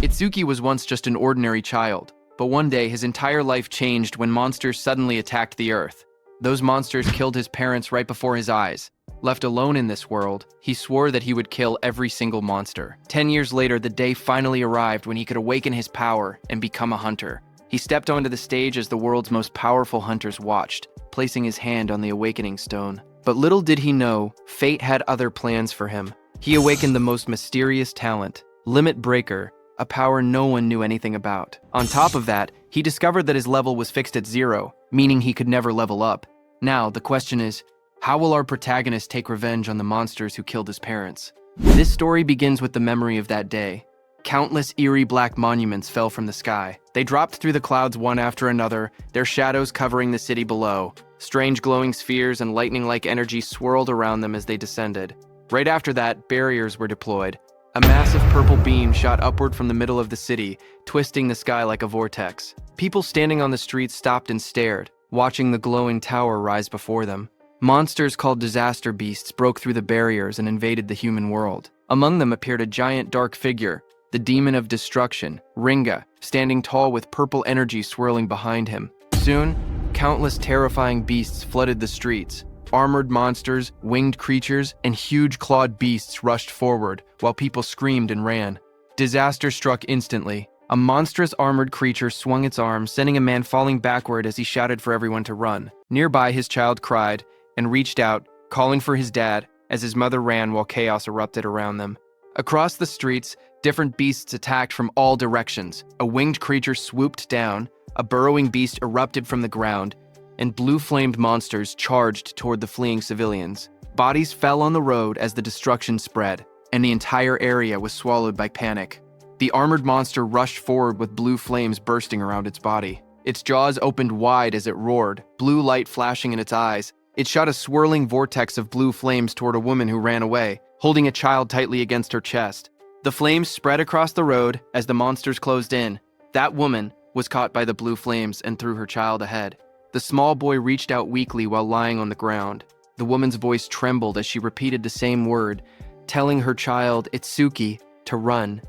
Itsuki was once just an ordinary child, but one day his entire life changed when monsters suddenly attacked the Earth. Those monsters killed his parents right before his eyes. Left alone in this world, he swore that he would kill every single monster. 10 years later, the day finally arrived when he could awaken his power and become a hunter. He stepped onto the stage as the world's most powerful hunters watched, placing his hand on the awakening stone. But little did he know, fate had other plans for him. He awakened the most mysterious talent, Limit Breaker, a power no one knew anything about. On top of that, he discovered that his level was fixed at 0, meaning he could never level up. Now, the question is, how will our protagonist take revenge on the monsters who killed his parents? This story begins with the memory of that day. Countless eerie black monuments fell from the sky. They dropped through the clouds one after another, their shadows covering the city below. Strange glowing spheres and lightning-like energy swirled around them as they descended. Right after that, barriers were deployed. A massive purple beam shot upward from the middle of the city, twisting the sky like a vortex. People standing on the streets stopped and stared, watching the glowing tower rise before them. Monsters called disaster beasts broke through the barriers and invaded the human world. Among them appeared a giant dark figure, the demon of destruction, Ringa, standing tall with purple energy swirling behind him. Soon, countless terrifying beasts flooded the streets. Armored monsters, winged creatures, and huge clawed beasts rushed forward, while people screamed and ran. Disaster struck instantly. A monstrous armored creature swung its arms, sending a man falling backward as he shouted for everyone to run. Nearby, his child cried and reached out, calling for his dad, as his mother ran while chaos erupted around them. Across the streets, different beasts attacked from all directions. A winged creature swooped down, a burrowing beast erupted from the ground, and blue-flamed monsters charged toward the fleeing civilians. Bodies fell on the road as the destruction spread, and the entire area was swallowed by panic. The armored monster rushed forward with blue flames bursting around its body. Its jaws opened wide as it roared, blue light flashing in its eyes. It shot a swirling vortex of blue flames toward a woman who ran away, holding a child tightly against her chest. The flames spread across the road as the monsters closed in. That woman was caught by the blue flames and threw her child ahead. The small boy reached out weakly while lying on the ground. The woman's voice trembled as she repeated the same word, telling her child, Itsuki, to run.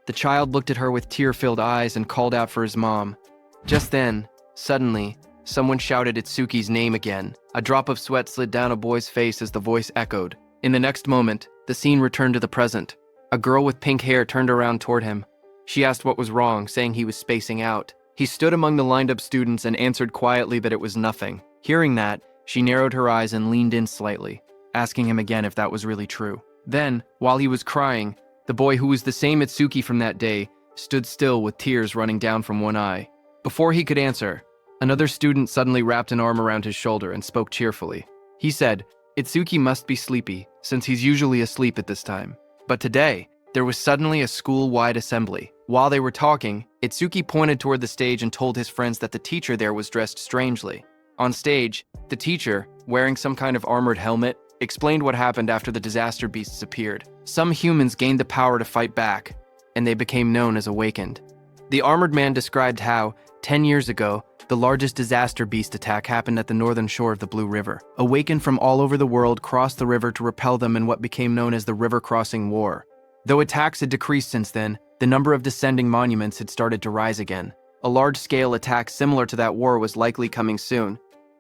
The child looked at her with tear-filled eyes and called out for his mom. Just then, suddenly, someone shouted Itsuki's name again. A drop of sweat slid down a boy's face as the voice echoed. In the next moment, the scene returned to the present. A girl with pink hair turned around toward him. She asked what was wrong, saying he was spacing out. He stood among the lined-up students and answered quietly that it was nothing. Hearing that, she narrowed her eyes and leaned in slightly, asking him again if that was really true. Then, while he was crying, the boy who was the same Itsuki from that day stood still with tears running down from one eye. Before he could answer, another student suddenly wrapped an arm around his shoulder and spoke cheerfully. He said, Itsuki must be sleepy, since he's usually asleep at this time. But today, there was suddenly a school-wide assembly. While they were talking, Itsuki pointed toward the stage and told his friends that the teacher there was dressed strangely. On stage, the teacher, wearing some kind of armored helmet, explained what happened after the disaster beasts appeared. Some humans gained the power to fight back, and they became known as Awakened. The armored man described how, 10 years ago, the largest disaster beast attack happened at the northern shore of the Blue River. Awakened from all over the world crossed the river to repel them in what became known as the River Crossing War. Though attacks had decreased since then, the number of descending monuments had started to rise again. A large-scale attack similar to that war was likely coming soon.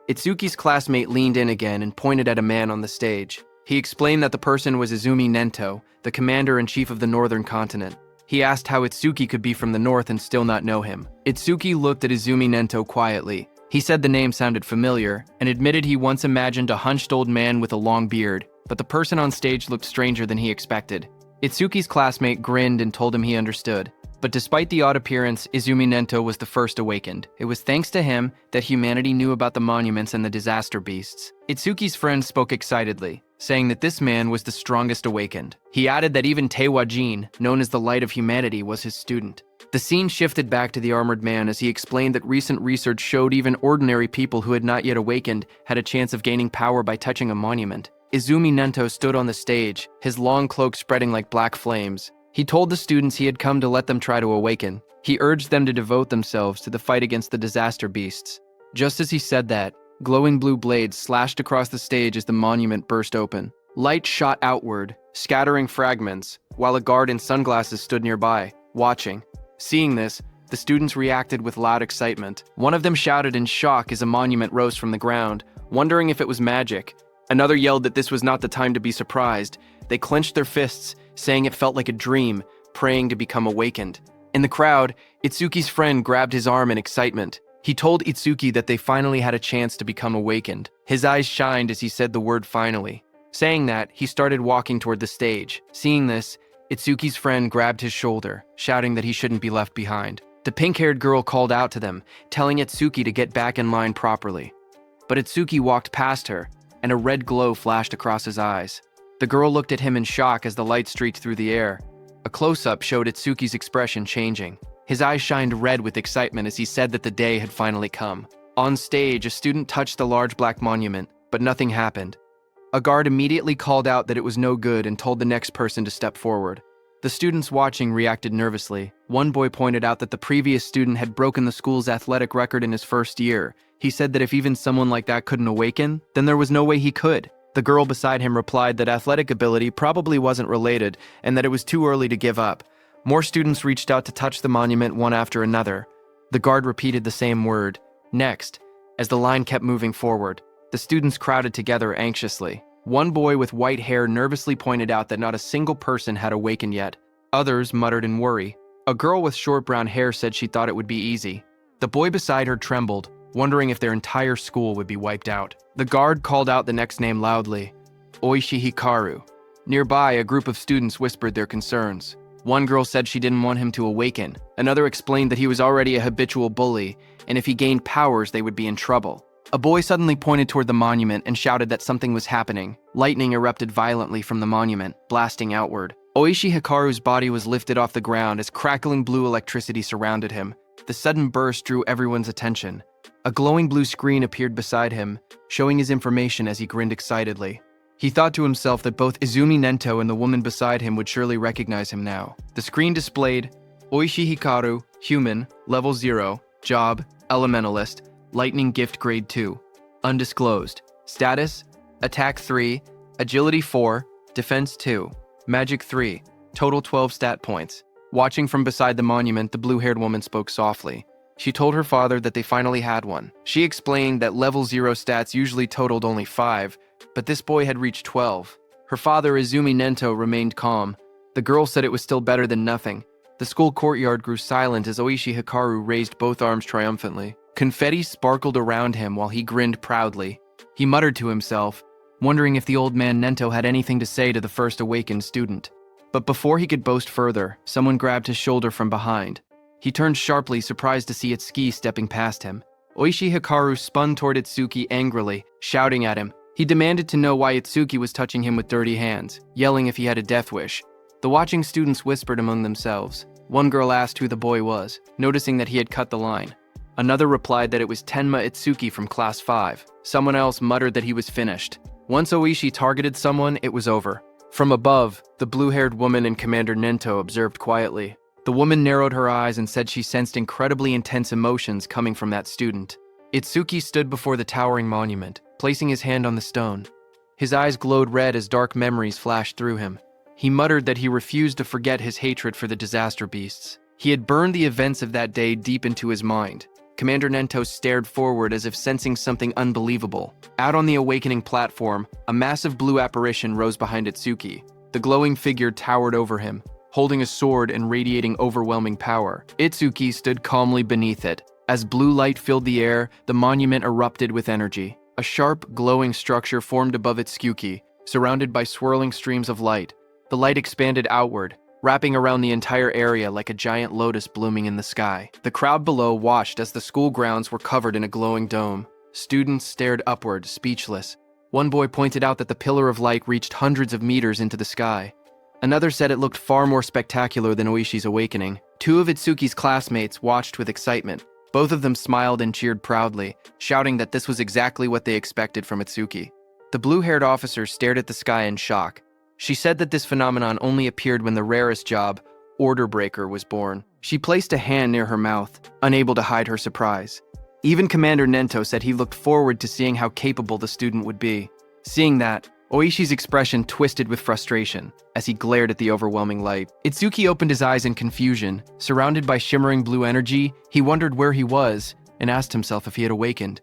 Itsuki's classmate leaned in again and pointed at a man on the stage. He explained that the person was Izumi Nento, the commander-in-chief of the northern continent. He asked how Itsuki could be from the north and still not know him. Itsuki looked at Izumi Nento quietly. He said the name sounded familiar, and admitted he once imagined a hunched old man with a long beard, but the person on stage looked stranger than he expected. Itsuki's classmate grinned and told him he understood. But despite the odd appearance, Izumi Nento was the first awakened. It was thanks to him that humanity knew about the monuments and the disaster beasts. Itsuki's friend spoke excitedly, saying that this man was the strongest awakened. He added that even Teiwa Jin, known as the light of humanity, was his student. The scene shifted back to the armored man as he explained that recent research showed even ordinary people who had not yet awakened had a chance of gaining power by touching a monument. Izumi Nento stood on the stage, his long cloak spreading like black flames. He told the students he had come to let them try to awaken. He urged them to devote themselves to the fight against the disaster beasts. Just as he said that, glowing blue blades slashed across the stage as the monument burst open. Light shot outward, scattering fragments, while a guard in sunglasses stood nearby, watching. Seeing this, the students reacted with loud excitement. One of them shouted in shock as a monument rose from the ground, wondering if it was magic. Another yelled that this was not the time to be surprised. They clenched their fists, saying it felt like a dream, praying to become awakened. In the crowd, Itsuki's friend grabbed his arm in excitement. He told Itsuki that they finally had a chance to become awakened. His eyes shined as he said the word finally. Saying that, he started walking toward the stage. Seeing this, Itsuki's friend grabbed his shoulder, shouting that he shouldn't be left behind. The pink-haired girl called out to them, telling Itsuki to get back in line properly. But Itsuki walked past her, and a red glow flashed across his eyes. The girl looked at him in shock as the light streaked through the air. A close-up showed Itsuki's expression changing. His eyes shined red with excitement as he said that the day had finally come. On stage, a student touched the large black monument, but nothing happened. A guard immediately called out that it was no good and told the next person to step forward. The students watching reacted nervously. One boy pointed out that the previous student had broken the school's athletic record in his first year. He said that if even someone like that couldn't awaken, then there was no way he could. The girl beside him replied that athletic ability probably wasn't related and that it was too early to give up. More students reached out to touch the monument one after another. The guard repeated the same word. Next, as the line kept moving forward, the students crowded together anxiously. One boy with white hair nervously pointed out that not a single person had awakened yet. Others muttered in worry. A girl with short brown hair said she thought it would be easy. The boy beside her trembled, wondering if their entire school would be wiped out. The guard called out the next name loudly, Oishi Hikaru. Nearby, a group of students whispered their concerns. One girl said she didn't want him to awaken. Another explained that he was already a habitual bully, and if he gained powers, they would be in trouble. A boy suddenly pointed toward the monument and shouted that something was happening. Lightning erupted violently from the monument, blasting outward. Oishi Hikaru's body was lifted off the ground as crackling blue electricity surrounded him. The sudden burst drew everyone's attention. A glowing blue screen appeared beside him, showing his information as he grinned excitedly. He thought to himself that both Izumi Nento and the woman beside him would surely recognize him now. The screen displayed Oishi Hikaru, human, level 0, job, elementalist, lightning gift grade 2, undisclosed. Status, attack 3, agility 4, defense 2, magic 3, total 12 stat points. Watching from beside the monument, the blue-haired woman spoke softly. She told her father that they finally had one. She explained that level 0 stats usually totaled only 5, but this boy had reached 12. Her father, Izumi Nento, remained calm. The girl said it was still better than nothing. The school courtyard grew silent as Oishi Hikaru raised both arms triumphantly. Confetti sparkled around him while he grinned proudly. He muttered to himself, wondering if the old man Nento had anything to say to the first awakened student. But before he could boast further, someone grabbed his shoulder from behind. He turned sharply, surprised to see Itsuki stepping past him. Oishi Hikaru spun toward Itsuki angrily, shouting at him. He demanded to know why Itsuki was touching him with dirty hands, yelling if he had a death wish. The watching students whispered among themselves. One girl asked who the boy was, noticing that he had cut the line. Another replied that it was Tenma Itsuki from Class 5. Someone else muttered that he was finished. Once Oishi targeted someone, it was over. From above, the blue-haired woman and Commander Nento observed quietly. The woman narrowed her eyes and said she sensed incredibly intense emotions coming from that student. Itsuki stood before the towering monument, placing his hand on the stone. His eyes glowed red as dark memories flashed through him. He muttered that he refused to forget his hatred for the disaster beasts. He had burned the events of that day deep into his mind. Commander Nento stared forward as if sensing something unbelievable. Out on the awakening platform, a massive blue apparition rose behind Itsuki. The glowing figure towered over him, holding a sword and radiating overwhelming power. Itsuki stood calmly beneath it. As blue light filled the air, the monument erupted with energy. A sharp, glowing structure formed above Itsuki, surrounded by swirling streams of light. The light expanded outward, wrapping around the entire area like a giant lotus blooming in the sky. The crowd below watched as the school grounds were covered in a glowing dome. Students stared upward, speechless. One boy pointed out that the pillar of light reached hundreds of meters into the sky. Another said it looked far more spectacular than Oishi's awakening. Two of Itsuki's classmates watched with excitement. Both of them smiled and cheered proudly, shouting that this was exactly what they expected from Itsuki. The blue-haired officer stared at the sky in shock. She said that this phenomenon only appeared when the rarest job, Order Breaker, was born. She placed a hand near her mouth, unable to hide her surprise. Even Commander Nento said he looked forward to seeing how capable the student would be. Seeing that, Oishi's expression twisted with frustration as he glared at the overwhelming light. Itsuki opened his eyes in confusion. Surrounded by shimmering blue energy, he wondered where he was and asked himself if he had awakened.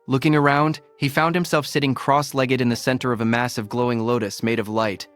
Looking around, he found himself sitting cross-legged in the center of a massive glowing lotus made of light.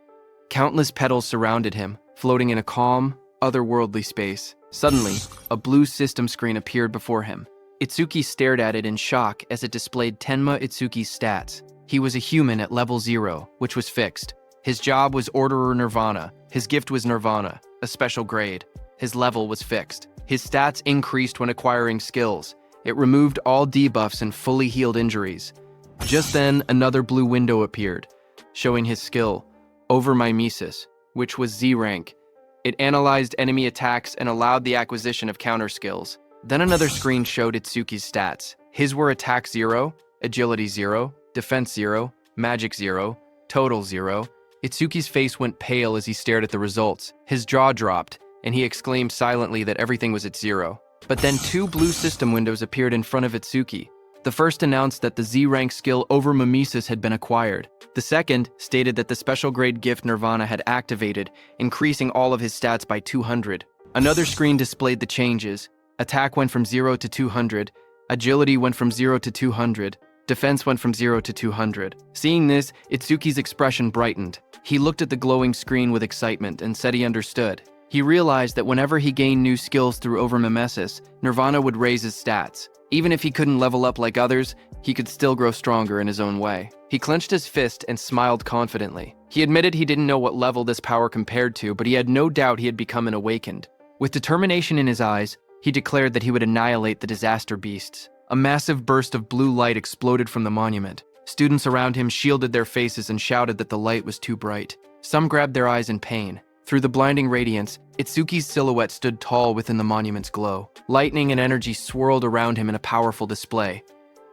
Countless petals surrounded him, floating in a calm, otherworldly space. Suddenly, a blue system screen appeared before him. Itsuki stared at it in shock as it displayed Tenma Itsuki's stats. He was a human at level 0, which was fixed. His job was Orderer Nirvana. His gift was Nirvana, a special grade. His level was fixed. His stats increased when acquiring skills. It removed all debuffs and fully healed injuries. Just then, another blue window appeared, showing his skill, Overmimesis, which was Z rank. It analyzed enemy attacks and allowed the acquisition of counter skills. Then another screen showed Itsuki's stats. His were Attack 0, Agility 0, Defense 0, Magic 0, Total 0. Itsuki's face went pale as he stared at the results. His jaw dropped, and he exclaimed silently that everything was at 0. But then two blue system windows appeared in front of Itsuki. The first announced that the Z-rank skill Overmimesis had been acquired. The second stated that the special grade gift Nirvana had activated, increasing all of his stats by 200. Another screen displayed the changes. Attack went from 0 to 200, Agility went from 0 to 200, Defense went from 0 to 200. Seeing this, Itsuki's expression brightened. He looked at the glowing screen with excitement and said he understood. He realized that whenever he gained new skills through Overmimesis, Nirvana would raise his stats. Even if he couldn't level up like others, he could still grow stronger in his own way. He clenched his fist and smiled confidently. He admitted he didn't know what level this power compared to, but he had no doubt he had become an awakened. With determination in his eyes, he declared that he would annihilate the disaster beasts. A massive burst of blue light exploded from the monument. Students around him shielded their faces and shouted that the light was too bright. Some grabbed their eyes in pain. Through the blinding radiance, Itsuki's silhouette stood tall within the monument's glow. Lightning and energy swirled around him in a powerful display.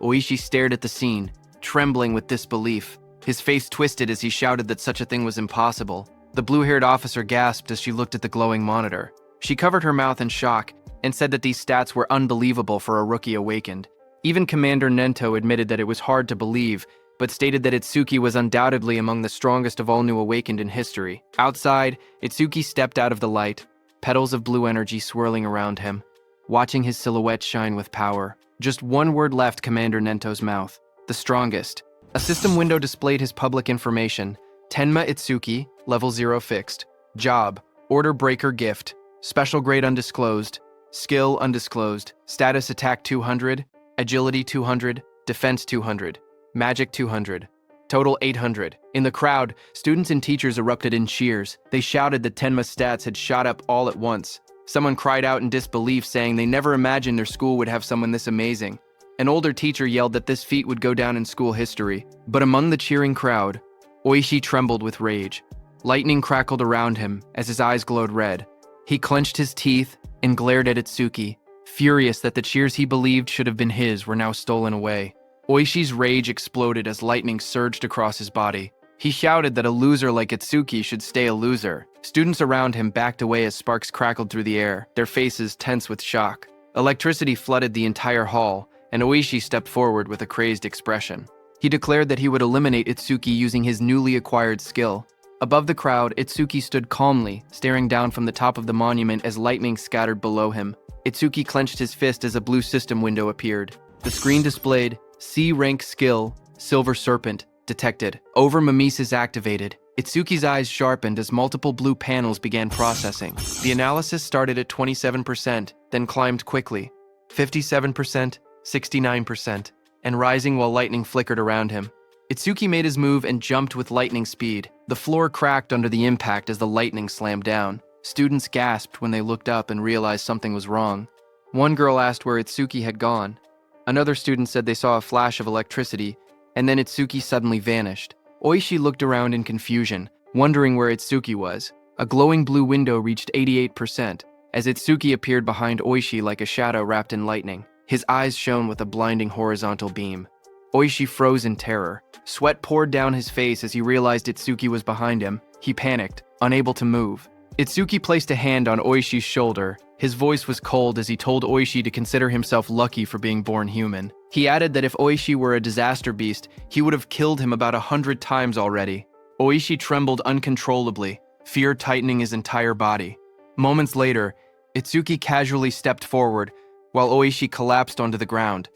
Oishi stared at the scene, trembling with disbelief. His face twisted as he shouted that such a thing was impossible. The blue-haired officer gasped as she looked at the glowing monitor. She covered her mouth in shock and said that these stats were unbelievable for a rookie awakened. Even Commander Nento admitted that it was hard to believe, but stated that Itsuki was undoubtedly among the strongest of all new awakened in history. Outside, Itsuki stepped out of the light, petals of blue energy swirling around him, watching his silhouette shine with power. Just one word left Commander Nento's mouth: the strongest. A system window displayed his public information: Tenma Itsuki, level 0 fixed. Job, Order Breaker gift. Special grade undisclosed. Skill undisclosed. Status attack 200. Agility 200. Defense 200. Magic 200. Total 800. In the crowd, students and teachers erupted in cheers. They shouted that Tenma's stats had shot up all at once. Someone cried out in disbelief, saying they never imagined their school would have someone this amazing. An older teacher yelled that this feat would go down in school history. But among the cheering crowd, Oishi trembled with rage. Lightning crackled around him as his eyes glowed red. He clenched his teeth and glared at Itsuki, furious that the cheers he believed should have been his were now stolen away. Oishi's rage exploded as lightning surged across his body. He shouted that a loser like Itsuki should stay a loser. Students around him backed away as sparks crackled through the air, their faces tense with shock. Electricity flooded the entire hall, and Oishi stepped forward with a crazed expression. He declared that he would eliminate Itsuki using his newly acquired skill. Above the crowd, Itsuki stood calmly, staring down from the top of the monument as lightning scattered below him. Itsuki clenched his fist as a blue system window appeared. The screen displayed C-rank skill, Silver Serpent, detected. Overmimesis activated. Itsuki's eyes sharpened as multiple blue panels began processing. The analysis started at 27%, then climbed quickly. 57%, 69%, and rising while lightning flickered around him. Itsuki made his move and jumped with lightning speed. The floor cracked under the impact as the lightning slammed down. Students gasped when they looked up and realized something was wrong. One girl asked where Itsuki had gone. Another student said they saw a flash of electricity, and then Itsuki suddenly vanished. Oishi looked around in confusion, wondering where Itsuki was. A glowing blue window reached 88%, as Itsuki appeared behind Oishi like a shadow wrapped in lightning. His eyes shone with a blinding horizontal beam. Oishi froze in terror. Sweat poured down his face as he realized Itsuki was behind him. He panicked, unable to move. Itsuki placed a hand on Oishi's shoulder. His voice was cold as he told Oishi to consider himself lucky for being born human. He added that if Oishi were a disaster beast, he would have killed him about 100 times already. Oishi trembled uncontrollably, fear tightening his entire body. Moments later, Itsuki casually stepped forward, while Oishi collapsed onto the ground.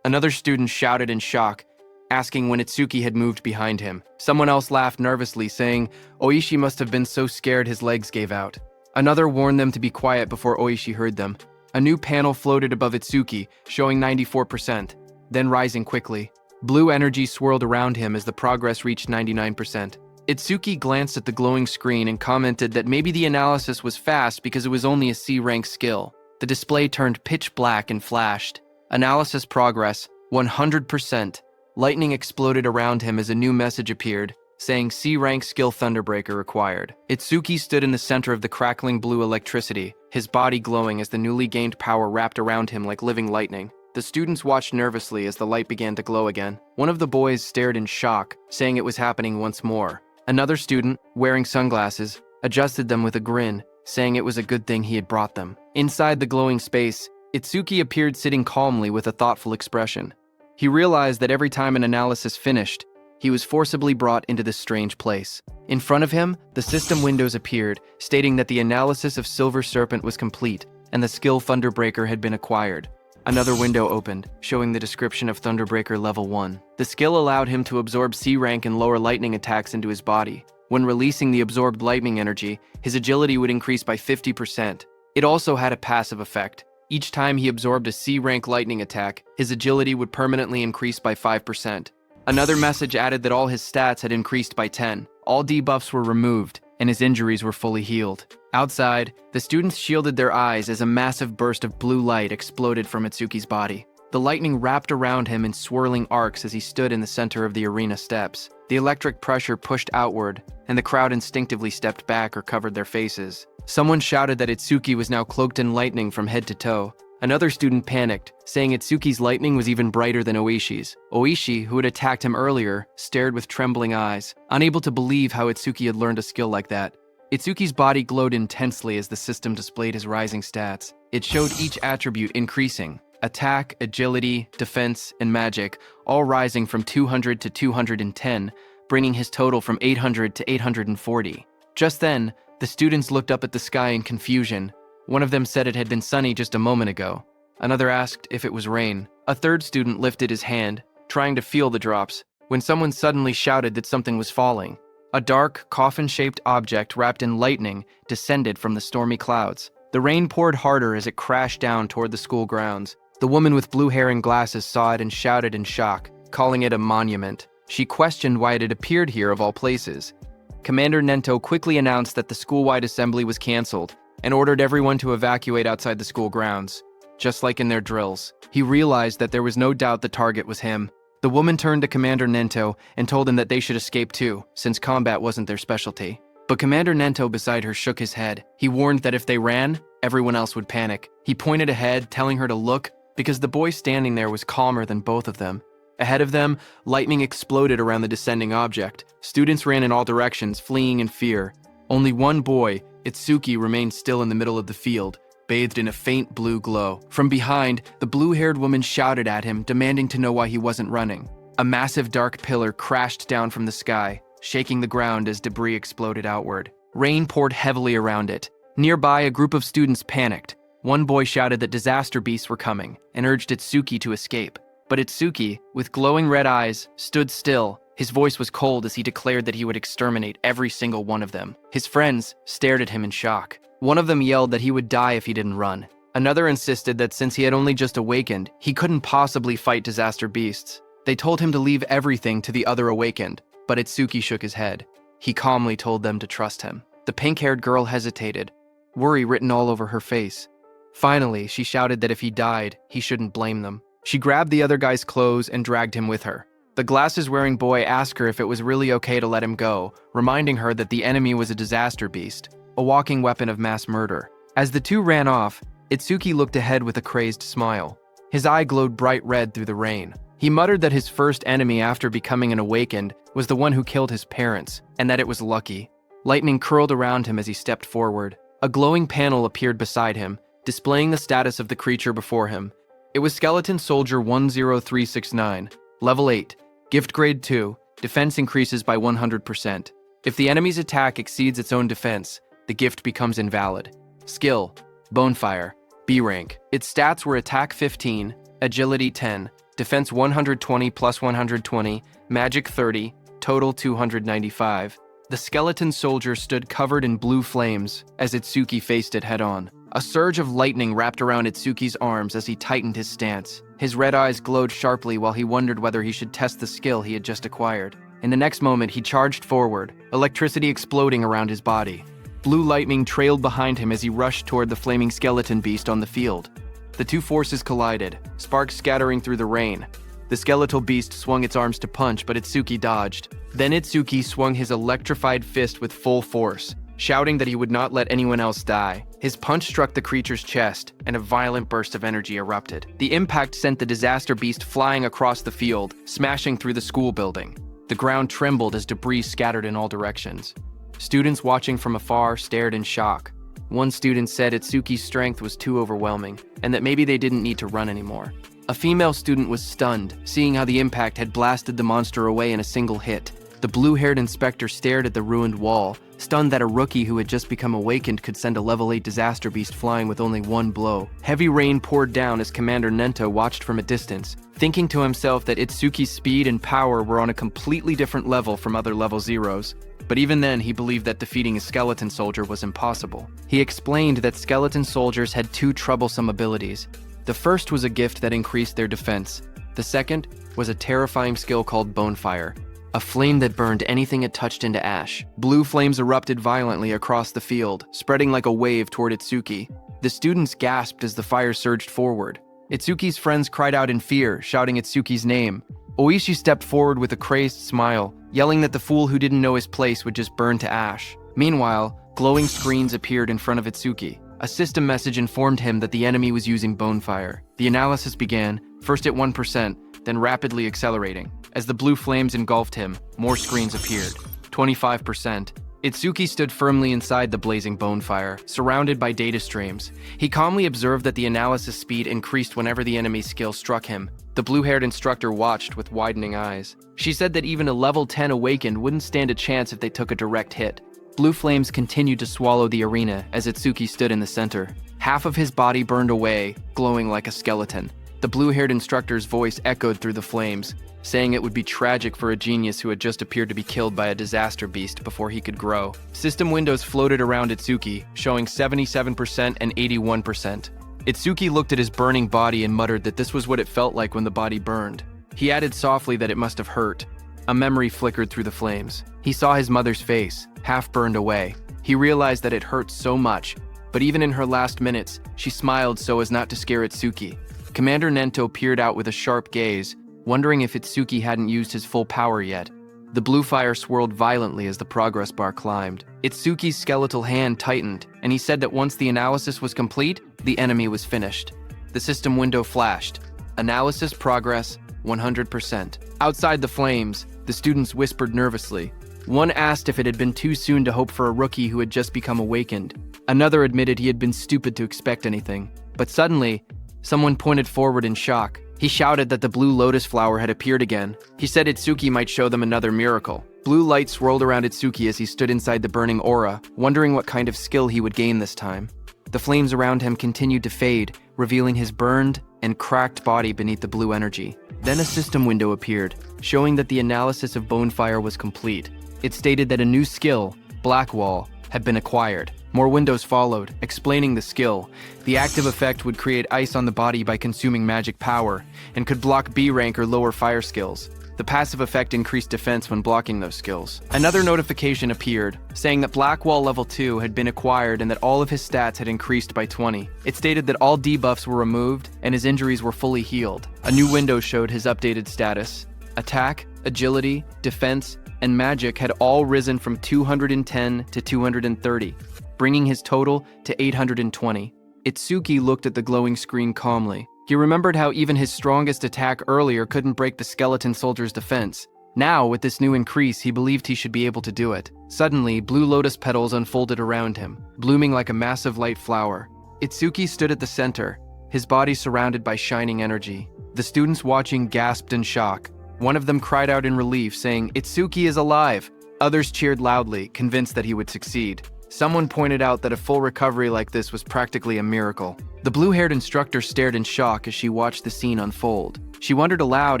Another student shouted in shock, asking when Itsuki had moved behind him. Someone else laughed nervously, saying Oishi must have been so scared his legs gave out. Another warned them to be quiet before Oishi heard them. A new panel floated above Itsuki, showing 94%, then rising quickly. Blue energy swirled around him as the progress reached 99%. Itsuki glanced at the glowing screen and commented that maybe the analysis was fast because it was only a C-rank skill. The display turned pitch black and flashed. Analysis progress, 100%. Lightning exploded around him as a new message appeared, saying C-rank skill Thunderbreaker required. Itsuki stood in the center of the crackling blue electricity, his body glowing as the newly gained power wrapped around him like living lightning. The students watched nervously as the light began to glow again. One of the boys stared in shock, saying it was happening once more. Another student, wearing sunglasses, adjusted them with a grin, saying it was a good thing he had brought them. Inside the glowing space, Itsuki appeared sitting calmly with a thoughtful expression. He realized that every time an analysis finished, he was forcibly brought into this strange place. In front of him, the system windows appeared, stating that the analysis of Silver Serpent was complete and the skill Thunderbreaker had been acquired. Another window opened, showing the description of Thunderbreaker Level 1. The skill allowed him to absorb C-rank and lower lightning attacks into his body. When releasing the absorbed lightning energy, his agility would increase by 50%. It also had a passive effect. Each time he absorbed a C-rank lightning attack, his agility would permanently increase by 5%. Another message added that all his stats had increased by 10. All debuffs were removed, and his injuries were fully healed. Outside, the students shielded their eyes as a massive burst of blue light exploded from Itsuki's body. The lightning wrapped around him in swirling arcs as he stood in the center of the arena steps. The electric pressure pushed outward, and the crowd instinctively stepped back or covered their faces. Someone shouted that Itsuki was now cloaked in lightning from head to toe. Another student panicked, saying Itsuki's lightning was even brighter than Oishi's. Oishi, who had attacked him earlier, stared with trembling eyes, unable to believe how Itsuki had learned a skill like that. Itsuki's body glowed intensely as the system displayed his rising stats. It showed each attribute increasing: attack, agility, defense, and magic, all rising from 200 to 210, bringing his total from 800 to 840. Just then, the students looked up at the sky in confusion. One of them said it had been sunny just a moment ago. Another asked if it was rain. A third student lifted his hand, trying to feel the drops, when someone suddenly shouted that something was falling. A dark, coffin-shaped object wrapped in lightning descended from the stormy clouds. The rain poured harder as it crashed down toward the school grounds. The woman with blue hair and glasses saw it and shouted in shock, calling it a monument. She questioned why it had appeared here of all places. Commander Nento quickly announced that the school-wide assembly was canceled and ordered everyone to evacuate outside the school grounds. Just like in their drills, he realized that there was no doubt the target was him. The woman turned to Commander Nento and told him that they should escape too, since combat wasn't their specialty. But Commander Nento beside her shook his head. He warned that if they ran, everyone else would panic. He pointed ahead, telling her to look, because the boy standing there was calmer than both of them. Ahead of them, lightning exploded around the descending object. Students ran in all directions, fleeing in fear. Only one boy, Itsuki, remained still in the middle of the field, bathed in a faint blue glow. From behind, the blue-haired woman shouted at him, demanding to know why he wasn't running. A massive dark pillar crashed down from the sky, shaking the ground as debris exploded outward. Rain poured heavily around it. Nearby, a group of students panicked. One boy shouted that disaster beasts were coming and urged Itsuki to escape. But Itsuki, with glowing red eyes, stood still. His voice was cold as he declared that he would exterminate every single one of them. His friends stared at him in shock. One of them yelled that he would die if he didn't run. Another insisted that since he had only just awakened, he couldn't possibly fight disaster beasts. They told him to leave everything to the other awakened, but Itsuki shook his head. He calmly told them to trust him. The pink-haired girl hesitated, worry written all over her face. Finally, she shouted that if he died, he shouldn't blame them. She grabbed the other guy's clothes and dragged him with her. The glasses-wearing boy asked her if it was really okay to let him go, reminding her that the enemy was a disaster beast, a walking weapon of mass murder. As the two ran off, Itsuki looked ahead with a crazed smile. His eye glowed bright red through the rain. He muttered that his first enemy after becoming an awakened was the one who killed his parents, and that it was lucky. Lightning curled around him as he stepped forward. A glowing panel appeared beside him, displaying the status of the creature before him. It was Skeleton Soldier 10369, Level 8, Gift Grade 2, Defense increases by 100%. If the enemy's attack exceeds its own defense, the gift becomes invalid. Skill, Bonefire, B rank. Its stats were Attack 15, Agility 10, Defense 120 plus 120, Magic 30, Total 295. The skeleton soldier stood covered in blue flames as Itsuki faced it head-on. A surge of lightning wrapped around Itsuki's arms as he tightened his stance. His red eyes glowed sharply while he wondered whether he should test the skill he had just acquired. In the next moment, he charged forward, electricity exploding around his body. Blue lightning trailed behind him as he rushed toward the flaming skeleton beast on the field. The two forces collided, sparks scattering through the rain. The skeletal beast swung its arms to punch, but Itsuki dodged. Then Itsuki swung his electrified fist with full force, shouting that he would not let anyone else die. His punch struck the creature's chest, and a violent burst of energy erupted. The impact sent the disaster beast flying across the field, smashing through the school building. The ground trembled as debris scattered in all directions. Students watching from afar stared in shock. One student said Itsuki's strength was too overwhelming, and that maybe they didn't need to run anymore. A female student was stunned, seeing how the impact had blasted the monster away in a single hit. The blue-haired inspector stared at the ruined wall, stunned that a rookie who had just become awakened could send a level 8 disaster beast flying with only one blow. Heavy rain poured down as Commander Nento watched from a distance, thinking to himself that Itsuki's speed and power were on a completely different level from other level zeros. But even then, he believed that defeating a skeleton soldier was impossible. He explained that skeleton soldiers had two troublesome abilities. The first was a gift that increased their defense. The second was a terrifying skill called Bonefire, a flame that burned anything it touched into ash. Blue flames erupted violently across the field, spreading like a wave toward Itsuki. The students gasped as the fire surged forward. Itsuki's friends cried out in fear, shouting Itsuki's name. Oishi stepped forward with a crazed smile, yelling that the fool who didn't know his place would just burn to ash. Meanwhile, glowing screens appeared in front of Itsuki. A system message informed him that the enemy was using Bonefire. The analysis began, first at 1%, then rapidly accelerating. As the blue flames engulfed him, more screens appeared. 25%. Itsuki stood firmly inside the blazing Bonefire, surrounded by data streams. He calmly observed that the analysis speed increased whenever the enemy's skill struck him. The blue-haired instructor watched with widening eyes. She said that even a level 10 awakened wouldn't stand a chance if they took a direct hit. Blue flames continued to swallow the arena as Itsuki stood in the center. Half of his body burned away, glowing like a skeleton. The blue-haired instructor's voice echoed through the flames, saying it would be tragic for a genius who had just appeared to be killed by a disaster beast before he could grow. System windows floated around Itsuki, showing 77% and 81%. Itsuki looked at his burning body and muttered that this was what it felt like when the body burned. He added softly that it must have hurt. A memory flickered through the flames. He saw his mother's face, half burned away. He realized that it hurt so much, but even in her last minutes, she smiled so as not to scare Itsuki. Commander Nento peered out with a sharp gaze, wondering if Itsuki hadn't used his full power yet. The blue fire swirled violently as the progress bar climbed. Itsuki's skeletal hand tightened, and he said that once the analysis was complete, the enemy was finished. The system window flashed. Analysis progress, 100%. Outside the flames, the students whispered nervously. One asked if it had been too soon to hope for a rookie who had just become awakened. Another admitted he had been stupid to expect anything. But suddenly, someone pointed forward in shock. He shouted that the blue lotus flower had appeared again. He said Itsuki might show them another miracle. Blue light swirled around Itsuki as he stood inside the burning aura, wondering what kind of skill he would gain this time. The flames around him continued to fade, revealing his burned and cracked body beneath the blue energy. Then a system window appeared, showing that the analysis of Bonefire was complete. It stated that a new skill, Black Wall, had been acquired. More windows followed, explaining the skill. The active effect would create ice on the body by consuming magic power, and could block B rank or lower fire skills. The passive effect increased defense when blocking those skills. Another notification appeared, saying that Black Wall Level 2 had been acquired and that all of his stats had increased by 20. It stated that all debuffs were removed and his injuries were fully healed. A new window showed his updated status. Attack, agility, defense, and magic had all risen from 210 to 230, bringing his total to 820. Itsuki looked at the glowing screen calmly. He remembered how even his strongest attack earlier couldn't break the skeleton soldier's defense. Now, with this new increase, he believed he should be able to do it. Suddenly, blue lotus petals unfolded around him, blooming like a massive light flower. Itsuki stood at the center, his body surrounded by shining energy. The students watching gasped in shock. One of them cried out in relief, saying, "Itsuki is alive!" Others cheered loudly, convinced that he would succeed. Someone pointed out that a full recovery like this was practically a miracle. The blue-haired instructor stared in shock as she watched the scene unfold. She wondered aloud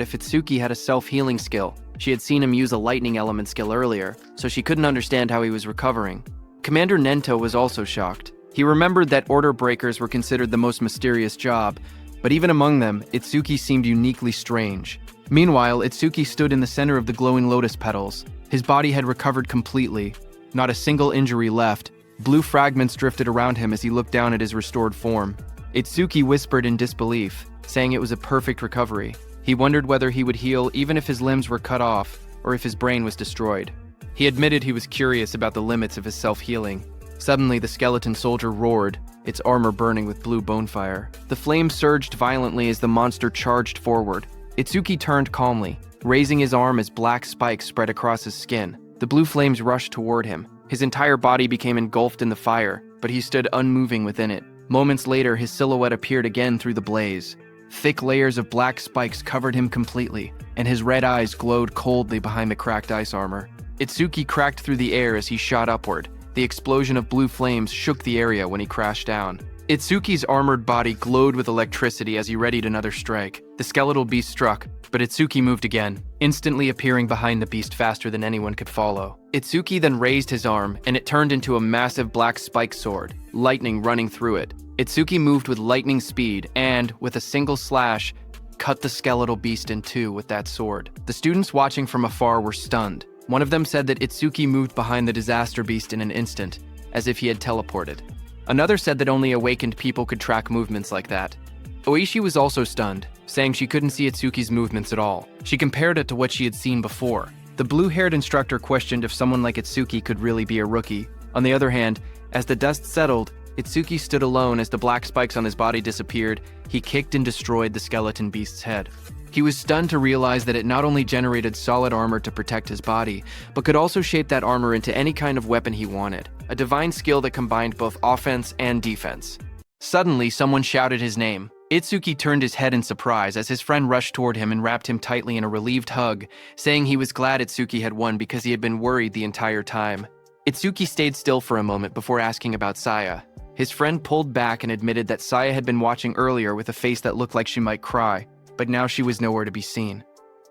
if Itsuki had a self-healing skill. She had seen him use a lightning element skill earlier, so she couldn't understand how he was recovering. Commander Nento was also shocked. He remembered that order breakers were considered the most mysterious job, but even among them, Itsuki seemed uniquely strange. Meanwhile, Itsuki stood in the center of the glowing lotus petals. His body had recovered completely. Not a single injury left. Blue fragments drifted around him as he looked down at his restored form. Itsuki whispered in disbelief, saying it was a perfect recovery. He wondered whether he would heal even if his limbs were cut off, or if his brain was destroyed. He admitted he was curious about the limits of his self-healing. Suddenly, the skeleton soldier roared, its armor burning with blue bonefire. The flames surged violently as the monster charged forward. Itsuki turned calmly, raising his arm as black spikes spread across his skin. The blue flames rushed toward him. His entire body became engulfed in the fire, but he stood unmoving within it. Moments later, his silhouette appeared again through the blaze. Thick layers of black spikes covered him completely, and his red eyes glowed coldly behind the cracked ice armor. Itsuki cracked through the air as he shot upward. The explosion of blue flames shook the area when he crashed down. Itsuki's armored body glowed with electricity as he readied another strike. The skeletal beast struck, but Itsuki moved again, instantly appearing behind the beast faster than anyone could follow. Itsuki then raised his arm, and it turned into a massive black spike sword, lightning running through it. Itsuki moved with lightning speed and, with a single slash, cut the skeletal beast in two with that sword. The students watching from afar were stunned. One of them said that Itsuki moved behind the disaster beast in an instant, as if he had teleported. Another said that only awakened people could track movements like that. Oishi was also stunned, saying she couldn't see Itsuki's movements at all. She compared it to what she had seen before. The blue-haired instructor questioned if someone like Itsuki could really be a rookie. On the other hand, as the dust settled, Itsuki stood alone as the black spikes on his body disappeared. He kicked and destroyed the skeleton beast's head. He was stunned to realize that it not only generated solid armor to protect his body, but could also shape that armor into any kind of weapon he wanted, a divine skill that combined both offense and defense. Suddenly, someone shouted his name. Itsuki turned his head in surprise as his friend rushed toward him and wrapped him tightly in a relieved hug, saying he was glad Itsuki had won because he had been worried the entire time. Itsuki stayed still for a moment before asking about Saya. His friend pulled back and admitted that Saya had been watching earlier with a face that looked like she might cry, but now she was nowhere to be seen.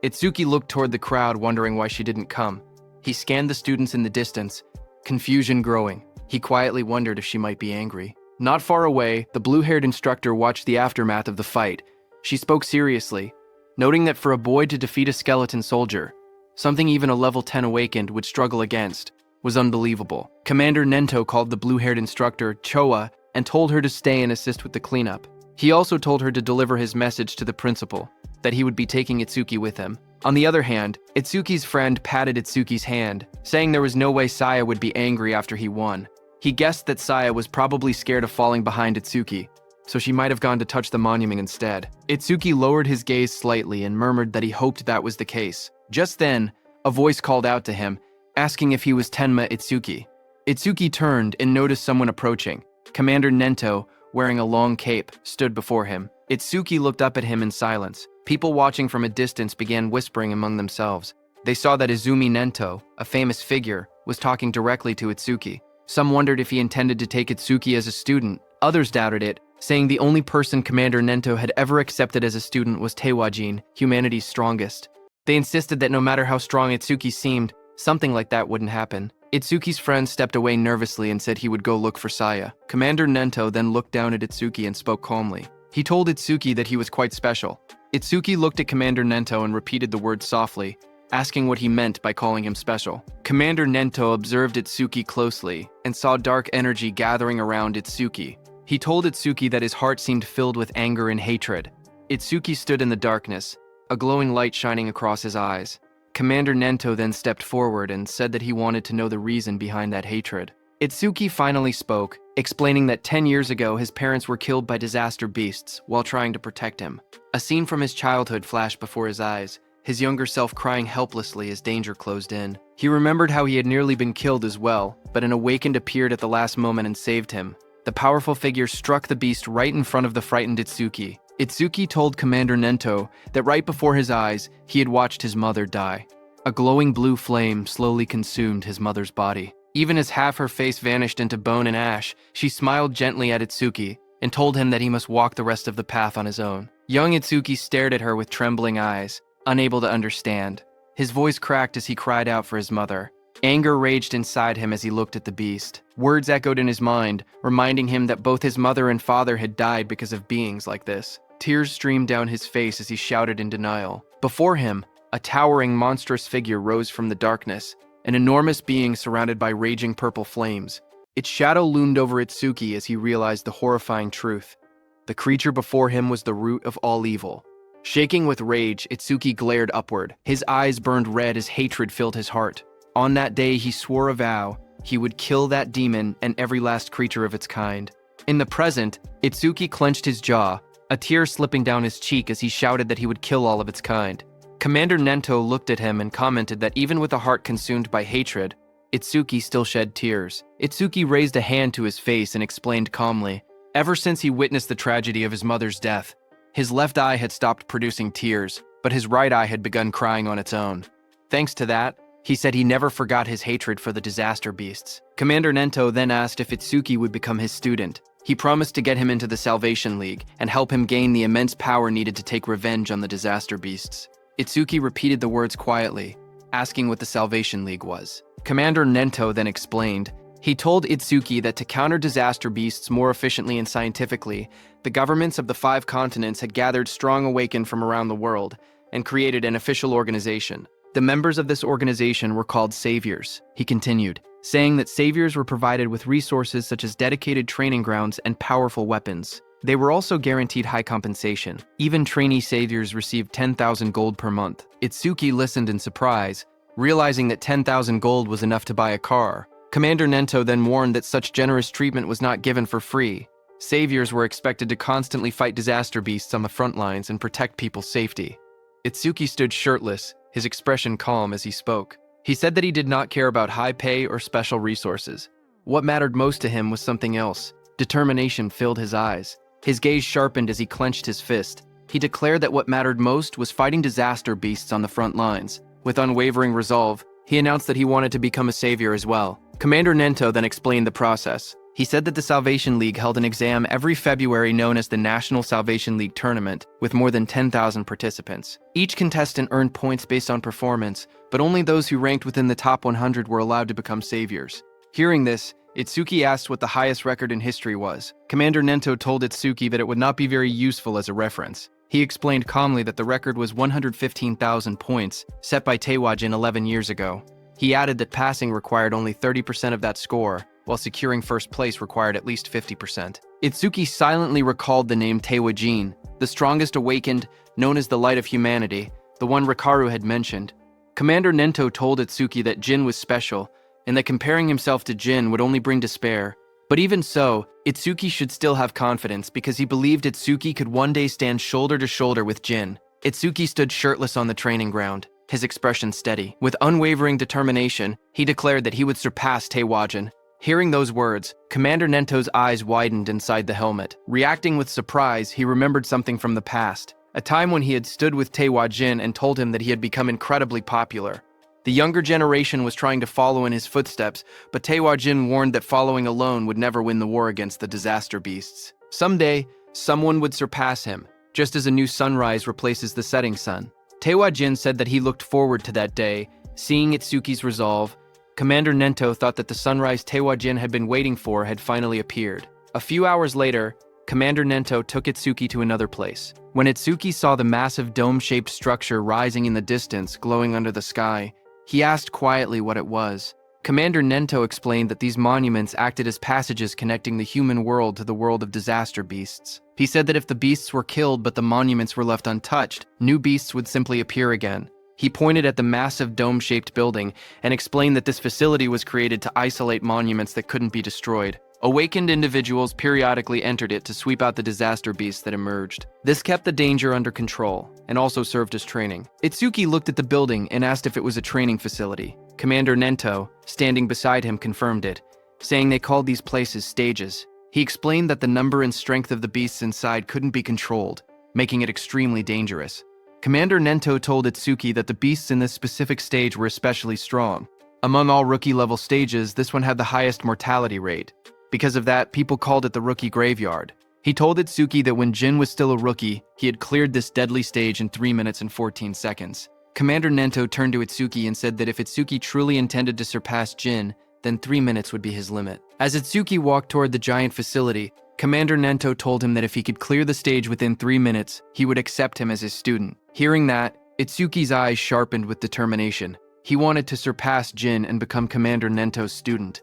Itsuki looked toward the crowd, wondering why she didn't come. He scanned the students in the distance, confusion growing. He quietly wondered if she might be angry. Not far away, the blue-haired instructor watched the aftermath of the fight. She spoke seriously, noting that for a boy to defeat a skeleton soldier, something even a level 10 awakened would struggle against, was unbelievable. Commander Nento called the blue-haired instructor Choa and told her to stay and assist with the cleanup. He also told her to deliver his message to the principal, that he would be taking Itsuki with him. On the other hand, Itsuki's friend patted Itsuki's hand, saying there was no way Saya would be angry after he won. He guessed that Saya was probably scared of falling behind Itsuki, so she might have gone to touch the monument instead. Itsuki lowered his gaze slightly and murmured that he hoped that was the case. Just then, a voice called out to him, asking if he was Tenma Itsuki. Itsuki turned and noticed someone approaching. Commander Nento, wearing a long cape, stood before him. Itsuki looked up at him in silence. People watching from a distance began whispering among themselves. They saw that Izumi Nento, a famous figure, was talking directly to Itsuki. Some wondered if he intended to take Itsuki as a student. Others doubted it, saying the only person Commander Nento had ever accepted as a student was Teiwajin, humanity's strongest. They insisted that no matter how strong Itsuki seemed, something like that wouldn't happen. Itsuki's friend stepped away nervously and said he would go look for Saya. Commander Nento then looked down at Itsuki and spoke calmly. He told Itsuki that he was quite special. Itsuki looked at Commander Nento and repeated the word softly, asking what he meant by calling him special. Commander Nento observed Itsuki closely and saw dark energy gathering around Itsuki. He told Itsuki that his heart seemed filled with anger and hatred. Itsuki stood in the darkness, a glowing light shining across his eyes. Commander Nento then stepped forward and said that he wanted to know the reason behind that hatred. Itsuki finally spoke, explaining that 10 years ago his parents were killed by disaster beasts while trying to protect him. A scene from his childhood flashed before his eyes, his younger self crying helplessly as danger closed in. He remembered how he had nearly been killed as well, but an awakened appeared at the last moment and saved him. the powerful figure struck the beast right in front of the frightened Itsuki. Itsuki told Commander Nento that right before his eyes, he had watched his mother die. A glowing blue flame slowly consumed his mother's body. Even as half her face vanished into bone and ash, she smiled gently at Itsuki and told him that he must walk the rest of the path on his own. Young Itsuki stared at her with trembling eyes, unable to understand. His voice cracked as he cried out for his mother. Anger raged inside him as he looked at the beast. Words echoed in his mind, reminding him that both his mother and father had died because of beings like this. Tears streamed down his face as he shouted in denial. Before him, a towering, monstrous figure rose from the darkness, an enormous being surrounded by raging purple flames. Its shadow loomed over Itsuki as he realized the horrifying truth. The creature before him was the root of all evil. Shaking with rage, Itsuki glared upward. His eyes burned red as hatred filled his heart. On that day, he swore a vow. He would kill that demon and every last creature of its kind. In the present, Itsuki clenched his jaw, a tear slipping down his cheek as he shouted that he would kill all of its kind. Commander Nento looked at him and commented that even with a heart consumed by hatred, Itsuki still shed tears. Itsuki raised a hand to his face and explained calmly, ever since he witnessed the tragedy of his mother's death, his left eye had stopped producing tears, but his right eye had begun crying on its own. Thanks to that, he said he never forgot his hatred for the disaster beasts. Commander Nento then asked if Itsuki would become his student. He promised to get him into the Salvation League and help him gain the immense power needed to take revenge on the disaster beasts. Itsuki repeated the words quietly, asking what the Salvation League was. Commander Nento then explained. He told Itsuki that to counter disaster beasts more efficiently and scientifically, the governments of the 5 continents had gathered strong awaken from around the world and created an official organization. The members of this organization were called saviors, he continued, saying that saviors were provided with resources such as dedicated training grounds and powerful weapons. They were also guaranteed high compensation. Even trainee saviors received 10,000 gold per month. Itsuki listened in surprise, realizing that 10,000 gold was enough to buy a car. Commander Nento then warned that such generous treatment was not given for free. Saviors were expected to constantly fight disaster beasts on the front lines and protect people's safety. Itsuki stood shirtless, his expression calm as he spoke. He said that he did not care about high pay or special resources. What mattered most to him was something else. Determination filled his eyes. His gaze sharpened as he clenched his fist. He declared that what mattered most was fighting disaster beasts on the front lines. With unwavering resolve, he announced that he wanted to become a savior as well. Commander Nento then explained the process. He said that the Salvation League held an exam every February known as the National Salvation League Tournament, with more than 10,000 participants. Each contestant earned points based on performance, but only those who ranked within the top 100 were allowed to become saviors. Hearing this, Itsuki asked what the highest record in history was. Commander Nento told Itsuki that it would not be very useful as a reference. He explained calmly that the record was 115,000 points, set by Taewajin 11 years ago. He added that passing required only 30% of that score, while securing first place required at least 50%. Itsuki silently recalled the name Taewajin, the strongest awakened, known as the light of humanity, the one Rikaru had mentioned. Commander Nento told Itsuki that Jin was special, and that comparing himself to Jin would only bring despair. But even so, Itsuki should still have confidence because he believed Itsuki could one day stand shoulder to shoulder with Jin. Itsuki stood shirtless on the training ground, his expression steady. With unwavering determination, he declared that he would surpass Taewajin. Hearing those words, Commander Nento's eyes widened inside the helmet. Reacting with surprise, he remembered something from the past, a time when he had stood with Taewajin and told him that he had become incredibly popular. The younger generation was trying to follow in his footsteps, but Taewajin warned that following alone would never win the war against the disaster beasts. Someday, someone would surpass him, just as a new sunrise replaces the setting sun. Taewajin said that he looked forward to that day, seeing Itsuki's resolve. Commander Nento thought that the sunrise Taewajin had been waiting for had finally appeared. A few hours later, Commander Nento took Itsuki to another place. When Itsuki saw the massive dome-shaped structure rising in the distance, glowing under the sky, he asked quietly what it was. Commander Nento explained that these monuments acted as passages connecting the human world to the world of disaster beasts. He said that if the beasts were killed but the monuments were left untouched, new beasts would simply appear again. He pointed at the massive dome-shaped building and explained that this facility was created to isolate monuments that couldn't be destroyed. Awakened individuals periodically entered it to sweep out the disaster beasts that emerged. This kept the danger under control and also served as training. Itsuki looked at the building and asked if it was a training facility. Commander Nento, standing beside him, confirmed it, saying they called these places stages. He explained that the number and strength of the beasts inside couldn't be controlled, making it extremely dangerous. Commander Nento told Itsuki that the beasts in this specific stage were especially strong. Among all rookie-level stages, this one had the highest mortality rate. Because of that, people called it the rookie graveyard. He told Itsuki that when Jin was still a rookie, he had cleared this deadly stage in 3 minutes and 14 seconds. Commander Nento turned to Itsuki and said that if Itsuki truly intended to surpass Jin, then 3 minutes would be his limit. As Itsuki walked toward the giant facility, Commander Nento told him that if he could clear the stage within 3 minutes, he would accept him as his student. Hearing that, Itsuki's eyes sharpened with determination. He wanted to surpass Jin and become Commander Nento's student.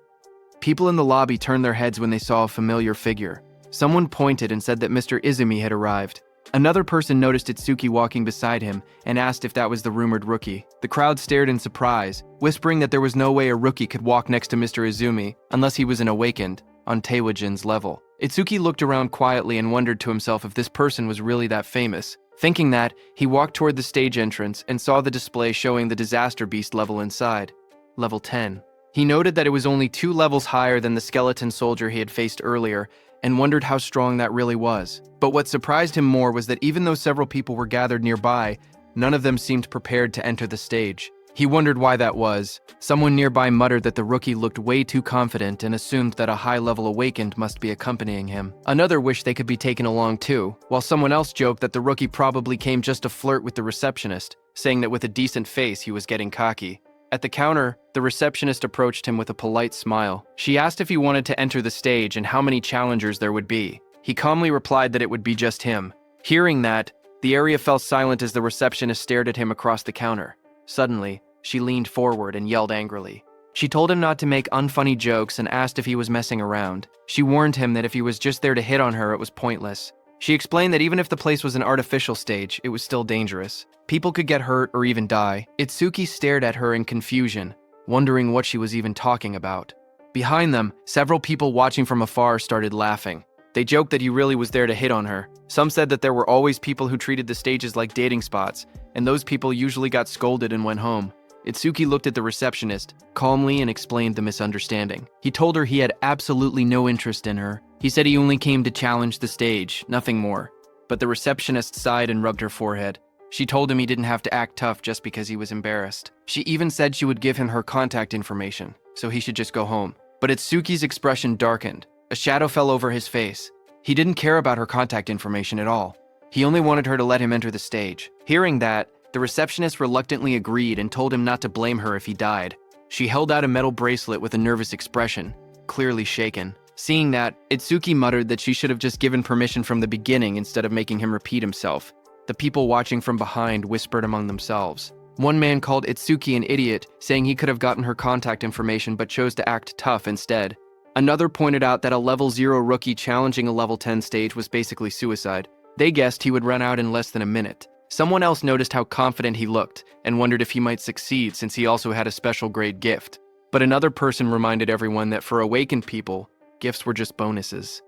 People in the lobby turned their heads when they saw a familiar figure. Someone pointed and said that Mr. Izumi had arrived. Another person noticed Itsuki walking beside him and asked if that was the rumored rookie. The crowd stared in surprise, whispering that there was no way a rookie could walk next to Mr. Izumi unless he was an awakened, on Taewajin's level. Itsuki looked around quietly and wondered to himself if this person was really that famous. Thinking that, he walked toward the stage entrance and saw the display showing the Disaster Beast level inside. Level 10. He noted that it was only 2 levels higher than the skeleton soldier he had faced earlier, and wondered how strong that really was. But what surprised him more was that even though several people were gathered nearby, none of them seemed prepared to enter the stage. He wondered why that was. Someone nearby muttered that the rookie looked way too confident and assumed that a high-level awakened must be accompanying him. Another wished they could be taken along too, while someone else joked that the rookie probably came just to flirt with the receptionist, saying that with a decent face he was getting cocky. At the counter, the receptionist approached him with a polite smile. She asked if he wanted to enter the stage and how many challengers there would be. He calmly replied that it would be just him. Hearing that, the area fell silent as the receptionist stared at him across the counter. Suddenly, she leaned forward and yelled angrily. She told him not to make unfunny jokes and asked if he was messing around. She warned him that if he was just there to hit on her, it was pointless. She explained that even if the place was an artificial stage, it was still dangerous. People could get hurt or even die. Itsuki stared at her in confusion, wondering what she was even talking about. Behind them, several people watching from afar started laughing. They joked that he really was there to hit on her. Some said that there were always people who treated the stages like dating spots, and those people usually got scolded and went home. Itsuki looked at the receptionist calmly and explained the misunderstanding. He told her he had absolutely no interest in her. He said he only came to challenge the stage, nothing more. But the receptionist sighed and rubbed her forehead. She told him he didn't have to act tough just because he was embarrassed. She even said she would give him her contact information, so he should just go home. But Itsuki's expression darkened. A shadow fell over his face. He didn't care about her contact information at all. He only wanted her to let him enter the stage. Hearing that, the receptionist reluctantly agreed and told him not to blame her if he died. She held out a metal bracelet with a nervous expression, clearly shaken. Seeing that, Itsuki muttered that she should have just given permission from the beginning instead of making him repeat himself. The people watching from behind whispered among themselves. One man called Itsuki an idiot, saying he could have gotten her contact information but chose to act tough instead. Another pointed out that a level 0 rookie challenging a level 10 stage was basically suicide. They guessed he would run out in less than a minute. Someone else noticed how confident he looked and wondered if he might succeed since he also had a special grade gift. But another person reminded everyone that for awakened people, gifts were just bonuses.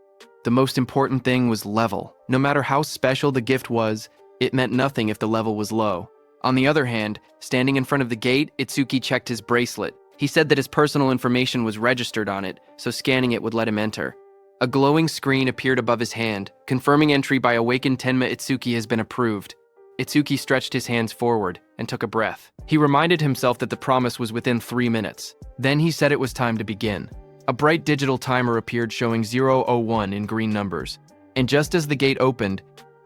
The most important thing was level. No matter how special the gift was, it meant nothing if the level was low. On the other hand, standing in front of the gate, Itsuki checked his bracelet. He said that his personal information was registered on it, so scanning it would let him enter. A glowing screen appeared above his hand, confirming entry by awakened Tenma Itsuki has been approved. Itsuki stretched his hands forward and took a breath. He reminded himself that the promise was within 3 minutes. Then he said it was time to begin. A bright digital timer appeared showing 0:01 in green numbers. And just as the gate opened,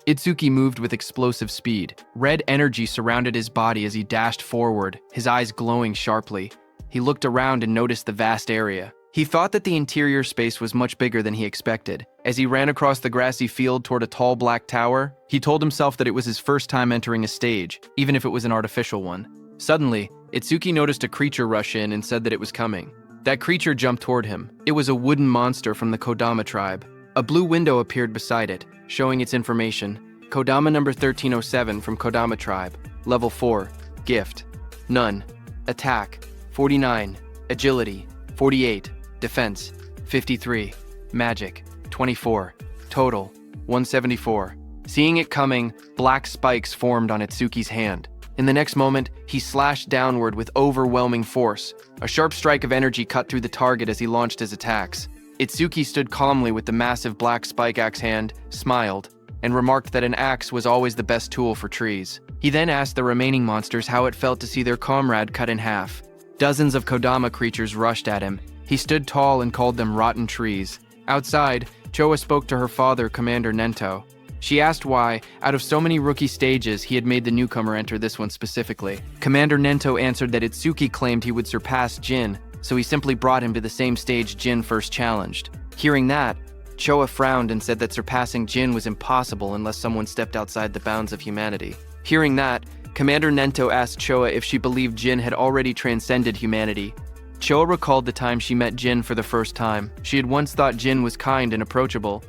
Itsuki moved with explosive speed. Red energy surrounded his body as he dashed forward, his eyes glowing sharply. He looked around and noticed the vast area. He thought that the interior space was much bigger than he expected. As he ran across the grassy field toward a tall black tower, he told himself that it was his first time entering a stage, even if it was an artificial one. Suddenly, Itsuki noticed a creature rush in and said that it was coming. That creature jumped toward him. It was a wooden monster from the Kodama tribe. A blue window appeared beside it, showing its information. Kodama number 1307 from Kodama tribe. Level 4. Gift. None. Attack. 49. Agility. 48. Defense. 53. Magic. 24. Total. 174. Seeing it coming, black spikes formed on Itsuki's hand. In the next moment, he slashed downward with overwhelming force. A sharp strike of energy cut through the target as he launched his attacks. Itsuki stood calmly with the massive black spike axe hand, smiled, and remarked that an axe was always the best tool for trees. He then asked the remaining monsters how it felt to see their comrade cut in half. Dozens of Kodama creatures rushed at him. He stood tall and called them rotten trees. Outside, Choa spoke to her father, Commander Nento. She asked why, out of so many rookie stages, he had made the newcomer enter this one specifically. Commander Nento answered that Itsuki claimed he would surpass Jin, so he simply brought him to the same stage Jin first challenged. Hearing that, Choa frowned and said that surpassing Jin was impossible unless someone stepped outside the bounds of humanity. Hearing that, Commander Nento asked Choa if she believed Jin had already transcended humanity. Choa recalled the time she met Jin for the first time. She had once thought Jin was kind and approachable.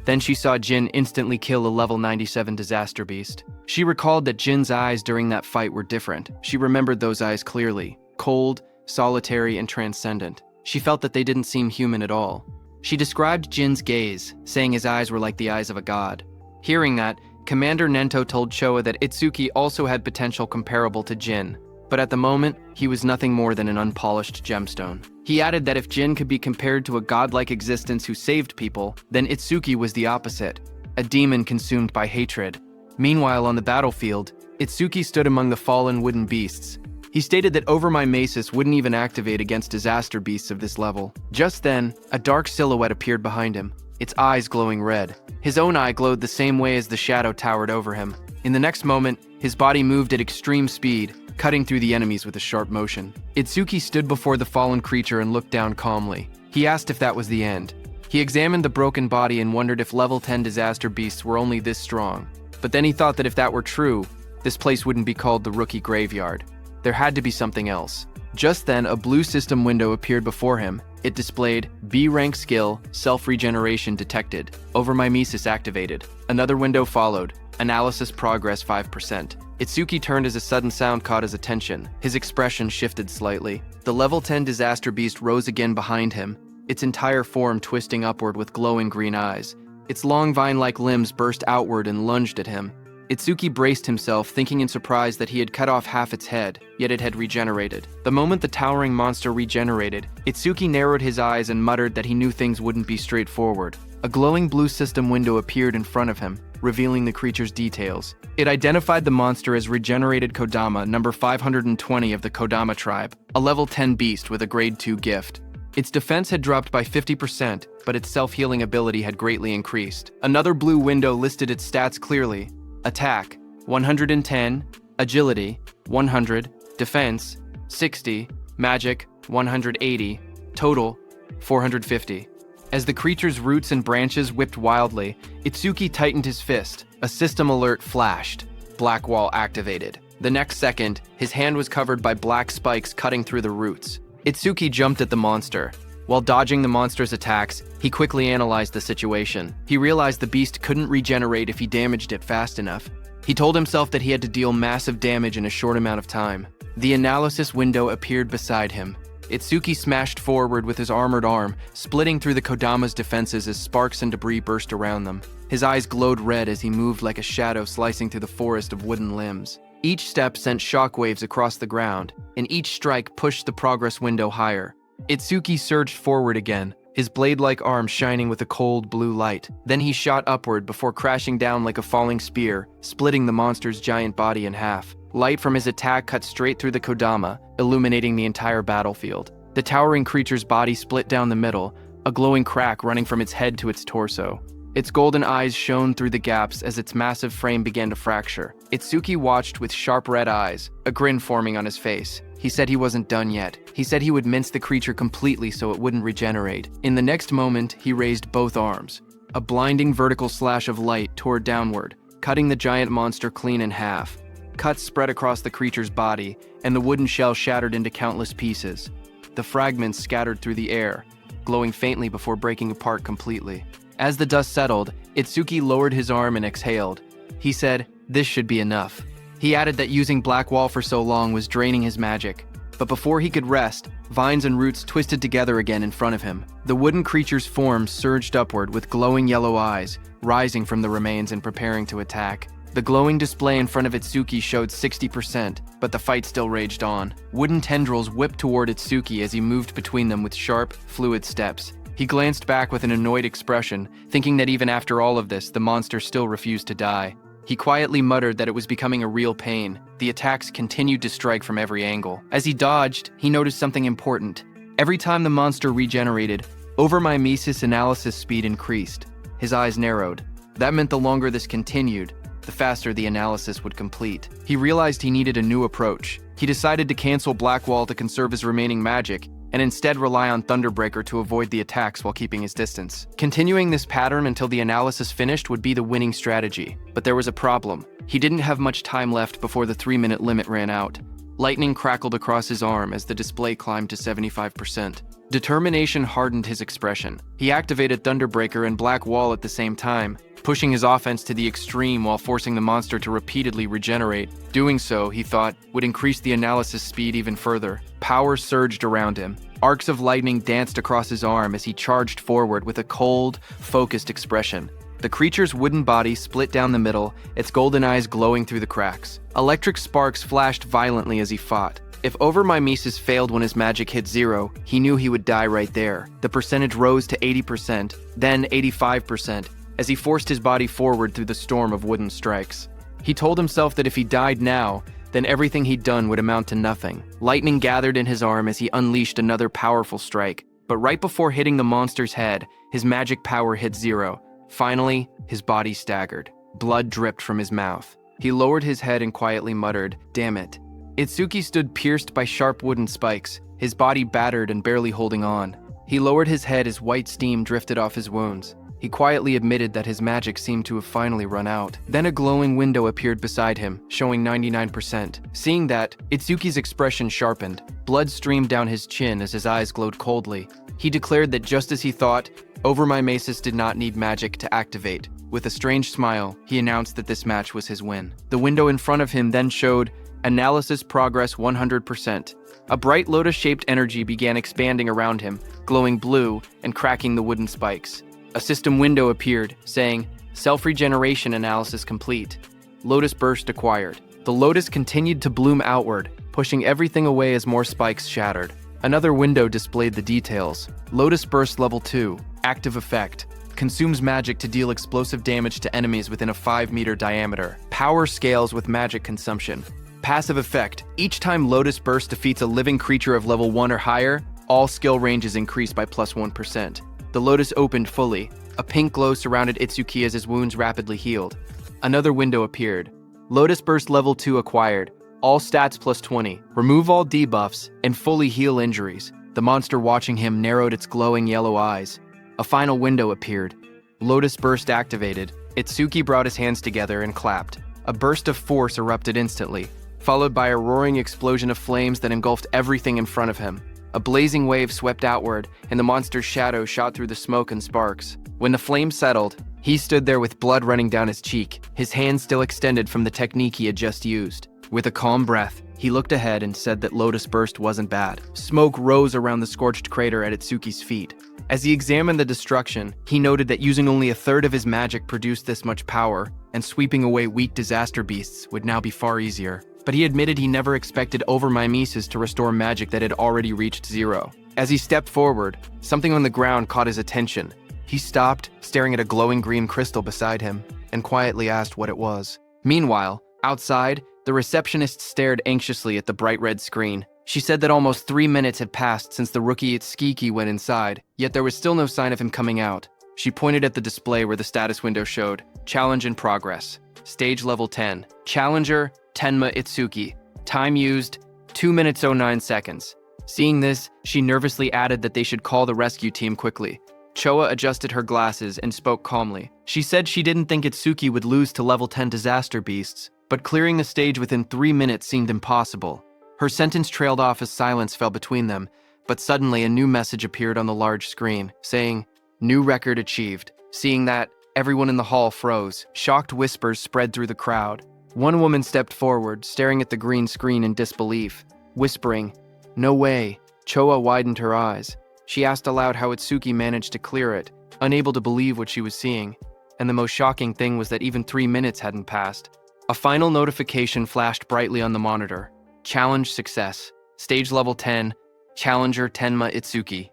Then she saw Jin instantly kill a level 97 disaster beast. She recalled that Jin's eyes during that fight were different. She remembered those eyes clearly, cold, solitary, and transcendent. She felt that they didn't seem human at all. She described Jin's gaze, saying his eyes were like the eyes of a god. Hearing that, Commander Nento told Choa that Itsuki also had potential comparable to Jin, but at the moment, he was nothing more than an unpolished gemstone. He added that if Jin could be compared to a godlike existence who saved people, then Itsuki was the opposite, a demon consumed by hatred. Meanwhile, on the battlefield, Itsuki stood among the fallen wooden beasts. He stated that Over My Maces wouldn't even activate against disaster beasts of this level. Just then, a dark silhouette appeared behind him, its eyes glowing red. His own eye glowed the same way as the shadow towered over him. In the next moment, his body moved at extreme speed, cutting through the enemies with a sharp motion. Itsuki stood before the fallen creature and looked down calmly. He asked if that was the end. He examined the broken body and wondered if level 10 disaster beasts were only this strong. But then he thought that if that were true, this place wouldn't be called the Rookie Graveyard. There had to be something else. Just then, a blue system window appeared before him. It displayed B-rank skill, self-regeneration detected. Over My Mimesis activated. Another window followed. Analysis progress 5%. Itsuki turned as a sudden sound caught his attention. His expression shifted slightly. The level 10 disaster beast rose again behind him, its entire form twisting upward with glowing green eyes. Its long vine-like limbs burst outward and lunged at him. Itsuki braced himself, thinking in surprise that he had cut off half its head, yet it had regenerated. The moment the towering monster regenerated, Itsuki narrowed his eyes and muttered that he knew things wouldn't be straightforward. A glowing blue system window appeared in front of him, revealing the creature's details. It identified the monster as Regenerated Kodama, number 520 of the Kodama tribe, a level 10 beast with a grade 2 gift. Its defense had dropped by 50%, but its self-healing ability had greatly increased. Another blue window listed its stats clearly. Attack, 110, Agility, 100, Defense, 60, Magic, 180, Total, 450. As the creature's roots and branches whipped wildly, Itsuki tightened his fist. A system alert flashed. Black Wall activated. The next second, his hand was covered by black spikes cutting through the roots. Itsuki jumped at the monster. While dodging the monster's attacks, he quickly analyzed the situation. He realized the beast couldn't regenerate if he damaged it fast enough. He told himself that he had to deal massive damage in a short amount of time. The analysis window appeared beside him. Itsuki smashed forward with his armored arm, splitting through the Kodama's defenses as sparks and debris burst around them. His eyes glowed red as he moved like a shadow slicing through the forest of wooden limbs. Each step sent shockwaves across the ground, and each strike pushed the progress window higher. Itsuki surged forward again, his blade-like arm shining with a cold blue light. Then he shot upward before crashing down like a falling spear, splitting the monster's giant body in half. Light from his attack cut straight through the Kodama, illuminating the entire battlefield. The towering creature's body split down the middle, a glowing crack running from its head to its torso. Its golden eyes shone through the gaps as its massive frame began to fracture. Itsuki watched with sharp red eyes, a grin forming on his face. He said he wasn't done yet. He said he would mince the creature completely so it wouldn't regenerate. In the next moment, he raised both arms. A blinding vertical slash of light tore downward, cutting the giant monster clean in half. Cuts spread across the creature's body, and the wooden shell shattered into countless pieces. The fragments scattered through the air, glowing faintly before breaking apart completely. As the dust settled, Itsuki lowered his arm and exhaled. He said, "This should be enough." He added that using Black Wall for so long was draining his magic. But before he could rest, vines and roots twisted together again in front of him. The wooden creature's form surged upward with glowing yellow eyes, rising from the remains and preparing to attack. The glowing display in front of Itsuki showed 60%, but the fight still raged on. Wooden tendrils whipped toward Itsuki as he moved between them with sharp, fluid steps. He glanced back with an annoyed expression, thinking that even after all of this, the monster still refused to die. He quietly muttered that it was becoming a real pain. The attacks continued to strike from every angle. As he dodged, he noticed something important. Every time the monster regenerated, overmimesis analysis speed increased. His eyes narrowed. That meant the longer this continued, the faster the analysis would complete. He realized he needed a new approach. He decided to cancel Blackwall to conserve his remaining magic, and instead rely on Thunderbreaker to avoid the attacks while keeping his distance. Continuing this pattern until the analysis finished would be the winning strategy. But there was a problem. He didn't have much time left before the 3-minute limit ran out. Lightning crackled across his arm as the display climbed to 75%. Determination hardened his expression. He activated Thunderbreaker and Black Wall at the same time, pushing his offense to the extreme while forcing the monster to repeatedly regenerate. Doing so, he thought, would increase the analysis speed even further. Power surged around him. Arcs of lightning danced across his arm as he charged forward with a cold, focused expression. The creature's wooden body split down the middle, its golden eyes glowing through the cracks. Electric sparks flashed violently as he fought. If overmimesis failed when his magic hit 0, he knew he would die right there. The percentage rose to 80%, then 85%, as he forced his body forward through the storm of wooden strikes. He told himself that if he died now, then everything he'd done would amount to nothing. Lightning gathered in his arm as he unleashed another powerful strike, but right before hitting the monster's head, his magic power hit 0. Finally, his body staggered. Blood dripped from his mouth. He lowered his head and quietly muttered, "Damn it." Itsuki stood pierced by sharp wooden spikes, his body battered and barely holding on. He lowered his head as white steam drifted off his wounds. He quietly admitted that his magic seemed to have finally run out. Then a glowing window appeared beside him, showing 99%. Seeing that, Itsuki's expression sharpened. Blood streamed down his chin as his eyes glowed coldly. He declared that just as he thought, overmimesis did not need magic to activate. With a strange smile, he announced that this match was his win. The window in front of him then showed analysis progress 100%. A bright lotus-shaped energy began expanding around him, glowing blue and cracking the wooden spikes. A system window appeared, saying, "Self-regeneration analysis complete. Lotus burst acquired." The lotus continued to bloom outward, pushing everything away as more spikes shattered. Another window displayed the details. Lotus burst level 2, active effect. Consumes magic to deal explosive damage to enemies within a 5-meter diameter. Power scales with magic consumption. Passive effect. Each time Lotus Burst defeats a living creature of level 1 or higher, all skill ranges increase by +1%. The Lotus opened fully. A pink glow surrounded Itsuki as his wounds rapidly healed. Another window appeared. Lotus Burst level 2 acquired. All stats +20. Remove all debuffs and fully heal injuries. The monster watching him narrowed its glowing yellow eyes. A final window appeared. Lotus Burst activated. Itsuki brought his hands together and clapped. A burst of force erupted instantly, followed by a roaring explosion of flames that engulfed everything in front of him. A blazing wave swept outward, and the monster's shadow shot through the smoke and sparks. When the flames settled, he stood there with blood running down his cheek, his hand still extended from the technique he had just used. With a calm breath, he looked ahead and said that Lotus Burst wasn't bad. Smoke rose around the scorched crater at Itsuki's feet. As he examined the destruction, he noted that using only a third of his magic produced this much power, and sweeping away weak disaster beasts would now be far easier. But he admitted he never expected overmimesis to restore magic that had already reached 0. As he stepped forward, something on the ground caught his attention. He stopped, staring at a glowing green crystal beside him, and quietly asked what it was. Meanwhile, outside, the receptionist stared anxiously at the bright red screen. She said that almost 3 minutes had passed since the rookie Itsuki went inside, yet there was still no sign of him coming out. She pointed at the display where the status window showed, "Challenge in progress. Stage level 10. Challenger, Tenma Itsuki. Time used, 2 minutes 09 seconds. Seeing this, she nervously added that they should call the rescue team quickly. Choa adjusted her glasses and spoke calmly. She said she didn't think Itsuki would lose to level 10 disaster beasts, but clearing the stage within 3 minutes seemed impossible. Her sentence trailed off as silence fell between them, but suddenly a new message appeared on the large screen, saying, "New record achieved." Seeing that, everyone in the hall froze. Shocked whispers spread through the crowd. One woman stepped forward, staring at the green screen in disbelief, whispering, "No way." Choa widened her eyes. She asked aloud how Itsuki managed to clear it, unable to believe what she was seeing. And the most shocking thing was that even 3 minutes hadn't passed. A final notification flashed brightly on the monitor. Challenge success. Stage level 10. Challenger Tenma Itsuki.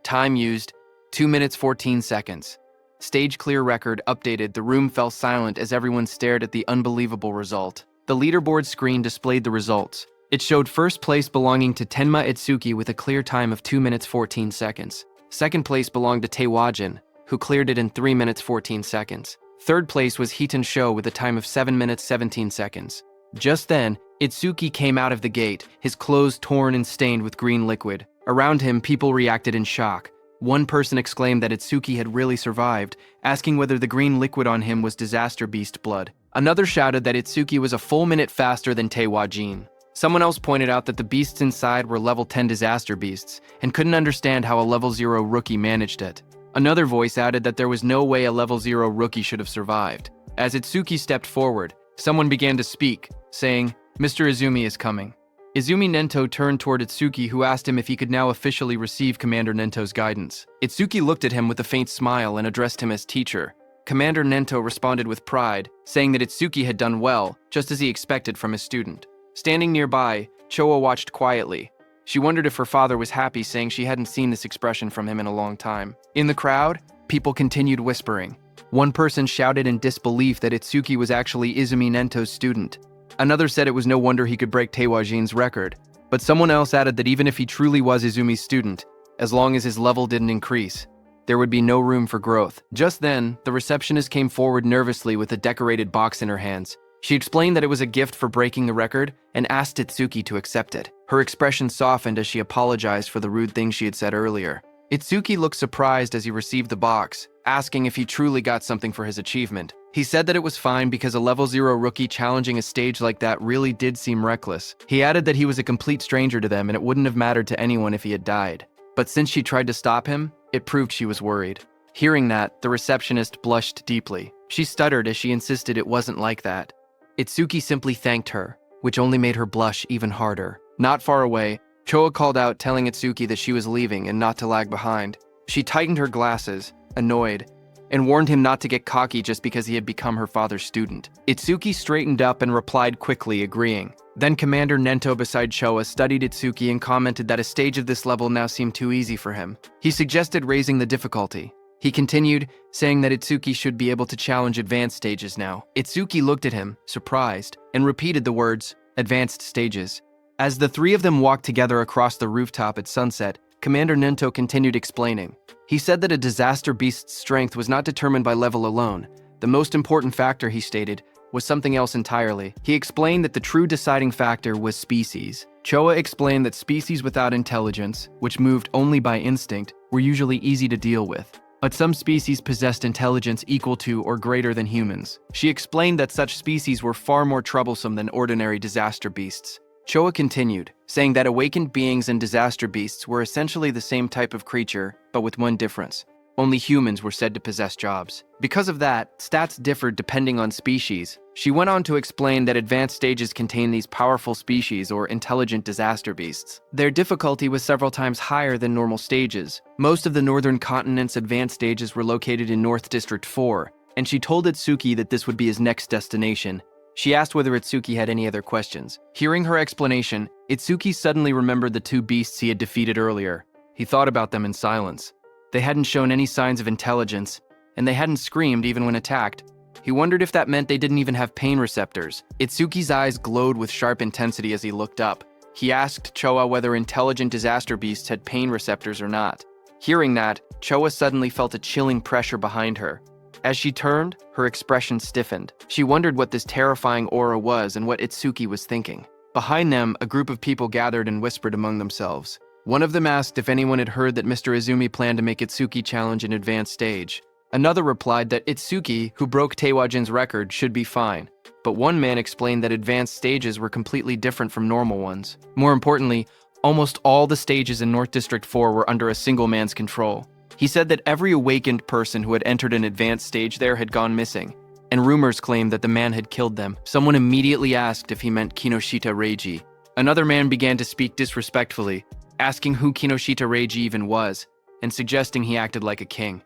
Time used, 2 minutes 14 seconds. Stage clear record updated. The room fell silent as everyone stared at the unbelievable result. The leaderboard screen displayed the results. It showed first place belonging to Tenma Itsuki with a clear time of 2 minutes 14 seconds. Second place belonged to Taewajin, who cleared it in 3 minutes 14 seconds. Third place was Heaton Sho with a time of 7 minutes 17 seconds. Just then, Itsuki came out of the gate, his clothes torn and stained with green liquid. Around him, people reacted in shock. One person exclaimed that Itsuki had really survived, asking whether the green liquid on him was disaster beast blood. Another shouted that Itsuki was a full minute faster than Taewajin. Someone else pointed out that the beasts inside were level 10 disaster beasts and couldn't understand how a level 0 rookie managed it. Another voice added that there was no way a level 0 rookie should have survived. As Itsuki stepped forward, someone began to speak, saying, "Mr. Izumi is coming." Izumi Nento turned toward Itsuki, who asked him if he could now officially receive Commander Nento's guidance. Itsuki looked at him with a faint smile and addressed him as teacher. Commander Nento responded with pride, saying that Itsuki had done well, just as he expected from his student. Standing nearby, Choa watched quietly. She wondered if her father was happy, saying she hadn't seen this expression from him in a long time. In the crowd, people continued whispering. One person shouted in disbelief that Itsuki was actually Izumi Nento's student. Another said it was no wonder he could break Taewajin's record. But someone else added that even if he truly was Izumi's student, as long as his level didn't increase, there would be no room for growth. Just then, the receptionist came forward nervously with a decorated box in her hands. She explained that it was a gift for breaking the record and asked Itsuki to accept it. Her expression softened as she apologized for the rude things she had said earlier. Itsuki looked surprised as he received the box, asking if he truly got something for his achievement. He said that it was fine because a level 0 rookie challenging a stage like that really did seem reckless. He added that he was a complete stranger to them and it wouldn't have mattered to anyone if he had died. But since she tried to stop him, it proved she was worried. Hearing that, the receptionist blushed deeply. She stuttered as she insisted it wasn't like that. Itsuki simply thanked her, which only made her blush even harder. Not far away, Choa called out, telling Itsuki that she was leaving and not to lag behind. She tightened her glasses, annoyed, and warned him not to get cocky just because he had become her father's student. Itsuki straightened up and replied quickly, agreeing. Then Commander Nento beside Choa studied Itsuki and commented that a stage of this level now seemed too easy for him. He suggested raising the difficulty. He continued, saying that Itsuki should be able to challenge advanced stages now. Itsuki looked at him, surprised, and repeated the words, "advanced stages." As the three of them walked together across the rooftop at sunset, Commander Nento continued explaining. He said that a disaster beast's strength was not determined by level alone. The most important factor, he stated, was something else entirely. He explained that the true deciding factor was species. Choa explained that species without intelligence, which moved only by instinct, were usually easy to deal with. But some species possessed intelligence equal to or greater than humans. She explained that such species were far more troublesome than ordinary disaster beasts. Choa continued, saying that awakened beings and disaster beasts were essentially the same type of creature, but with one difference. Only humans were said to possess jobs. Because of that, stats differed depending on species. She went on to explain that advanced stages contain these powerful species or intelligent disaster beasts. Their difficulty was several times higher than normal stages. Most of the northern continent's advanced stages were located in North District 4, and she told Itsuki that this would be his next destination. She asked whether Itsuki had any other questions. Hearing her explanation, Itsuki suddenly remembered the two beasts he had defeated earlier. He thought about them in silence. They hadn't shown any signs of intelligence, and they hadn't screamed even when attacked. He wondered if that meant they didn't even have pain receptors. Itsuki's eyes glowed with sharp intensity as he looked up. He asked Choa whether intelligent disaster beasts had pain receptors or not. Hearing that, Choa suddenly felt a chilling pressure behind her. As she turned, her expression stiffened. She wondered what this terrifying aura was and what Itsuki was thinking. Behind them, a group of people gathered and whispered among themselves. One of them asked if anyone had heard that Mr. Izumi planned to make Itsuki challenge an advanced stage. Another replied that Itsuki, who broke Taewajin's record, should be fine. But one man explained that advanced stages were completely different from normal ones. More importantly, almost all the stages in North District 4 were under a single man's control. He said that every awakened person who had entered an advanced stage there had gone missing, and rumors claimed that the man had killed them. Someone immediately asked if he meant Kinoshita Reiji. Another man began to speak disrespectfully, asking who Kinoshita Reiji even was, and suggesting he acted like a king.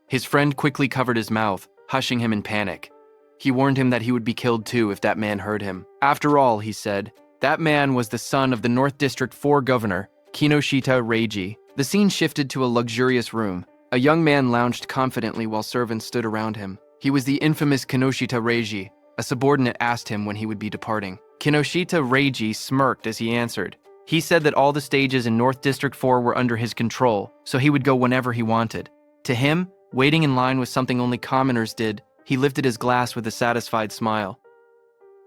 His friend quickly covered his mouth, hushing him in panic. He warned him that he would be killed too if that man heard him. After all, he said, that man was the son of the North District 4 governor, Kinoshita Reiji. The scene shifted to a luxurious room. A young man lounged confidently while servants stood around him. He was the infamous Kinoshita Reiji. A subordinate asked him when he would be departing. Kinoshita Reiji smirked as he answered. He said that all the stages in North District 4 were under his control, so he would go whenever he wanted. To him, waiting in line was something only commoners did. He lifted his glass with a satisfied smile.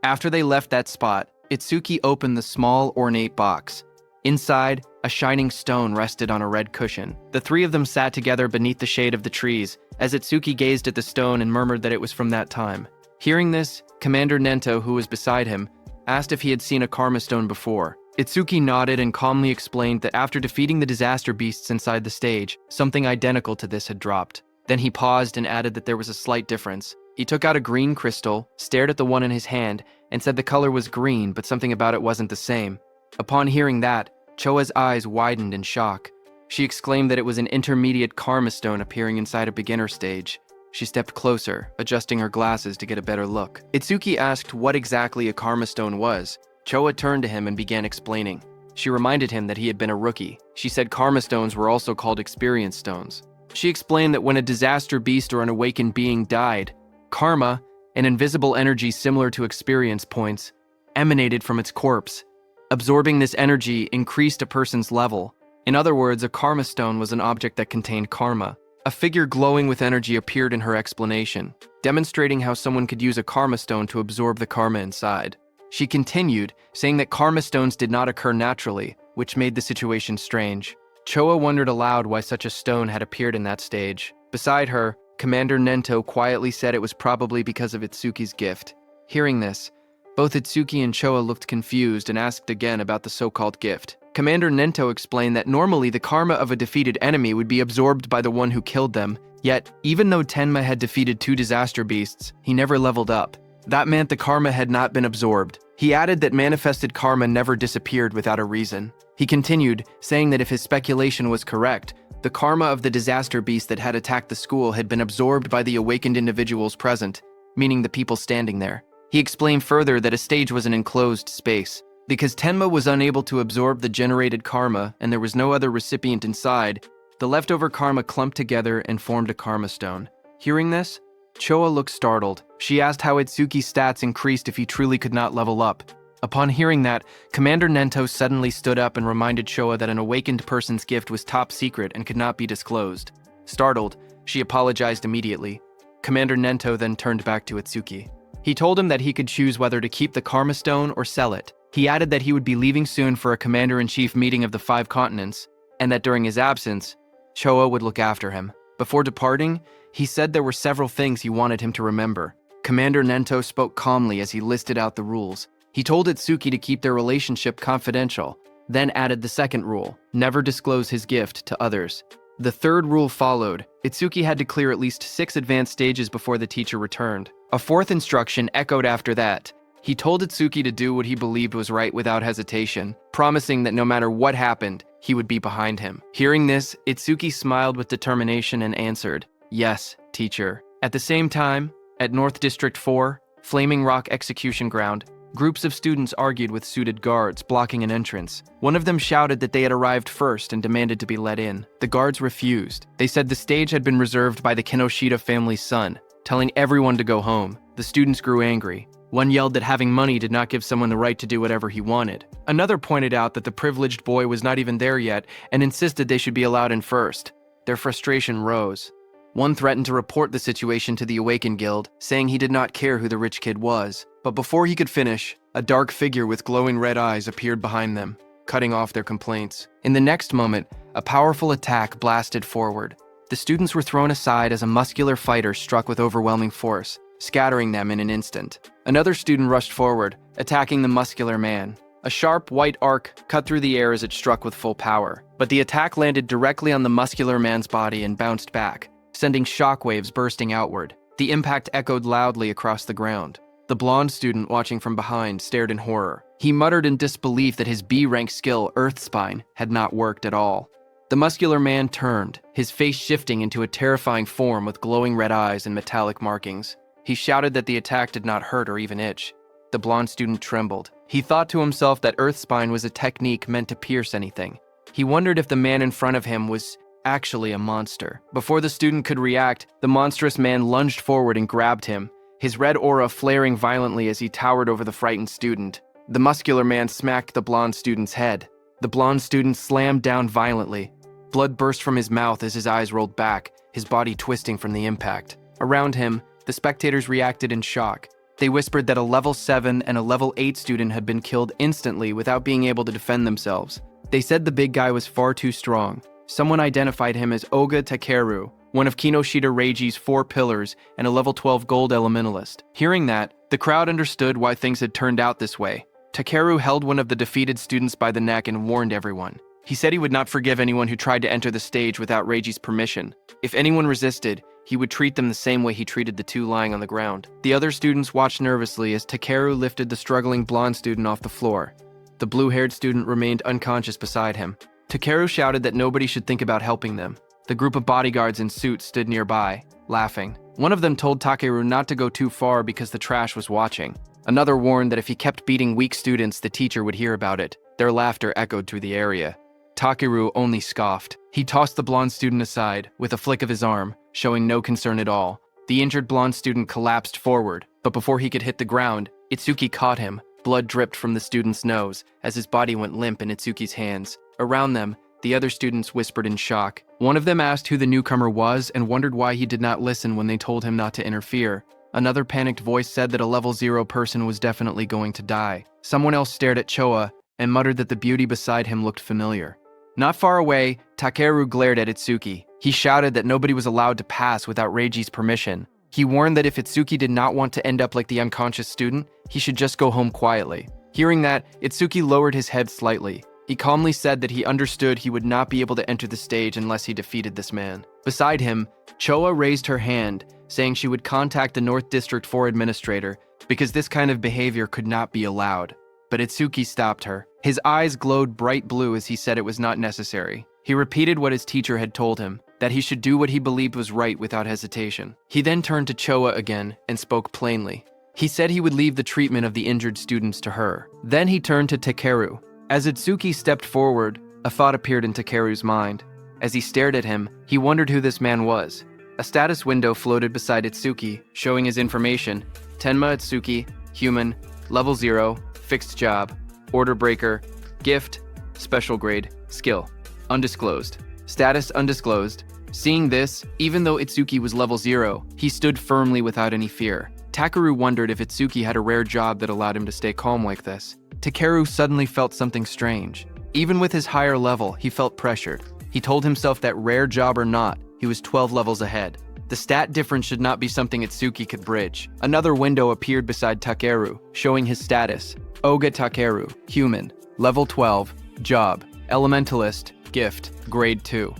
After they left that spot, Itsuki opened the small, ornate box. Inside, a shining stone rested on a red cushion. The three of them sat together beneath the shade of the trees, as Itsuki gazed at the stone and murmured that it was from that time. Hearing this, Commander Nento, who was beside him, asked if he had seen a karma stone before. Itsuki nodded and calmly explained that after defeating the disaster beasts inside the stage, something identical to this had dropped. Then he paused and added that there was a slight difference. He took out a green crystal, stared at the one in his hand, and said the color was green, but something about it wasn't the same. Upon hearing that, Choa's eyes widened in shock. She exclaimed that it was an intermediate karma stone appearing inside a beginner stage. She stepped closer, adjusting her glasses to get a better look. Itsuki asked what exactly a karma stone was. Choa turned to him and began explaining. She reminded him that he had been a rookie. She said karma stones were also called experience stones. She explained that when a disaster beast or an awakened being died, karma, an invisible energy similar to experience points, emanated from its corpse. Absorbing this energy increased a person's level. In other words, a karma stone was an object that contained karma. A figure glowing with energy appeared in her explanation, demonstrating how someone could use a karma stone to absorb the karma inside. She continued, saying that karma stones did not occur naturally, which made the situation strange. Choa wondered aloud why such a stone had appeared in that stage. Beside her, Commander Nento quietly said it was probably because of Itsuki's gift. Hearing this, both Itsuki and Choa looked confused and asked again about the so-called gift. Commander Nento explained that normally the karma of a defeated enemy would be absorbed by the one who killed them, yet, even though Tenma had defeated 2 disaster beasts, he never leveled up. That meant the karma had not been absorbed. He added that manifested karma never disappeared without a reason. He continued, saying that if his speculation was correct, the karma of the disaster beast that had attacked the school had been absorbed by the awakened individuals present, meaning the people standing there. He explained further that a stage was an enclosed space. Because Tenma was unable to absorb the generated karma and there was no other recipient inside, the leftover karma clumped together and formed a karma stone. Hearing this, Choa looked startled. She asked how Itsuki's stats increased if he truly could not level up. Upon hearing that, Commander Nento suddenly stood up and reminded Choa that an awakened person's gift was top secret and could not be disclosed. Startled, she apologized immediately. Commander Nento then turned back to Itsuki. He told him that he could choose whether to keep the karma stone or sell it. He added that he would be leaving soon for a commander-in-chief meeting of the 5 continents, and that during his absence, Choa would look after him. Before departing, he said there were several things he wanted him to remember. Commander Nento spoke calmly as he listed out the rules. He told Itsuki to keep their relationship confidential, then added the second rule, never disclose his gift to others. The third rule followed. Itsuki had to clear at least 6 advanced stages before the teacher returned. A fourth instruction echoed after that. He told Itsuki to do what he believed was right without hesitation, promising that no matter what happened, he would be behind him. Hearing this, Itsuki smiled with determination and answered, "Yes, teacher." At the same time, at North District 4, Flaming Rock Execution Ground, groups of students argued with suited guards blocking an entrance. One of them shouted that they had arrived first and demanded to be let in. The guards refused. They said the stage had been reserved by the Kinoshita family's son, telling everyone to go home. The students grew angry. One yelled that having money did not give someone the right to do whatever he wanted. Another pointed out that the privileged boy was not even there yet and insisted they should be allowed in first. Their frustration rose. One threatened to report the situation to the Awakened Guild, saying he did not care who the rich kid was. But before he could finish, a dark figure with glowing red eyes appeared behind them, cutting off their complaints. In the next moment, a powerful attack blasted forward. The students were thrown aside as a muscular fighter struck with overwhelming force, scattering them in an instant. Another student rushed forward, attacking the muscular man. A sharp white arc cut through the air as it struck with full power, but the attack landed directly on the muscular man's body and bounced back, sending shockwaves bursting outward. The impact echoed loudly across the ground. The blonde student watching from behind stared in horror. He muttered in disbelief that his B-rank skill, Earthspine, had not worked at all. The muscular man turned, his face shifting into a terrifying form with glowing red eyes and metallic markings. He shouted that the attack did not hurt or even itch. The blonde student trembled. He thought to himself that Earthspine was a technique meant to pierce anything. He wondered if the man in front of him was actually a monster. Before the student could react, the monstrous man lunged forward and grabbed him, his red aura flaring violently as he towered over the frightened student. The muscular man smacked the blonde student's head. The blonde student slammed down violently. Blood burst from his mouth as his eyes rolled back, his body twisting from the impact. Around him, the spectators reacted in shock. They whispered that a level 7 and a level 8 student had been killed instantly without being able to defend themselves. They said the big guy was far too strong. Someone identified him as Oga Takeru, one of Kinoshita Reiji's 4 pillars and a level 12 gold elementalist. Hearing that, the crowd understood why things had turned out this way. Takeru held one of the defeated students by the neck and warned everyone. He said he would not forgive anyone who tried to enter the stage without Reiji's permission. If anyone resisted, he would treat them the same way he treated the 2 lying on the ground. The other students watched nervously as Takeru lifted the struggling blonde student off the floor. The blue-haired student remained unconscious beside him. Takeru shouted that nobody should think about helping them. The group of bodyguards in suits stood nearby, laughing. One of them told Takeru not to go too far because the trash was watching. Another warned that if he kept beating weak students, the teacher would hear about it. Their laughter echoed through the area. Takeru only scoffed. He tossed the blonde student aside with a flick of his arm, showing no concern at all. The injured blonde student collapsed forward, but before he could hit the ground, Itsuki caught him. Blood dripped from the student's nose as his body went limp in Itsuki's hands. Around them, the other students whispered in shock. One of them asked who the newcomer was and wondered why he did not listen when they told him not to interfere. Another panicked voice said that a level 0 person was definitely going to die. Someone else stared at Choa and muttered that the beauty beside him looked familiar. Not far away, Takeru glared at Itsuki. He shouted that nobody was allowed to pass without Reiji's permission. He warned that if Itsuki did not want to end up like the unconscious student, he should just go home quietly. Hearing that, Itsuki lowered his head slightly. He calmly said that he understood he would not be able to enter the stage unless he defeated this man. Beside him, Choa raised her hand, saying she would contact the North District 4 administrator because this kind of behavior could not be allowed. But Itsuki stopped her. His eyes glowed bright blue as he said it was not necessary. He repeated what his teacher had told him, that he should do what he believed was right without hesitation. He then turned to Choa again and spoke plainly. He said he would leave the treatment of the injured students to her. Then he turned to Takeru. As Itsuki stepped forward, a thought appeared in Takeru's mind. As he stared at him, he wondered who this man was. A status window floated beside Itsuki, showing his information. Tenma Itsuki, human, level 0, fixed job, order breaker, gift, special grade, skill, undisclosed. Status undisclosed. Seeing this, even though Itsuki was level 0, he stood firmly without any fear. Takeru wondered if Itsuki had a rare job that allowed him to stay calm like this. Takeru suddenly felt something strange. Even with his higher level, he felt pressured. He told himself that rare job or not, he was 12 levels ahead. The stat difference should not be something Itsuki could bridge. Another window appeared beside Takeru, showing his status. Oga Takeru, human, level 12, job, elementalist, gift, grade 2.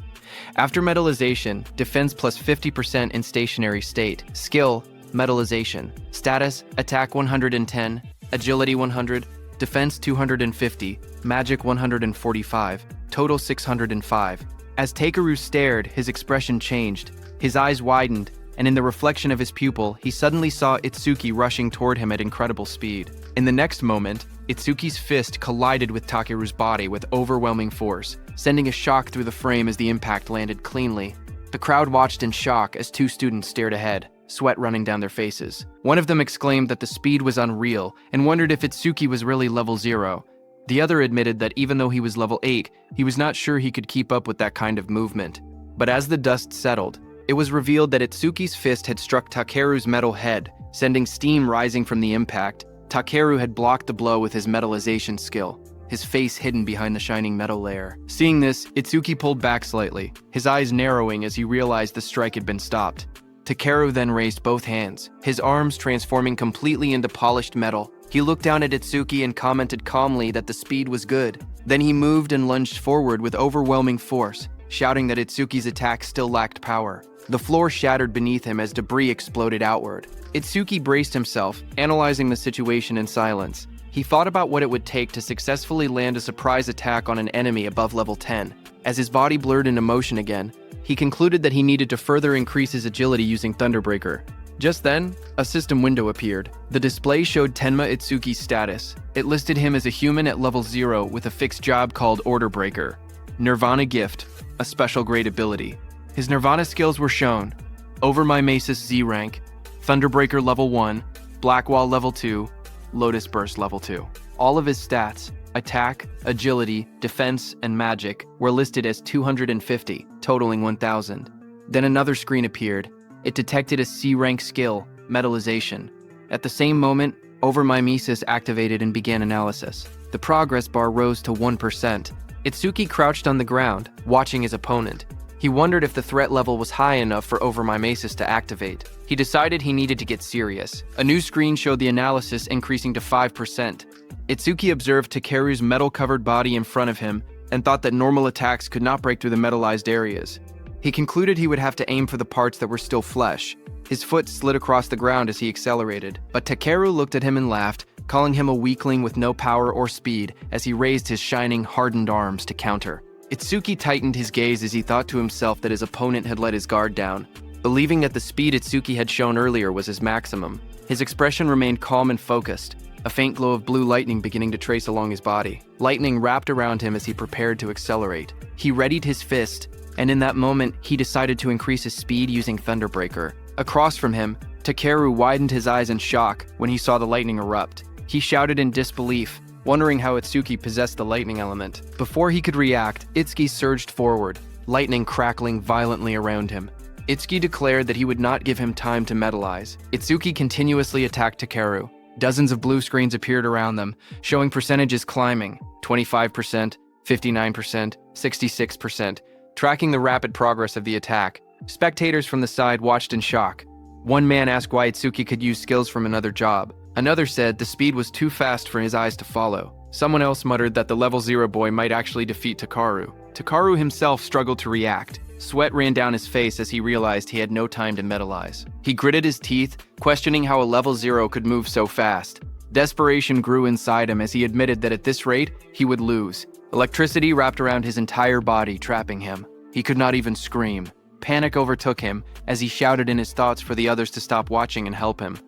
After metallization, defense plus 50% in stationary state. Skill, metallization. Status, attack 110, agility 100, defense 250, magic 145, total 605. As Takeru stared, his expression changed. His eyes widened, and in the reflection of his pupil, he suddenly saw Itsuki rushing toward him at incredible speed. In the next moment, Itsuki's fist collided with Takeru's body with overwhelming force, sending a shock through the frame as the impact landed cleanly. The crowd watched in shock as 2 students stared ahead, sweat running down their faces. One of them exclaimed that the speed was unreal and wondered if Itsuki was really level 0. The other admitted that even though he was level 8, he was not sure he could keep up with that kind of movement. But as the dust settled, it was revealed that Itsuki's fist had struck Takeru's metal head, sending steam rising from the impact. Takeru had blocked the blow with his metallization skill, his face hidden behind the shining metal layer. Seeing this, Itsuki pulled back slightly, his eyes narrowing as he realized the strike had been stopped. Takeru then raised both hands, his arms transforming completely into polished metal. He looked down at Itsuki and commented calmly that the speed was good. Then he moved and lunged forward with overwhelming force, shouting that Itsuki's attack still lacked power. The floor shattered beneath him as debris exploded outward. Itsuki braced himself, analyzing the situation in silence. He thought about what it would take to successfully land a surprise attack on an enemy above level 10. As his body blurred into motion again, he concluded that he needed to further increase his agility using Thunderbreaker. Just then, a system window appeared. The display showed Tenma Itsuki's status. It listed him as a human at level 0 with a fixed job called Order Breaker. Nirvana Gift, a special grade ability. His Nirvana skills were shown: Over My Mace's Z rank, Thunderbreaker level 1, Black Wall level 2, Lotus Burst level 2. All of his stats, attack, agility, defense, and magic, were listed as 250, totaling 1,000. Then another screen appeared. It detected a C rank skill, Metallization. At the same moment, Over My Mises activated and began analysis. The progress bar rose to 1%. Itsuki crouched on the ground, watching his opponent. He wondered if the threat level was high enough for Over My Maces to activate. He decided he needed to get serious. A new screen showed the analysis increasing to 5%. Itsuki observed Takeru's metal-covered body in front of him and thought that normal attacks could not break through the metallized areas. He concluded he would have to aim for the parts that were still flesh. His foot slid across the ground as he accelerated, but Takeru looked at him and laughed, calling him a weakling with no power or speed as he raised his shining, hardened arms to counter. Itsuki tightened his gaze as he thought to himself that his opponent had let his guard down. Believing that the speed Itsuki had shown earlier was his maximum, his expression remained calm and focused, a faint glow of blue lightning beginning to trace along his body. Lightning wrapped around him as he prepared to accelerate. He readied his fist, and in that moment, he decided to increase his speed using Thunderbreaker. Across from him, Takeru widened his eyes in shock when he saw the lightning erupt. He shouted in disbelief, wondering how Itsuki possessed the lightning element. Before he could react, Itsuki surged forward, lightning crackling violently around him. Itsuki declared that he would not give him time to metallize. Itsuki continuously attacked Takeru. Dozens of blue screens appeared around them, showing percentages climbing: 25%, 59%, 66%, tracking the rapid progress of the attack. Spectators from the side watched in shock. One man asked why Itsuki could use skills from another job. Another said the speed was too fast for his eyes to follow. Someone else muttered that the level 0 boy might actually defeat Takeru. Takeru himself struggled to react. Sweat ran down his face as he realized he had no time to metallize. He gritted his teeth, questioning how a level 0 could move so fast. Desperation grew inside him as he admitted that at this rate, he would lose. Electricity wrapped around his entire body, trapping him. He could not even scream. Panic overtook him as he shouted in his thoughts for the others to stop watching and help him.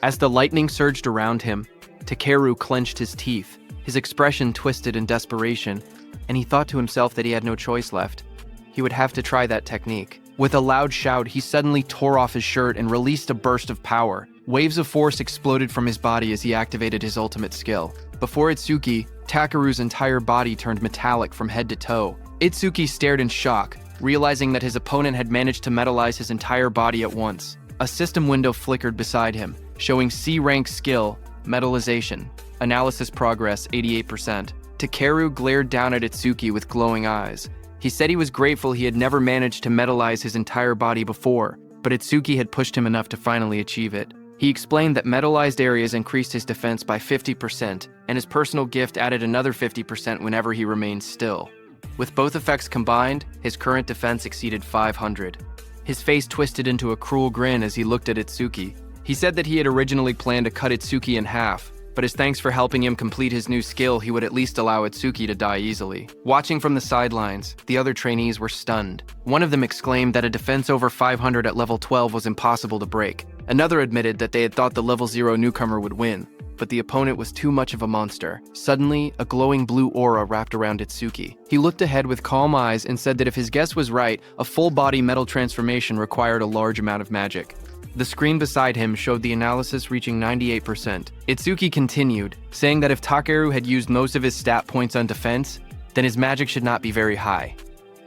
As the lightning surged around him, Takeru clenched his teeth. His expression twisted in desperation, and he thought to himself that he had no choice left. He would have to try that technique. With a loud shout, he suddenly tore off his shirt and released a burst of power. Waves of force exploded from his body as he activated his ultimate skill. Before Itsuki, Takeru's entire body turned metallic from head to toe. Itsuki stared in shock, realizing that his opponent had managed to metallize his entire body at once. A system window flickered beside him, showing C-rank skill, metallization. Analysis progress, 88%. Takeru glared down at Itsuki with glowing eyes. He said he was grateful he had never managed to metallize his entire body before, but Itsuki had pushed him enough to finally achieve it. He explained that metallized areas increased his defense by 50%, and his personal gift added another 50% whenever he remained still. With both effects combined, his current defense exceeded 500. His face twisted into a cruel grin as he looked at Itsuki. He said that he had originally planned to cut Itsuki in half, but as thanks for helping him complete his new skill, he would at least allow Itsuki to die easily. Watching from the sidelines, the other trainees were stunned. One of them exclaimed that a defense over 500 at level 12 was impossible to break. Another admitted that they had thought the level 0 newcomer would win, but the opponent was too much of a monster. Suddenly, a glowing blue aura wrapped around Itsuki. He looked ahead with calm eyes and said that if his guess was right, a full-body metal transformation required a large amount of magic. The screen beside him showed the analysis reaching 98%. Itsuki continued, saying that if Takeru had used most of his stat points on defense, then his magic should not be very high.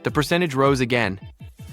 The percentage rose again,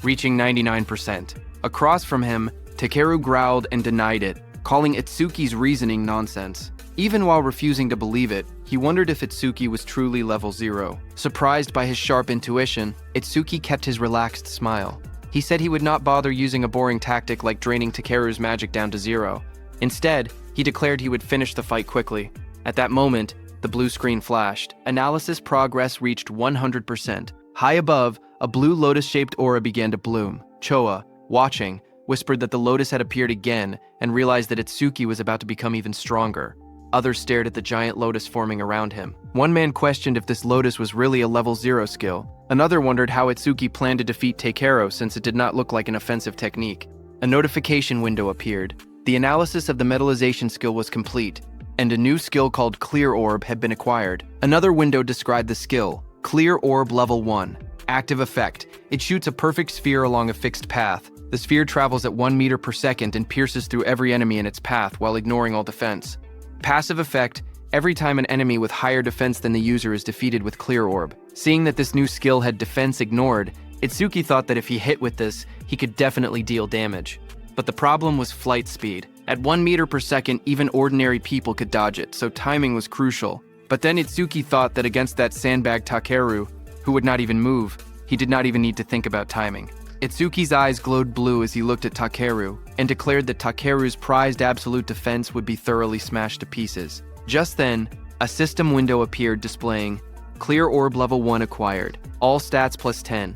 reaching 99%. Across from him, Takeru growled and denied it, calling Itsuki's reasoning nonsense. Even while refusing to believe it, he wondered if Itsuki was truly level 0. Surprised by his sharp intuition, Itsuki kept his relaxed smile. He said he would not bother using a boring tactic like draining Takeru's magic down to 0. Instead, he declared he would finish the fight quickly. At that moment, the blue screen flashed. Analysis progress reached 100%. High above, a blue lotus-shaped aura began to bloom. Choa, watching, whispered that the lotus had appeared again and realized that Itsuki was about to become even stronger. Others stared at the giant lotus forming around him. One man questioned if this lotus was really a level 0 skill. Another wondered how Itsuki planned to defeat Takeru since it did not look like an offensive technique. A notification window appeared. The analysis of the metallization skill was complete, and a new skill called Clear Orb had been acquired. Another window described the skill, Clear Orb Level 1. Active effect. It shoots a perfect sphere along a fixed path. The sphere travels at 1 meter per second and pierces through every enemy in its path while ignoring all defense. Passive effect. Every time an enemy with higher defense than the user is defeated with Clear Orb. Seeing that this new skill had defense ignored, Itsuki thought that if he hit with this, he could definitely deal damage. But the problem was flight speed. At 1 meter per second, even ordinary people could dodge it, so timing was crucial. But then Itsuki thought that against that sandbag Takeru, who would not even move, he did not even need to think about timing. Itsuki's eyes glowed blue as he looked at Takeru, and declared that Takeru's prized absolute defense would be thoroughly smashed to pieces. Just then, a system window appeared displaying, Clear Orb Level 1 acquired, all stats plus 10.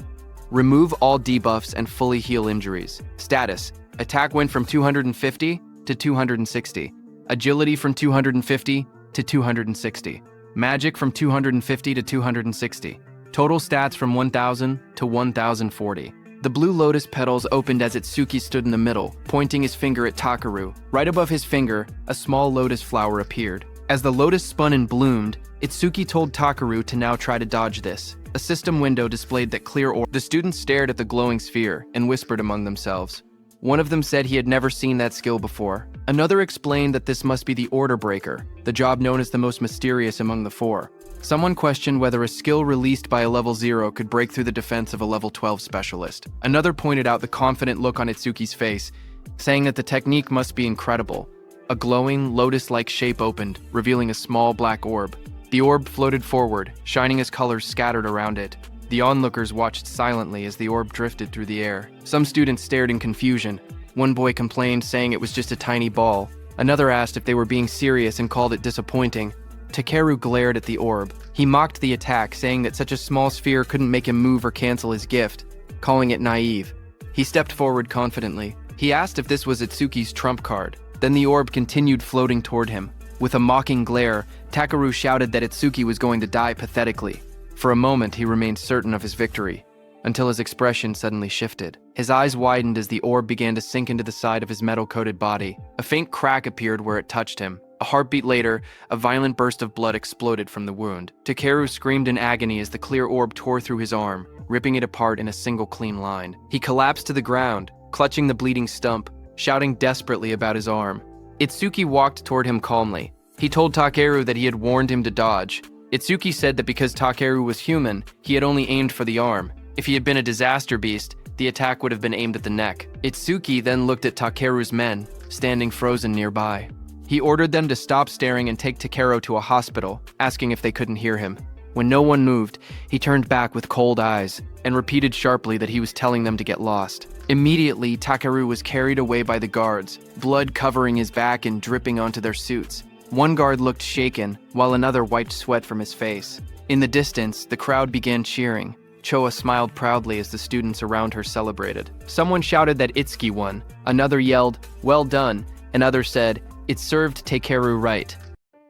Remove all debuffs and fully heal injuries. Status, attack went from 250 to 260. Agility from 250 to 260. Magic from 250 to 260. Total stats from 1000 to 1040. The blue lotus petals opened as Itsuki stood in the middle, pointing his finger at Takeru. Right above his finger, a small lotus flower appeared. As the lotus spun and bloomed, Itsuki told Takeru to now try to dodge this. A system window displayed that Clear Orb. The students stared at the glowing sphere and whispered among themselves. One of them said he had never seen that skill before. Another explained that this must be the Order Breaker, the job known as the most mysterious among the four. Someone questioned whether a skill released by a level 0 could break through the defense of a level 12 specialist. Another pointed out the confident look on Itsuki's face, saying that the technique must be incredible. A glowing, lotus-like shape opened, revealing a small black orb. The orb floated forward, shining as colors scattered around it. The onlookers watched silently as the orb drifted through the air. Some students stared in confusion. One boy complained, saying it was just a tiny ball. Another asked if they were being serious and called it disappointing. Takeru glared at the orb. He mocked the attack, saying that such a small sphere couldn't make him move or cancel his gift, calling it naive. He stepped forward confidently. He asked if this was Itsuki's trump card. Then the orb continued floating toward him. With a mocking glare, Takeru shouted that Itsuki was going to die pathetically. For a moment, he remained certain of his victory, until his expression suddenly shifted. His eyes widened as the orb began to sink into the side of his metal-coated body. A faint crack appeared where it touched him. A heartbeat later, a violent burst of blood exploded from the wound. Takeru screamed in agony as the clear orb tore through his arm, ripping it apart in a single clean line. He collapsed to the ground, clutching the bleeding stump, shouting desperately about his arm. Itsuki walked toward him calmly. He told Takeru that he had warned him to dodge. Itsuki said that because Takeru was human, he had only aimed for the arm. If he had been a disaster beast, the attack would have been aimed at the neck. Itsuki then looked at Takeru's men, standing frozen nearby. He ordered them to stop staring and take Takeru to a hospital, asking if they couldn't hear him. When no one moved, he turned back with cold eyes and repeated sharply that he was telling them to get lost. Immediately, Takeru was carried away by the guards, blood covering his back and dripping onto their suits. One guard looked shaken, while another wiped sweat from his face. In the distance, the crowd began cheering. Choa smiled proudly as the students around her celebrated. Someone shouted that Itsuki won. Another yelled, "Well done," and others said, "It served Takeru right."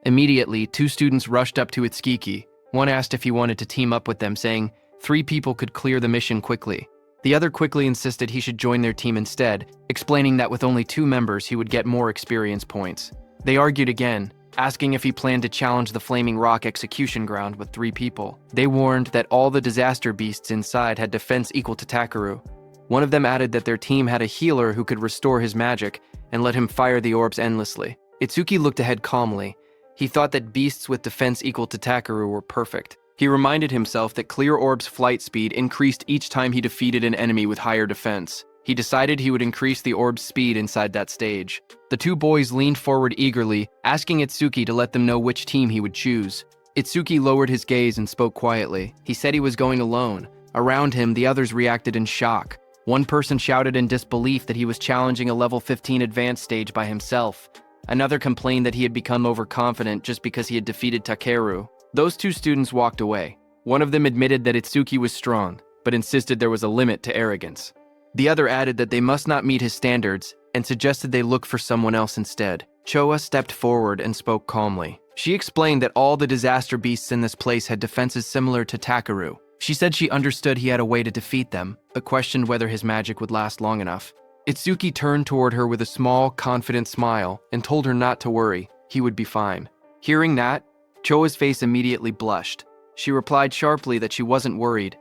Immediately, two students rushed up to Itsuki. One asked if he wanted to team up with them, saying 3 people could clear the mission quickly. The other quickly insisted he should join their team instead, explaining that with only 2 members he would get more experience points. They argued again, asking if he planned to challenge the Flaming Rock execution ground with 3 people. They warned that all the disaster beasts inside had defense equal to Takeru. One of them added that their team had a healer who could restore his magic and let him fire the orbs endlessly. Itsuki looked ahead calmly. He thought that beasts with defense equal to Takeru were perfect. He reminded himself that Clear Orb's flight speed increased each time he defeated an enemy with higher defense. He decided he would increase the orb's speed inside that stage. The 2 boys leaned forward eagerly, asking Itsuki to let them know which team he would choose. Itsuki lowered his gaze and spoke quietly. He said he was going alone. Around him, the others reacted in shock. One person shouted in disbelief that he was challenging a level 15 advanced stage by himself. Another complained that he had become overconfident just because he had defeated Takeru. Those 2 students walked away. One of them admitted that Itsuki was strong, but insisted there was a limit to arrogance. The other added that they must not meet his standards and suggested they look for someone else instead. Choa stepped forward and spoke calmly. She explained that all the disaster beasts in this place had defenses similar to Takeru. She said she understood he had a way to defeat them, but questioned whether his magic would last long enough. Itsuki turned toward her with a small, confident smile and told her not to worry, he would be fine. Hearing that, Choa's face immediately blushed. She replied sharply that she wasn't worried.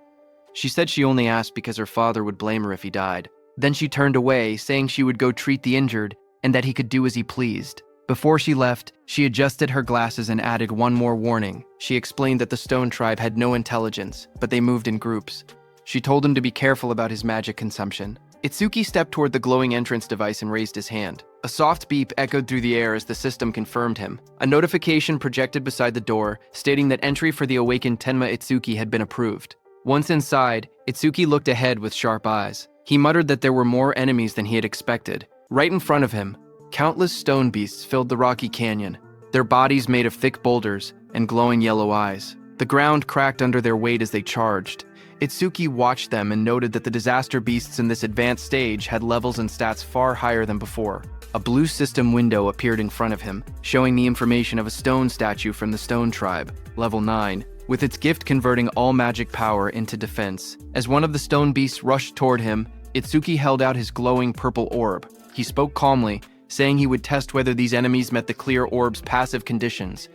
She said she only asked because her father would blame her if he died. Then she turned away, saying she would go treat the injured and that he could do as he pleased. Before she left, she adjusted her glasses and added one more warning. She explained that the Stone Tribe had no intelligence, but they moved in groups. She told him to be careful about his magic consumption. Itsuki stepped toward the glowing entrance device and raised his hand. A soft beep echoed through the air as the system confirmed him. A notification projected beside the door, stating that entry for the awakened Tenma Itsuki had been approved. Once inside, Itsuki looked ahead with sharp eyes. He muttered that there were more enemies than he had expected. Right in front of him, countless stone beasts filled the rocky canyon, their bodies made of thick boulders and glowing yellow eyes. The ground cracked under their weight as they charged. Itsuki watched them and noted that the disaster beasts in this advanced stage had levels and stats far higher than before. A blue system window appeared in front of him, showing the information of a stone statue from the Stone Tribe, level 9, with its gift converting all magic power into defense. As one of the stone beasts rushed toward him, Itsuki held out his glowing purple orb. He spoke calmly, saying he would test whether these enemies met the clear orb's passive conditions.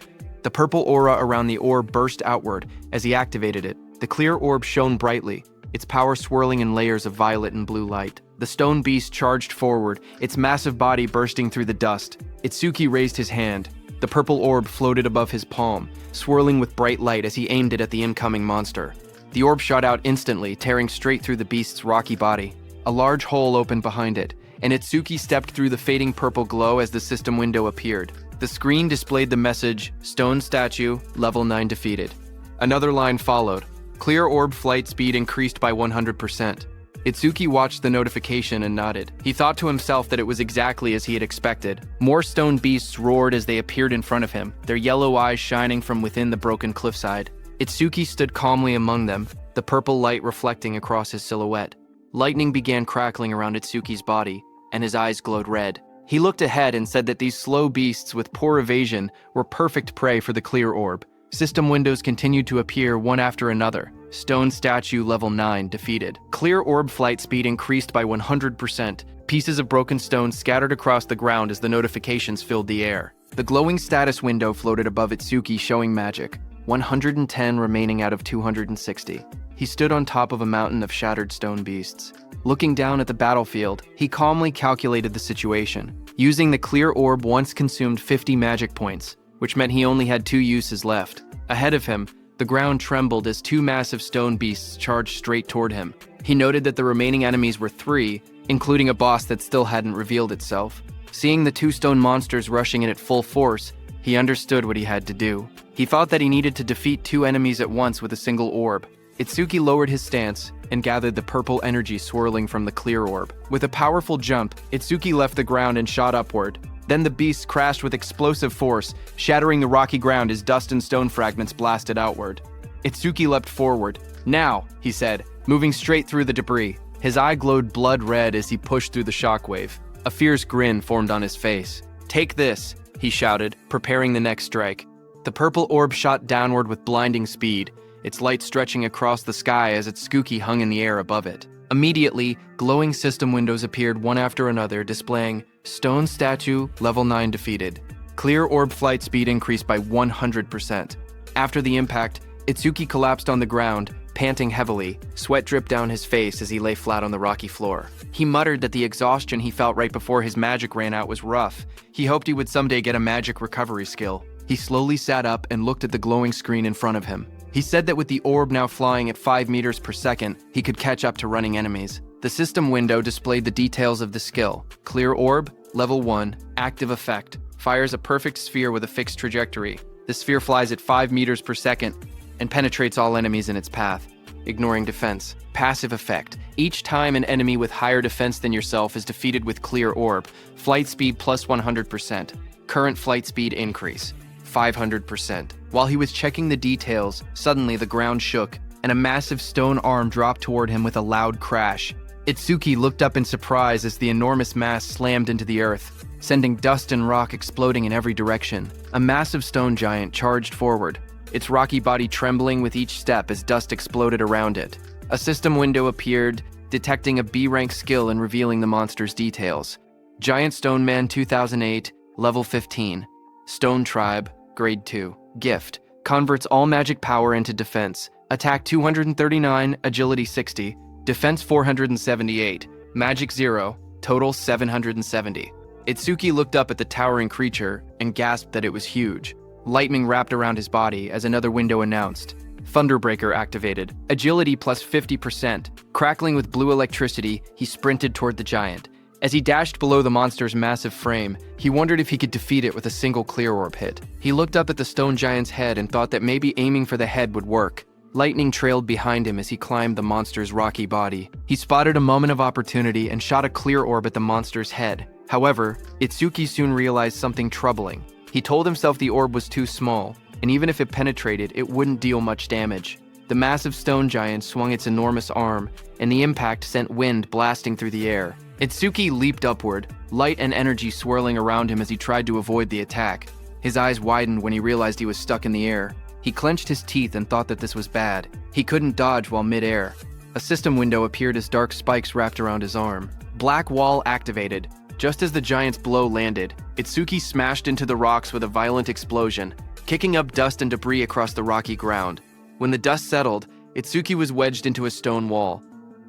The purple aura around the orb burst outward as he activated it. The clear orb shone brightly, its power swirling in layers of violet and blue light. The stone beast charged forward, its massive body bursting through the dust. Itsuki raised his hand. The purple orb floated above his palm, swirling with bright light as he aimed it at the incoming monster. The orb shot out instantly, tearing straight through the beast's rocky body. A large hole opened behind it, and Itsuki stepped through the fading purple glow as the system window appeared. The screen displayed the message, "Stone Statue, Level 9 defeated." Another line followed. Clear orb flight speed increased by 100%. Itsuki watched the notification and nodded. He thought to himself that it was exactly as he had expected. More stone beasts roared as they appeared in front of him, their yellow eyes shining from within the broken cliffside. Itsuki stood calmly among them, the purple light reflecting across his silhouette. Lightning began crackling around Itsuki's body, and his eyes glowed red. He looked ahead and said that these slow beasts with poor evasion were perfect prey for the clear orb. System windows continued to appear one after another. Stone Statue Level 9 defeated. Clear orb flight speed increased by 100%. Pieces of broken stone scattered across the ground as the notifications filled the air. The glowing status window floated above Itsuki showing magic. 110 remaining out of 260. He stood on top of a mountain of shattered stone beasts. Looking down at the battlefield, he calmly calculated the situation. Using the clear orb once consumed 50 magic points, which meant he only had 2 uses left. Ahead of him, the ground trembled as 2 massive stone beasts charged straight toward him. He noted that the remaining enemies were 3, including a boss that still hadn't revealed itself. Seeing the 2 stone monsters rushing in at full force, he understood what he had to do. He thought that he needed to defeat 2 enemies at once with a single orb. Itsuki lowered his stance and gathered the purple energy swirling from the clear orb. With a powerful jump, Itsuki left the ground and shot upward. Then the beast crashed with explosive force, shattering the rocky ground as dust and stone fragments blasted outward. Itsuki leapt forward. "Now," he said, moving straight through the debris. His eye glowed blood red as he pushed through the shockwave. A fierce grin formed on his face. "Take this," he shouted, preparing the next strike. The purple orb shot downward with blinding speed, its light stretching across the sky as its Tsuki hung in the air above it. Immediately, glowing system windows appeared one after another, displaying Stone Statue, Level 9 defeated. Clear orb flight speed increased by 100%. After the impact, Itsuki collapsed on the ground, panting heavily. Sweat dripped down his face as he lay flat on the rocky floor. He muttered that the exhaustion he felt right before his magic ran out was rough. He hoped he would someday get a magic recovery skill. He slowly sat up and looked at the glowing screen in front of him. He said that with the orb now flying at 5 meters per second, he could catch up to running enemies. The system window displayed the details of the skill. Clear orb, level 1, active effect. Fires a perfect sphere with a fixed trajectory. The sphere flies at 5 meters per second and penetrates all enemies in its path, ignoring defense. Passive effect. Each time an enemy with higher defense than yourself is defeated with clear orb, flight speed plus 100%. Current flight speed increase, 500%. While he was checking the details, suddenly the ground shook, and a massive stone arm dropped toward him with a loud crash. Itsuki looked up in surprise as the enormous mass slammed into the earth, sending dust and rock exploding in every direction. A massive stone giant charged forward, its rocky body trembling with each step as dust exploded around it. A system window appeared, detecting a B-rank skill and revealing the monster's details. Giant Stone Man 2008, level 15. Stone Tribe, grade 2. Gift, converts all magic power into defense. Attack 239, agility 60, defense 478, magic 0, total 770. Itsuki looked up at the towering creature and gasped that it was huge. Lightning wrapped around his body as another window announced. Thunderbreaker activated. Agility plus 50%. Crackling with blue electricity, he sprinted toward the giant. As he dashed below the monster's massive frame, he wondered if he could defeat it with a single clear orb hit. He looked up at the stone giant's head and thought that maybe aiming for the head would work. Lightning trailed behind him as he climbed the monster's rocky body. He spotted a moment of opportunity and shot a clear orb at the monster's head. However, Itsuki soon realized something troubling. He told himself the orb was too small, and even if it penetrated, it wouldn't deal much damage. The massive stone giant swung its enormous arm, and the impact sent wind blasting through the air. Itsuki leaped upward, light and energy swirling around him as he tried to avoid the attack. His eyes widened when he realized he was stuck in the air. He clenched his teeth and thought that this was bad. He couldn't dodge while mid-air. A system window appeared as dark spikes wrapped around his arm. Black wall activated. Just as the giant's blow landed, Itsuki smashed into the rocks with a violent explosion, kicking up dust and debris across the rocky ground. When the dust settled, Itsuki was wedged into a stone wall.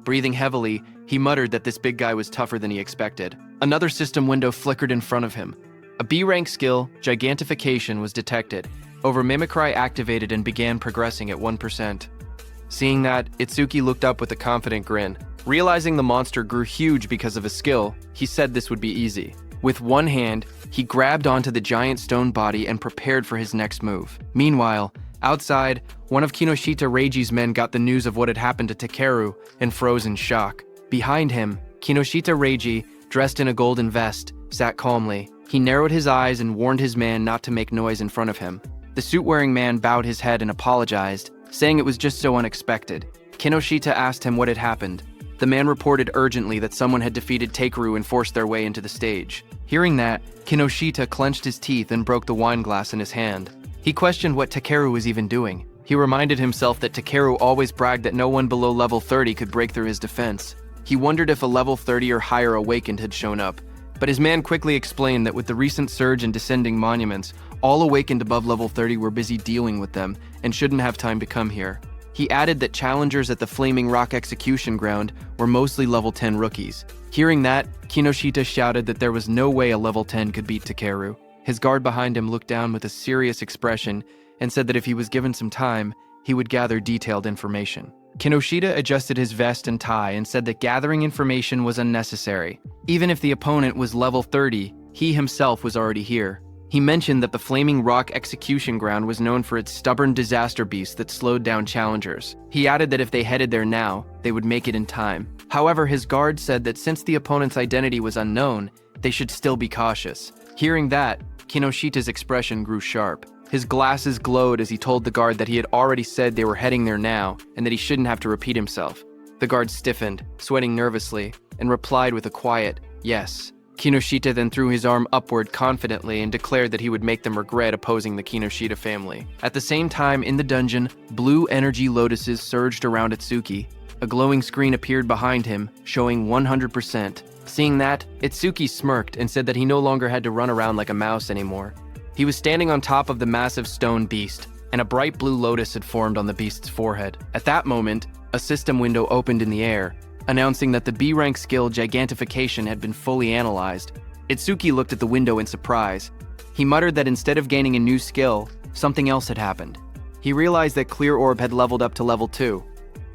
Breathing heavily, he muttered that this big guy was tougher than he expected. Another system window flickered in front of him. A B-rank skill, Gigantification, was detected. Over Mimicry activated and began progressing at 1%. Seeing that, Itsuki looked up with a confident grin. Realizing the monster grew huge because of his skill, he said this would be easy. With one hand, he grabbed onto the giant stone body and prepared for his next move. Meanwhile, outside, one of Kinoshita Reiji's men got the news of what had happened to Takeru and froze in shock. Behind him, Kinoshita Reiji, dressed in a golden vest, sat calmly. He narrowed his eyes and warned his man not to make noise in front of him. The suit-wearing man bowed his head and apologized, saying it was just so unexpected. Kinoshita asked him what had happened. The man reported urgently that someone had defeated Takeru and forced their way into the stage. Hearing that, Kinoshita clenched his teeth and broke the wine glass in his hand. He questioned what Takeru was even doing. He reminded himself that Takeru always bragged that no one below level 30 could break through his defense. He wondered if a level 30 or higher awakened had shown up, but his man quickly explained that with the recent surge in descending monuments, all awakened above level 30 were busy dealing with them and shouldn't have time to come here. He added that challengers at the Flaming Rock Execution Ground were mostly level 10 rookies. Hearing that, Kinoshita shouted that there was no way a level 10 could beat Takeru. His guard behind him looked down with a serious expression and said that if he was given some time, he would gather detailed information. Kinoshita adjusted his vest and tie and said that gathering information was unnecessary. Even if the opponent was level 30, he himself was already here. He mentioned that the Flaming Rock Execution Ground was known for its stubborn disaster beast that slowed down challengers. He added that if they headed there now, they would make it in time. However, his guard said that since the opponent's identity was unknown, they should still be cautious. Hearing that, Kinoshita's expression grew sharp. His glasses glowed as he told the guard that he had already said they were heading there now and that he shouldn't have to repeat himself. The guard stiffened, sweating nervously, and replied with a quiet, "Yes." Kinoshita then threw his arm upward confidently and declared that he would make them regret opposing the Kinoshita family. At the same time, in the dungeon, blue energy lotuses surged around Itsuki. A glowing screen appeared behind him, showing 100%. Seeing that, Itsuki smirked and said that he no longer had to run around like a mouse anymore. He was standing on top of the massive stone beast, and a bright blue lotus had formed on the beast's forehead. At that moment, a system window opened in the air, announcing that the B-rank skill Gigantification had been fully analyzed. Itsuki looked at the window in surprise. He muttered that instead of gaining a new skill, something else had happened. He realized that Clear Orb had leveled up to level 2,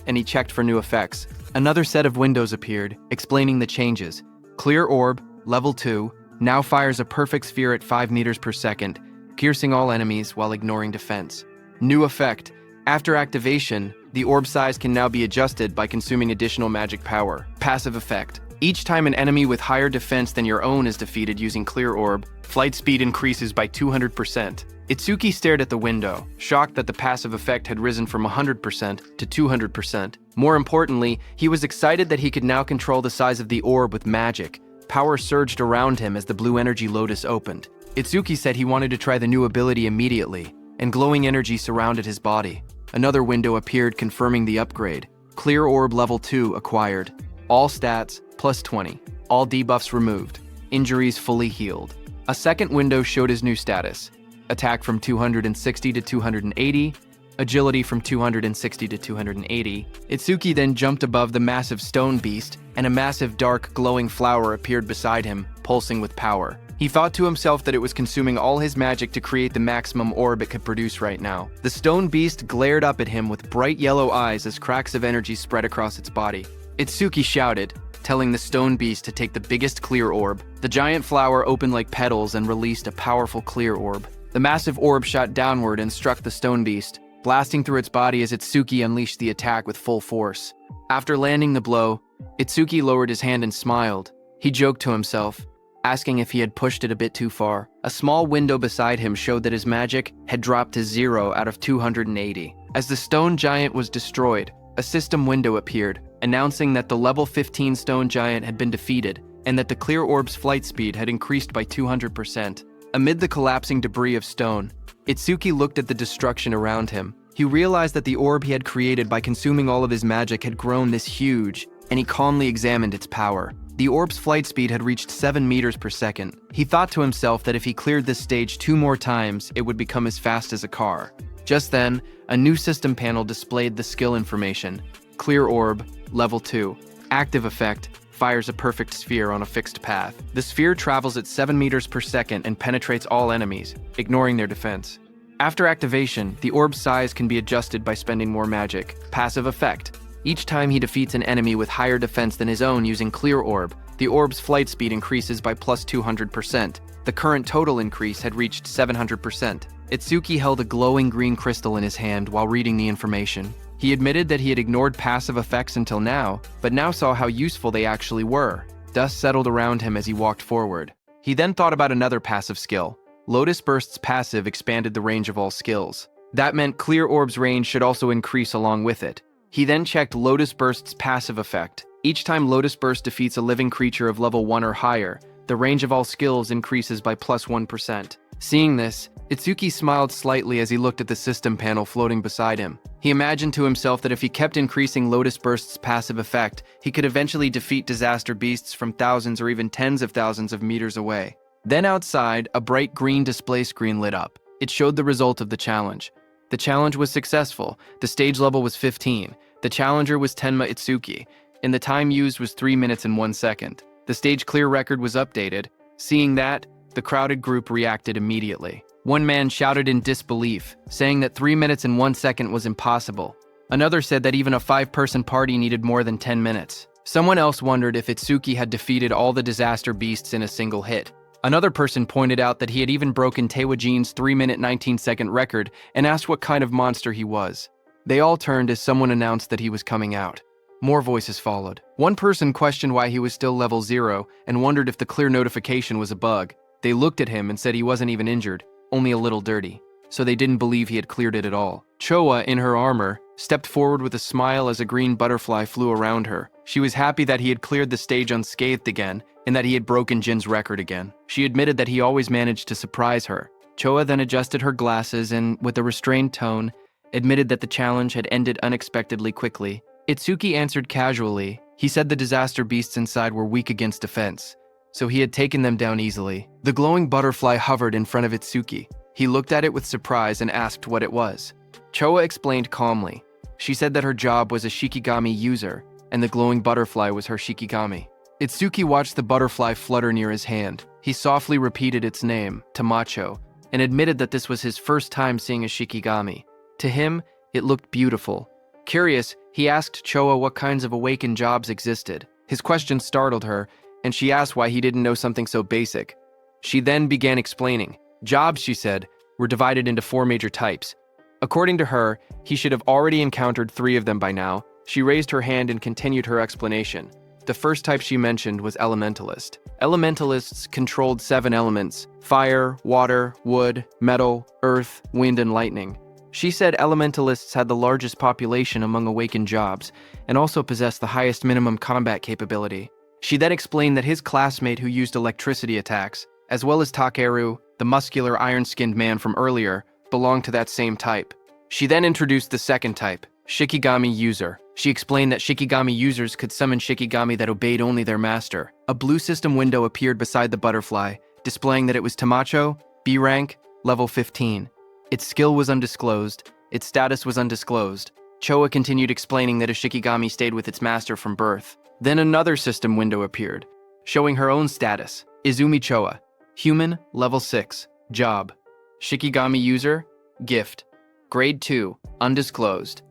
and he checked for new effects. Another set of windows appeared, explaining the changes. Clear Orb, level 2, now fires a perfect sphere at 5 meters per second, piercing all enemies while ignoring defense. New effect. After activation, the orb size can now be adjusted by consuming additional magic power. Passive effect. Each time an enemy with higher defense than your own is defeated using Clear Orb, flight speed increases by 200%. Itsuki stared at the window, shocked that the passive effect had risen from 100% to 200%. More importantly, he was excited that he could now control the size of the orb with magic. Power surged around him as the blue energy lotus opened. Itsuki said he wanted to try the new ability immediately, and glowing energy surrounded his body. Another window appeared confirming the upgrade. Clear Orb level 2 acquired. All stats plus 20. All debuffs removed. Injuries fully healed. A second window showed his new status. attack from 260 to 280, agility from 260 to 280. Itsuki then jumped above the massive stone beast, and a massive dark glowing flower appeared beside him, pulsing with power. He thought to himself that it was consuming all his magic to create the maximum orb it could produce right now. The stone beast glared up at him with bright yellow eyes as cracks of energy spread across its body. Itsuki shouted, telling the stone beast to take the biggest clear orb. The giant flower opened like petals and released a powerful clear orb. The massive orb shot downward and struck the stone beast, blasting through its body as Itsuki unleashed the attack with full force. After landing the blow, Itsuki lowered his hand and smiled. He joked to himself, asking if he had pushed it a bit too far. A small window beside him showed that his magic had dropped to 0 out of 280. As the stone giant was destroyed, a system window appeared, announcing that the level 15 stone giant had been defeated and that the clear orb's flight speed had increased by 200%. Amid the collapsing debris of stone, Itsuki looked at the destruction around him. He realized that the orb he had created by consuming all of his magic had grown this huge, and he calmly examined its power. The orb's flight speed had reached 7 meters per second. He thought to himself that if he cleared this stage 2 more times, it would become as fast as a car. Just then, a new system panel displayed the skill information. Clear orb, level 2. Active effect, fires a perfect sphere on a fixed path. The sphere travels at 7 meters per second and penetrates all enemies, ignoring their defense. After activation, the orb's size can be adjusted by spending more magic. Passive effect. Each time he defeats an enemy with higher defense than his own using Clear Orb, the orb's flight speed increases by plus 200%. The current total increase had reached 700%. Itsuki held a glowing green crystal in his hand while reading the information. He admitted that he had ignored passive effects until now, but now saw how useful they actually were. Dust settled around him as he walked forward. He then thought about another passive skill. Lotus Burst's passive expanded the range of all skills. That meant Clear Orb's range should also increase along with it. He then checked Lotus Burst's passive effect. Each time Lotus Burst defeats a living creature of level 1 or higher, the range of all skills increases by plus 1%. Seeing this, Itsuki smiled slightly as he looked at the system panel floating beside him. He imagined to himself that if he kept increasing Lotus Burst's passive effect, he could eventually defeat disaster beasts from thousands or even tens of thousands of meters away. Then outside, a bright green display screen lit up. It showed the result of the challenge. The challenge was successful. The stage level was 15. The challenger was Tenma Itsuki, and the time used was 3 minutes and 1 second. The stage clear record was updated. Seeing that, the crowded group reacted immediately. One man shouted in disbelief, saying that 3 minutes and 1 second was impossible. Another said that even a 5-person party needed more than 10 minutes. Someone else wondered if Itsuki had defeated all the disaster beasts in a single hit. Another person pointed out that he had even broken Taewajin's 3-minute 19-second record and asked what kind of monster he was. They all turned as someone announced that he was coming out. More voices followed. One person questioned why he was still level 0 and wondered if the clear notification was a bug. They looked at him and said he wasn't even injured, only a little dirty. So they didn't believe he had cleared it at all. Choa, in her armor, stepped forward with a smile as a green butterfly flew around her. She was happy that he had cleared the stage unscathed again, and that he had broken Jin's record again. She admitted that he always managed to surprise her. Choa then adjusted her glasses and, with a restrained tone, admitted that the challenge had ended unexpectedly quickly. Itsuki answered casually. He said the disaster beasts inside were weak against defense, so he had taken them down easily. The glowing butterfly hovered in front of Itsuki. He looked at it with surprise and asked what it was. Choa explained calmly. She said that her job was a Shikigami user, and the glowing butterfly was her Shikigami. Itsuki watched the butterfly flutter near his hand. He softly repeated its name, Tamacho, and admitted that this was his first time seeing a Shikigami. To him, it looked beautiful. Curious, he asked Choa what kinds of awakened jobs existed. His question startled her, and she asked why he didn't know something so basic. She then began explaining. Jobs, she said, were divided into 4 major types. According to her, he should have already encountered 3 of them by now. She raised her hand and continued her explanation. The first type she mentioned was Elementalist. Elementalists controlled 7 elements: fire, water, wood, metal, earth, wind, and lightning. She said Elementalists had the largest population among awakened jobs, and also possessed the highest minimum combat capability. She then explained that his classmate who used electricity attacks, as well as Takeru, the muscular iron-skinned man from earlier, belonged to that same type. She then introduced the second type, Shikigami User. She explained that Shikigami users could summon Shikigami that obeyed only their master. A blue system window appeared beside the butterfly, displaying that it was Tamacho, B rank, level 15. Its skill was undisclosed. Its status was undisclosed. Choa continued explaining that a Shikigami stayed with its master from birth. Then another system window appeared, showing her own status. Izumi Choa. Human, level 6. Job. Shikigami user, gift. Grade 2, undisclosed.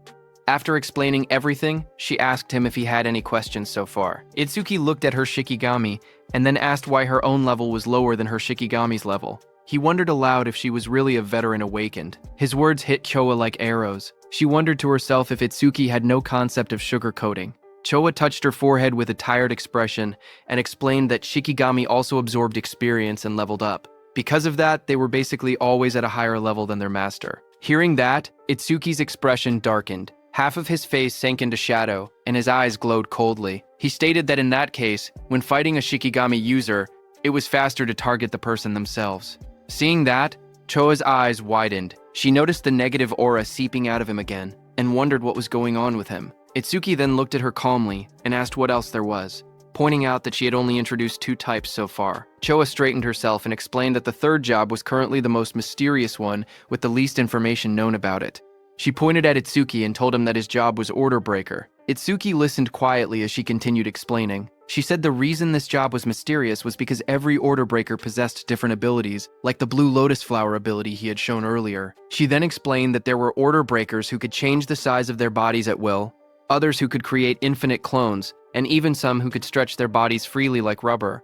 After explaining everything, she asked him if he had any questions so far. Itsuki looked at her Shikigami and then asked why her own level was lower than her Shikigami's level. He wondered aloud if she was really a veteran awakened. His words hit Choa like arrows. She wondered to herself if Itsuki had no concept of sugarcoating. Choa touched her forehead with a tired expression and explained that Shikigami also absorbed experience and leveled up. Because of that, they were basically always at a higher level than their master. Hearing that, Itsuki's expression darkened. Half of his face sank into shadow, and his eyes glowed coldly. He stated that in that case, when fighting a Shikigami user, it was faster to target the person themselves. Seeing that, Choa's eyes widened. She noticed the negative aura seeping out of him again, and wondered what was going on with him. Itsuki then looked at her calmly and asked what else there was, pointing out that she had only introduced 2 types so far. Choa straightened herself and explained that the third job was currently the most mysterious one with the least information known about it. She pointed at Itsuki and told him that his job was order breaker. Itsuki listened quietly as she continued explaining. She said the reason this job was mysterious was because every order breaker possessed different abilities, like the blue lotus flower ability he had shown earlier. She then explained that there were order breakers who could change the size of their bodies at will, others who could create infinite clones, and even some who could stretch their bodies freely like rubber.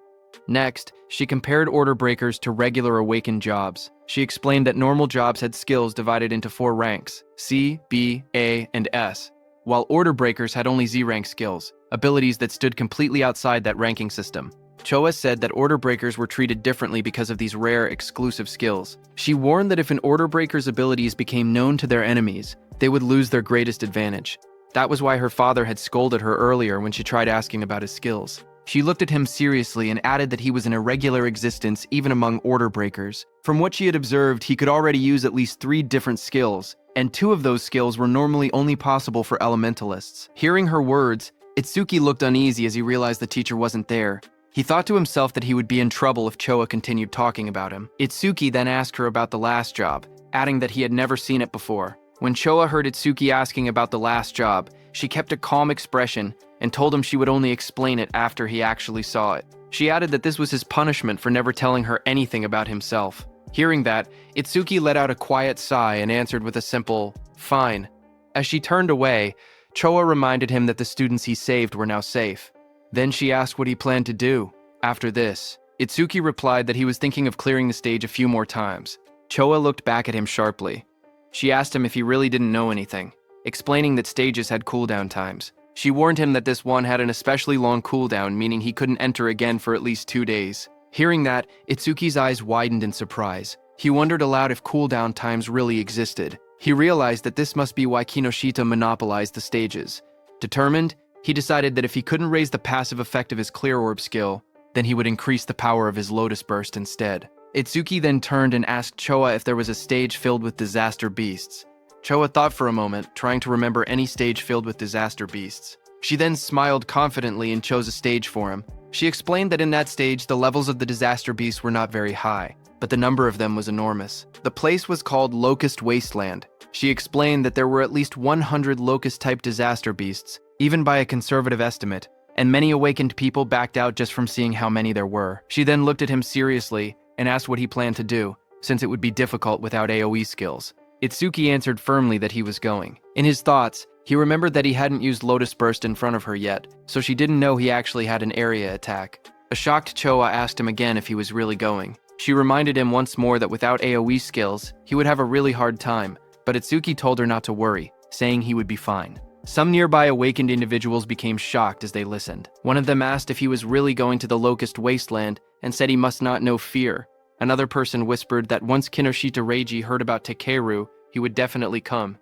Next, she compared order breakers to regular awakened jobs. She explained that normal jobs had skills divided into 4 ranks, C, B, A, and S, while order breakers had only Z-rank skills, abilities that stood completely outside that ranking system. Choa said that order breakers were treated differently because of these rare, exclusive skills. She warned that if an order breaker's abilities became known to their enemies, they would lose their greatest advantage. That was why her father had scolded her earlier when she tried asking about his skills. She looked at him seriously and added that he was an irregular existence even among order breakers. From what she had observed, he could already use at least 3 different skills, and 2 of those skills were normally only possible for elementalists. Hearing her words, Itsuki looked uneasy as he realized the teacher wasn't there. He thought to himself that he would be in trouble if Choa continued talking about him. Itsuki then asked her about the last job, adding that he had never seen it before. When Choa heard Itsuki asking about the last job, she kept a calm expression and told him she would only explain it after he actually saw it. She added that this was his punishment for never telling her anything about himself. Hearing that, Itsuki let out a quiet sigh and answered with a simple, "Fine." As she turned away, Choa reminded him that the students he saved were now safe. Then she asked what he planned to do. After this, Itsuki replied that he was thinking of clearing the stage a few more times. Choa looked back at him sharply. She asked him if he really didn't know anything, explaining that stages had cooldown times. She warned him that this one had an especially long cooldown, meaning he couldn't enter again for at least 2 days. Hearing that, Itsuki's eyes widened in surprise. He wondered aloud if cooldown times really existed. He realized that this must be why Kinoshita monopolized the stages. Determined, he decided that if he couldn't raise the passive effect of his Clear Orb skill, then he would increase the power of his Lotus Burst instead. Itsuki then turned and asked Choa if there was a stage filled with disaster beasts. Choa thought for a moment, trying to remember any stage filled with disaster beasts. She then smiled confidently and chose a stage for him. She explained that in that stage, the levels of the disaster beasts were not very high, but the number of them was enormous. The place was called Locust Wasteland. She explained that there were at least 100 locust-type disaster beasts, even by a conservative estimate, and many awakened people backed out just from seeing how many there were. She then looked at him seriously and asked what he planned to do, since it would be difficult without AoE skills. Itsuki answered firmly that he was going. In his thoughts, he remembered that he hadn't used Lotus Burst in front of her yet, so she didn't know he actually had an area attack. A shocked Choa asked him again if he was really going. She reminded him once more that without AoE skills, he would have a really hard time, but Itsuki told her not to worry, saying he would be fine. Some nearby awakened individuals became shocked as they listened. One of them asked if he was really going to the Locust Wasteland and said he must not know fear. Another person whispered that once Kinoshita Reiji heard about Takeru, he would definitely come.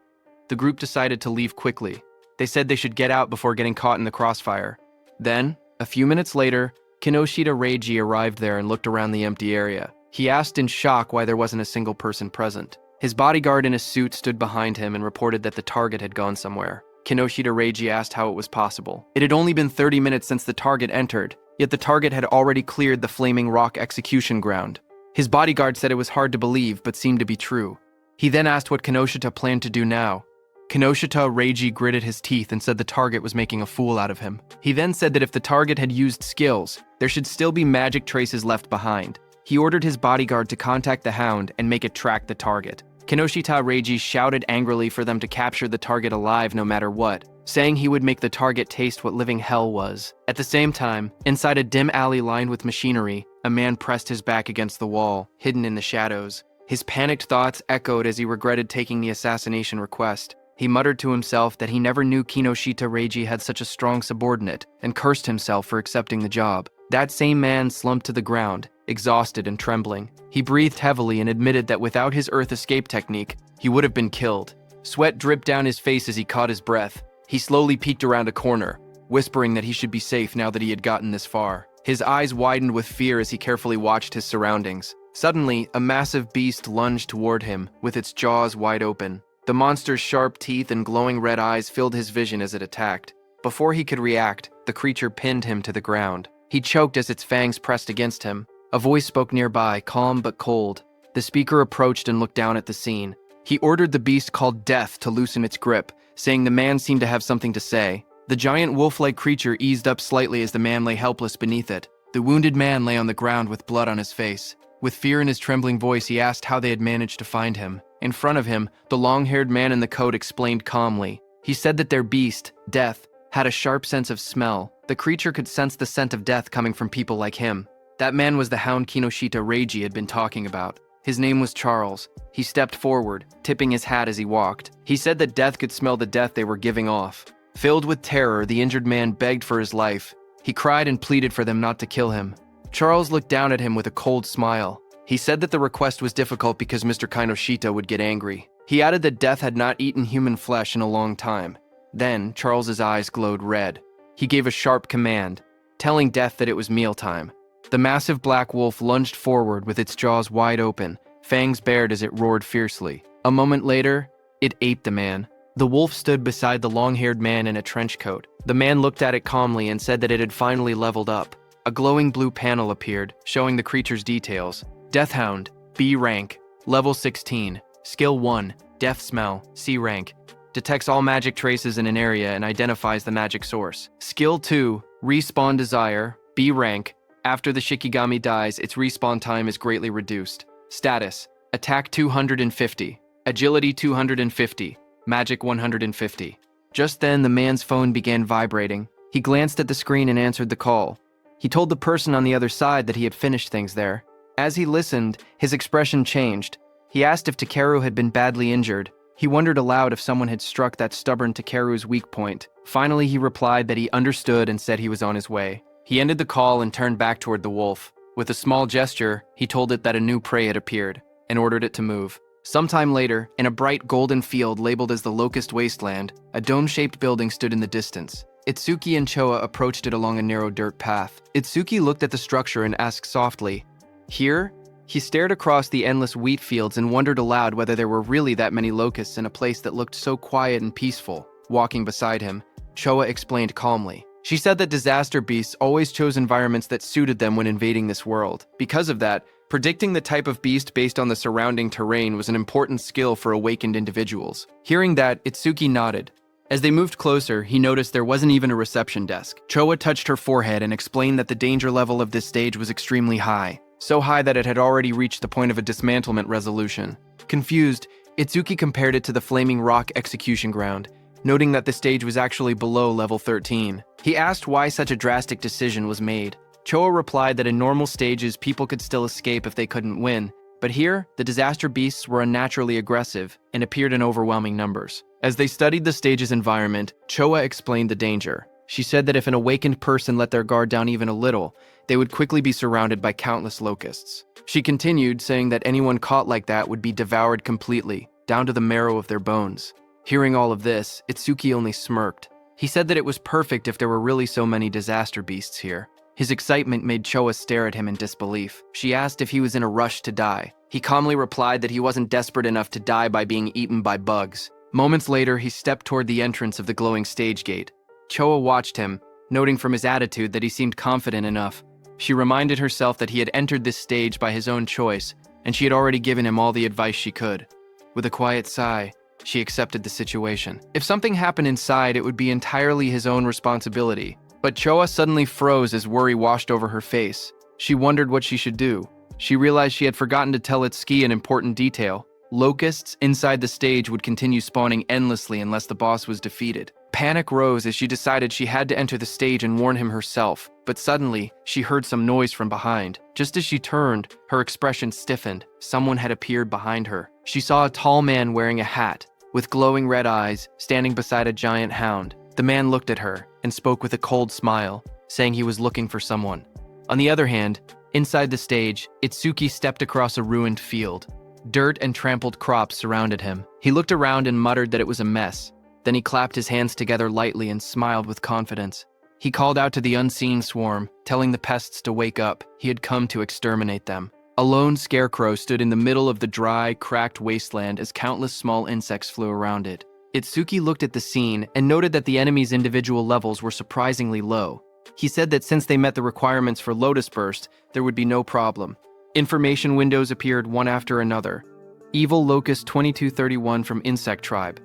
The group decided to leave quickly. They said they should get out before getting caught in the crossfire. Then, a few minutes later, Kinoshita Reiji arrived there and looked around the empty area. He asked in shock why there wasn't a single person present. His bodyguard in a suit stood behind him and reported that the target had gone somewhere. Kinoshita Reiji asked how it was possible. It had only been 30 minutes since the target entered, yet the target had already cleared the Flaming Rock execution ground. His bodyguard said it was hard to believe, but seemed to be true. He then asked what Kinoshita planned to do now. Kinoshita Reiji gritted his teeth and said the target was making a fool out of him. He then said that if the target had used skills, there should still be magic traces left behind. He ordered his bodyguard to contact the hound and make it track the target. Kinoshita Reiji shouted angrily for them to capture the target alive no matter what, saying he would make the target taste what living hell was. At the same time, inside a dim alley lined with machinery, a man pressed his back against the wall, hidden in the shadows. His panicked thoughts echoed as he regretted taking the assassination request. He muttered to himself that he never knew Kinoshita Reiji had such a strong subordinate, and cursed himself for accepting the job. That same man slumped to the ground, exhausted and trembling. He breathed heavily and admitted that without his earth escape technique, he would have been killed. Sweat dripped down his face as he caught his breath. He slowly peeked around a corner, whispering that he should be safe now that he had gotten this far. His eyes widened with fear as he carefully watched his surroundings. Suddenly, a massive beast lunged toward him, with its jaws wide open. The monster's sharp teeth and glowing red eyes filled his vision as it attacked. Before he could react, the creature pinned him to the ground. He choked as its fangs pressed against him. A voice spoke nearby, calm but cold. The speaker approached and looked down at the scene. He ordered the beast called Death to loosen its grip, saying the man seemed to have something to say. The giant wolf-like creature eased up slightly as the man lay helpless beneath it. The wounded man lay on the ground with blood on his face. With fear in his trembling voice, he asked how they had managed to find him. In front of him, the long-haired man in the coat explained calmly. He said that their beast, Death, had a sharp sense of smell. The creature could sense the scent of death coming from people like him. That man was the hound Kinoshita Reiji had been talking about. His name was Charles. He stepped forward, tipping his hat as he walked. He said that Death could smell the death they were giving off. Filled with terror, the injured man begged for his life. He cried and pleaded for them not to kill him. Charles looked down at him with a cold smile. He said that the request was difficult because Mr. Kinoshita would get angry. He added that Death had not eaten human flesh in a long time. Then, Charles's eyes glowed red. He gave a sharp command, telling Death that it was mealtime. The massive black wolf lunged forward with its jaws wide open, fangs bared as it roared fiercely. A moment later, it ate the man. The wolf stood beside the long-haired man in a trench coat. The man looked at it calmly and said that it had finally leveled up. A glowing blue panel appeared, showing the creature's details. Deathhound, B rank, level 16, skill 1, death smell, C rank. Detects all magic traces in an area and identifies the magic source. Skill 2, respawn desire, B rank. After the Shikigami dies, its respawn time is greatly reduced. Status, attack 250, agility 250, magic 150. Just then, the man's phone began vibrating. He glanced at the screen and answered the call. He told the person on the other side that he had finished things there. As he listened, his expression changed. He asked if Takeru had been badly injured. He wondered aloud if someone had struck that stubborn Takeru's weak point. Finally, he replied that he understood and said he was on his way. He ended the call and turned back toward the wolf. With a small gesture, he told it that a new prey had appeared and ordered it to move. Sometime later, in a bright golden field labeled as the Locust Wasteland, a dome-shaped building stood in the distance. Itsuki and Choa approached it along a narrow dirt path. Itsuki looked at the structure and asked softly, "Here?" He stared across the endless wheat fields and wondered aloud whether there were really that many locusts in a place that looked so quiet and peaceful. Walking beside him, Choa explained calmly. She said that disaster beasts always chose environments that suited them when invading this world. Because of that, predicting the type of beast based on the surrounding terrain was an important skill for awakened individuals. Hearing that, Itsuki nodded. As they moved closer, he noticed there wasn't even a reception desk. Choa touched her forehead and explained that the danger level of this stage was extremely high. So high that it had already reached the point of a dismantlement resolution. Confused, Itsuki compared it to the Flaming Rock execution ground, noting that the stage was actually below level 13. He asked why such a drastic decision was made. Choa replied that in normal stages people could still escape if they couldn't win, but here, the disaster beasts were unnaturally aggressive and appeared in overwhelming numbers. As they studied the stage's environment, Choa explained the danger. She said that if an awakened person let their guard down even a little, they would quickly be surrounded by countless locusts. She continued, saying that anyone caught like that would be devoured completely, down to the marrow of their bones. Hearing all of this, Itsuki only smirked. He said that it was perfect if there were really so many disaster beasts here. His excitement made Choa stare at him in disbelief. She asked if he was in a rush to die. He calmly replied that he wasn't desperate enough to die by being eaten by bugs. Moments later, he stepped toward the entrance of the glowing stage gate. Choa watched him, noting from his attitude that he seemed confident enough. She reminded herself that he had entered this stage by his own choice, and she had already given him all the advice she could. With a quiet sigh, she accepted the situation. If something happened inside, it would be entirely his own responsibility. But Choa suddenly froze as worry washed over her face. She wondered what she should do. She realized she had forgotten to tell Itsuki an important detail. Locusts inside the stage would continue spawning endlessly unless the boss was defeated. Panic rose as she decided she had to enter the stage and warn him herself. But suddenly, she heard some noise from behind. Just as she turned, her expression stiffened. Someone had appeared behind her. She saw a tall man wearing a hat, with glowing red eyes, standing beside a giant hound. The man looked at her and spoke with a cold smile, saying he was looking for someone. On the other hand, inside the stage, Itsuki stepped across a ruined field. Dirt and trampled crops surrounded him. He looked around and muttered that it was a mess. Then he clapped his hands together lightly and smiled with confidence. He called out to the unseen swarm, telling the pests to wake up. He had come to exterminate them. A lone scarecrow stood in the middle of the dry, cracked wasteland as countless small insects flew around it. Itsuki looked at the scene and noted that the enemy's individual levels were surprisingly low. He said that since they met the requirements for Lotus Burst, there would be no problem. Information windows appeared one after another. Evil Locust 2231 from Insect Tribe.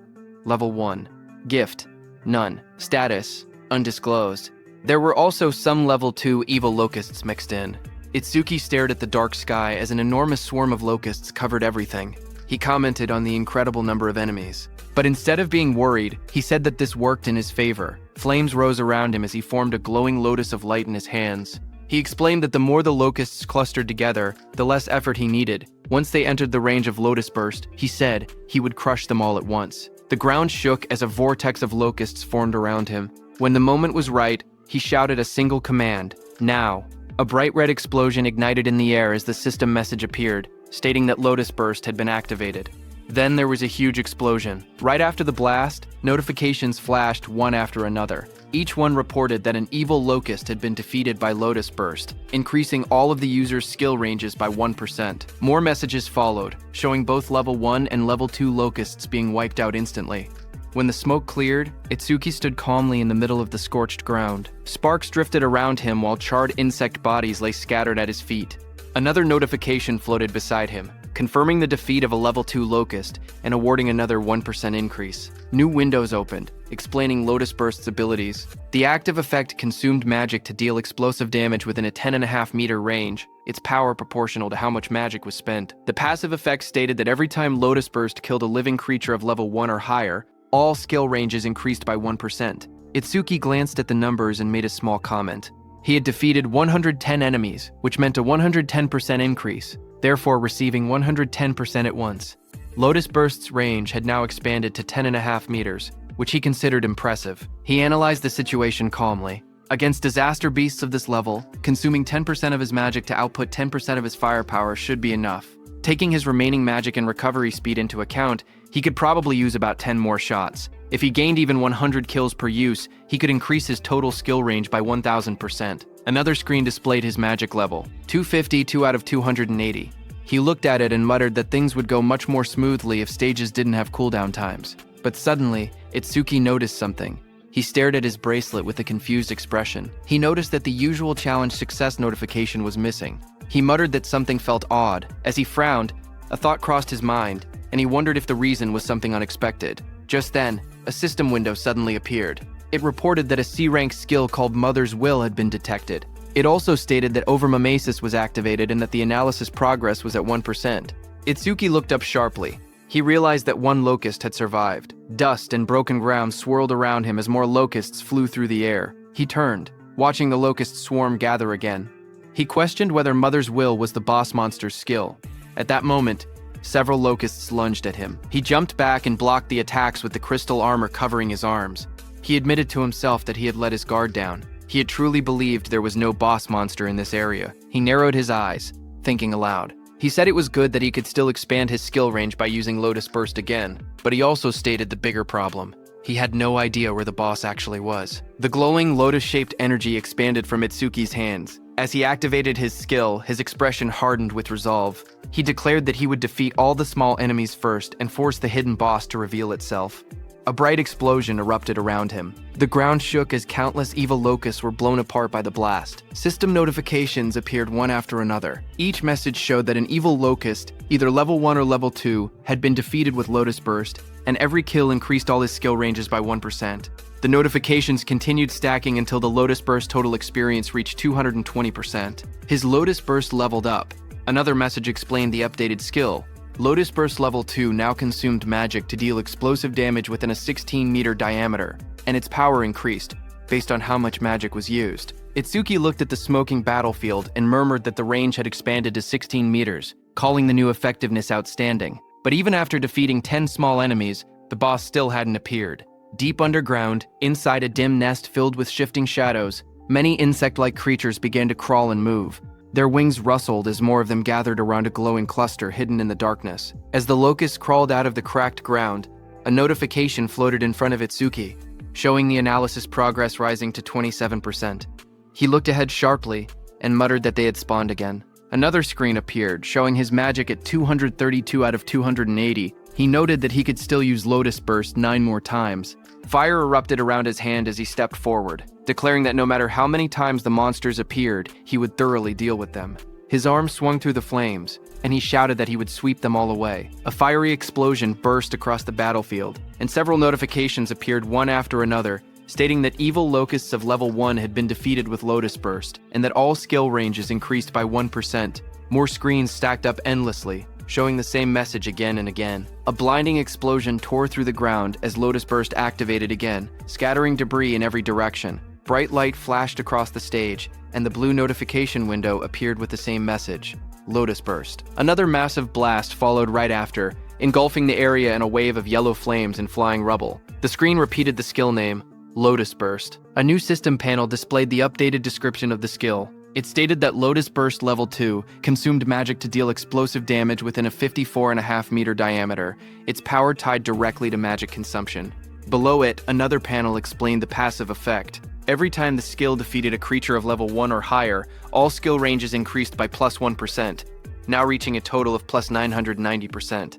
Level 1. Gift. None. Status. Undisclosed. There were also some Level 2 Evil Locusts mixed in. Itsuki stared at the dark sky as an enormous swarm of locusts covered everything. He commented on the incredible number of enemies. But instead of being worried, he said that this worked in his favor. Flames rose around him as he formed a glowing lotus of light in his hands. He explained that the more the locusts clustered together, the less effort he needed. Once they entered the range of Lotus Burst, he said he would crush them all at once. The ground shook as a vortex of locusts formed around him. When the moment was right, he shouted a single command, "Now." A bright red explosion ignited in the air as the system message appeared, stating that Lotus Burst had been activated. Then there was a huge explosion. Right after the blast, notifications flashed one after another. Each one reported that an evil locust had been defeated by Lotus Burst, increasing all of the user's skill ranges by 1%. More messages followed, showing both level 1 and level 2 locusts being wiped out instantly. When the smoke cleared, Itsuki stood calmly in the middle of the scorched ground. Sparks drifted around him while charred insect bodies lay scattered at his feet. Another notification floated beside him, confirming the defeat of a level 2 locust and awarding another 1% increase. New windows opened, explaining Lotus Burst's abilities. The active effect consumed magic to deal explosive damage within a 10.5 meter range, its power proportional to how much magic was spent. The passive effect stated that every time Lotus Burst killed a living creature of level 1 or higher, all skill ranges increased by 1%. Itsuki glanced at the numbers and made a small comment. He had defeated 110 enemies, which meant a 110% increase, therefore receiving 110% at once. Lotus Burst's range had now expanded to 10.5 meters, which he considered impressive. He analyzed the situation calmly. Against disaster beasts of this level, consuming 10% of his magic to output 10% of his firepower should be enough. Taking his remaining magic and recovery speed into account, he could probably use about 10 more shots. If he gained even 100 kills per use, he could increase his total skill range by 1000%. Another screen displayed his magic level, 250, 2 out of 280. He looked at it and muttered that things would go much more smoothly if stages didn't have cooldown times. But suddenly, Itsuki noticed something. He stared at his bracelet with a confused expression. He noticed that the usual challenge success notification was missing. He muttered that something felt odd. As he frowned, a thought crossed his mind, and he wondered if the reason was something unexpected. Just then, a system window suddenly appeared. It reported that a C-rank skill called Mother's Will had been detected. It also stated that overmimesis was activated and that the analysis progress was at 1%. Itsuki looked up sharply. He realized that one locust had survived. Dust and broken ground swirled around him as more locusts flew through the air. He turned, watching the locust swarm gather again. He questioned whether Mother's Will was the boss monster's skill. At that moment, several locusts lunged at him. He jumped back and blocked the attacks with the crystal armor covering his arms. He admitted to himself that he had let his guard down. He had truly believed there was no boss monster in this area. He narrowed his eyes, thinking aloud. He said it was good that he could still expand his skill range by using Lotus Burst again, but he also stated the bigger problem. He had no idea where the boss actually was. The glowing lotus-shaped energy expanded from Itsuki's hands. As he activated his skill, his expression hardened with resolve. He declared that he would defeat all the small enemies first and force the hidden boss to reveal itself. A bright explosion erupted around him. The ground shook as countless evil locusts were blown apart by the blast. System notifications appeared one after another. Each message showed that an evil locust, either level 1 or level 2, had been defeated with Lotus Burst, and every kill increased all his skill ranges by 1%. The notifications continued stacking until the Lotus Burst total experience reached 220%. His Lotus Burst leveled up. Another message explained the updated skill. Lotus Burst level 2 now consumed magic to deal explosive damage within a 16-meter diameter, and its power increased, based on how much magic was used. Itsuki looked at the smoking battlefield and murmured that the range had expanded to 16 meters, calling the new effectiveness outstanding. But even after defeating 10 small enemies, the boss still hadn't appeared. Deep underground, inside a dim nest filled with shifting shadows, many insect-like creatures began to crawl and move. Their wings rustled as more of them gathered around a glowing cluster hidden in the darkness. As the locusts crawled out of the cracked ground, a notification floated in front of Itsuki, showing the analysis progress rising to 27%. He looked ahead sharply and muttered that they had spawned again. Another screen appeared, showing his magic at 232 out of 280. He noted that he could still use Lotus Burst 9 more times. Fire erupted around his hand as he stepped forward, declaring that no matter how many times the monsters appeared, he would thoroughly deal with them. His arm swung through the flames, and he shouted that he would sweep them all away. A fiery explosion burst across the battlefield, and several notifications appeared one after another, stating that evil locusts of level 1 had been defeated with Lotus Burst, and that all skill ranges increased by 1%. More screens stacked up endlessly, showing the same message again and again. A blinding explosion tore through the ground as Lotus Burst activated again, scattering debris in every direction. Bright light flashed across the stage, and the blue notification window appeared with the same message, Lotus Burst. Another massive blast followed right after, engulfing the area in a wave of yellow flames and flying rubble. The screen repeated the skill name, Lotus Burst. A new system panel displayed the updated description of the skill. It stated that Lotus Burst Level 2 consumed magic to deal explosive damage within a 54.5-meter diameter, its power tied directly to magic consumption. Below it, another panel explained the passive effect. Every time the skill defeated a creature of level 1 or higher, all skill ranges increased by plus 1%, now reaching a total of plus 990%.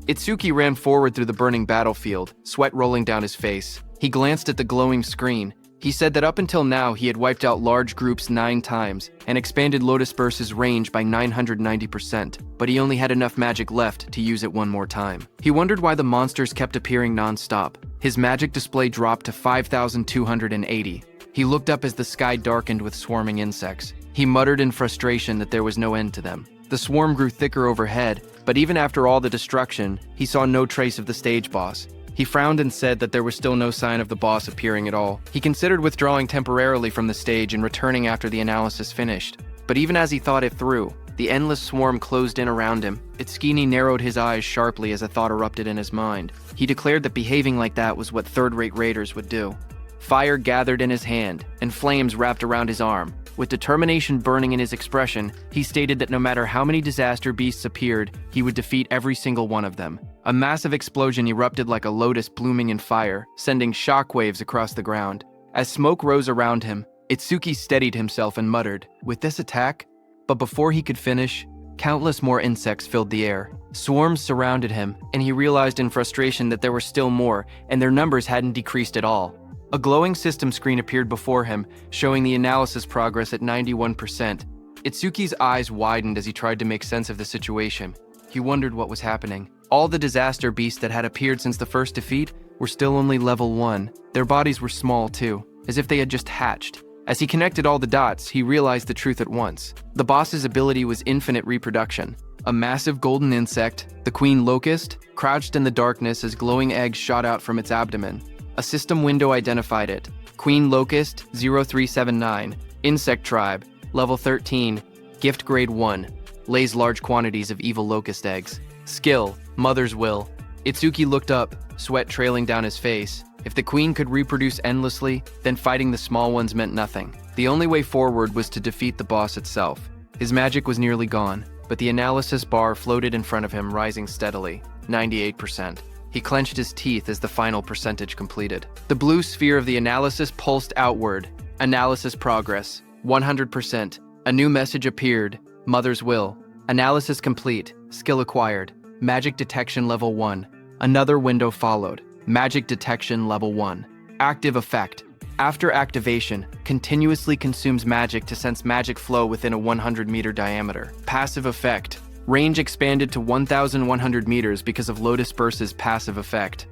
Itsuki ran forward through the burning battlefield, sweat rolling down his face. He glanced at the glowing screen. He said that up until now he had wiped out large groups 9 times and expanded Lotus Burst's range by 990%, but he only had enough magic left to use it one more time. He wondered why the monsters kept appearing non-stop. His magic display dropped to 5,280. He looked up as the sky darkened with swarming insects. He muttered in frustration that there was no end to them. The swarm grew thicker overhead, but even after all the destruction, he saw no trace of the stage boss. He frowned and said that there was still no sign of the boss appearing at all. He considered withdrawing temporarily from the stage and returning after the analysis finished. But even as he thought it through, the endless swarm closed in around him. Itsuki narrowed his eyes sharply as a thought erupted in his mind. He declared that behaving like that was what third-rate raiders would do. Fire gathered in his hand, and flames wrapped around his arm. With determination burning in his expression, he stated that no matter how many disaster beasts appeared, he would defeat every single one of them. A massive explosion erupted like a lotus blooming in fire, sending shockwaves across the ground. As smoke rose around him, Itsuki steadied himself and muttered, "With this attack?" But before he could finish, countless more insects filled the air. Swarms surrounded him, and he realized in frustration that there were still more, and their numbers hadn't decreased at all. A glowing system screen appeared before him, showing the analysis progress at 91%. Itsuki's eyes widened as he tried to make sense of the situation. He wondered what was happening. All the disaster beasts that had appeared since the first defeat were still only level 1. Their bodies were small too, as if they had just hatched. As he connected all the dots, he realized the truth at once. The boss's ability was infinite reproduction. A massive golden insect, the queen locust, crouched in the darkness as glowing eggs shot out from its abdomen. A system window identified it. Queen Locust 0379, Insect Tribe, Level 13, Gift Grade 1, lays large quantities of evil locust eggs. Skill, Mother's Will. Itsuki looked up, sweat trailing down his face. If the queen could reproduce endlessly, then fighting the small ones meant nothing. The only way forward was to defeat the boss itself. His magic was nearly gone, but the analysis bar floated in front of him, rising steadily, 98%. He clenched his teeth as the final percentage completed. The blue sphere of the analysis pulsed outward. Analysis progress, 100%. A new message appeared, Mother's Will. Analysis complete, skill acquired. Magic detection level 1. Another window followed. Magic Detection Level 1. Active Effect. After activation, continuously consumes magic to sense magic flow within a 100-meter diameter. Passive Effect. Range expanded to 1,100 meters because of Lotus Burst's passive effect.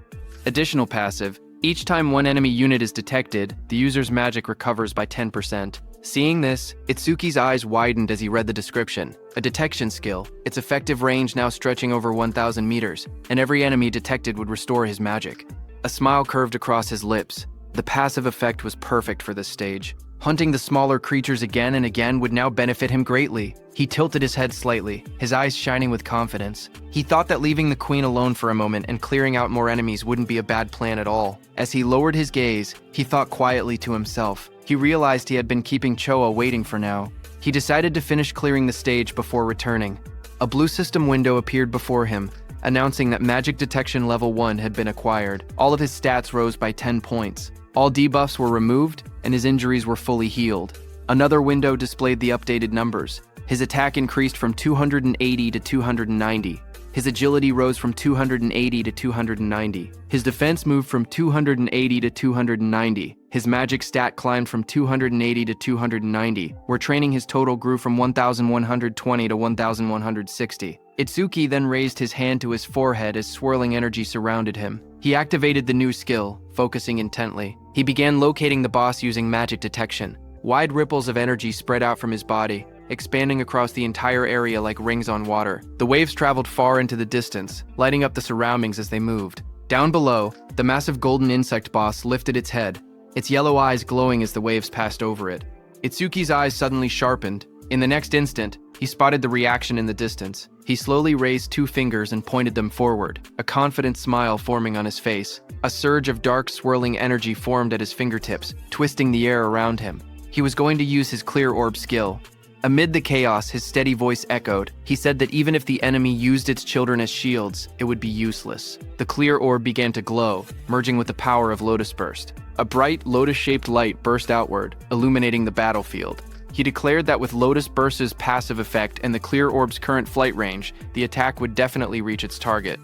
Additional passive. Each time one enemy unit is detected, the user's magic recovers by 10%. Seeing this, Itsuki's eyes widened as he read the description. A detection skill, its effective range now stretching over 1,000 meters, and every enemy detected would restore his magic. A smile curved across his lips. The passive effect was perfect for this stage. Hunting the smaller creatures again and again would now benefit him greatly. He tilted his head slightly, his eyes shining with confidence. He thought that leaving the queen alone for a moment and clearing out more enemies wouldn't be a bad plan at all. As he lowered his gaze, he thought quietly to himself. He realized he had been keeping Choa waiting for now. He decided to finish clearing the stage before returning. A blue system window appeared before him, announcing that Magic Detection Level 1 had been acquired. All of his stats rose by 10 points. All debuffs were removed, and his injuries were fully healed. Another window displayed the updated numbers. His attack increased from 280 to 290. His agility rose from 280 to 290. His defense moved from 280 to 290. His magic stat climbed from 280 to 290, where training his total grew from 1,120 to 1,160. Itsuki then raised his hand to his forehead as swirling energy surrounded him. He activated the new skill, focusing intently. He began locating the boss using magic detection. Wide ripples of energy spread out from his body, expanding across the entire area like rings on water. The waves traveled far into the distance, lighting up the surroundings as they moved. Down below, the massive golden insect boss lifted its head, its yellow eyes glowing as the waves passed over it. Itsuki's eyes suddenly sharpened. In the next instant, he spotted the reaction in the distance. He slowly raised 2 fingers and pointed them forward, a confident smile forming on his face. A surge of dark, swirling energy formed at his fingertips, twisting the air around him. He was going to use his clear orb skill. Amid the chaos, his steady voice echoed. He said that even if the enemy used its children as shields, it would be useless. The clear orb began to glow, merging with the power of Lotus Burst. A bright, lotus-shaped light burst outward, illuminating the battlefield. He declared that with Lotus Burst's passive effect and the clear orb's current flight range, the attack would definitely reach its target.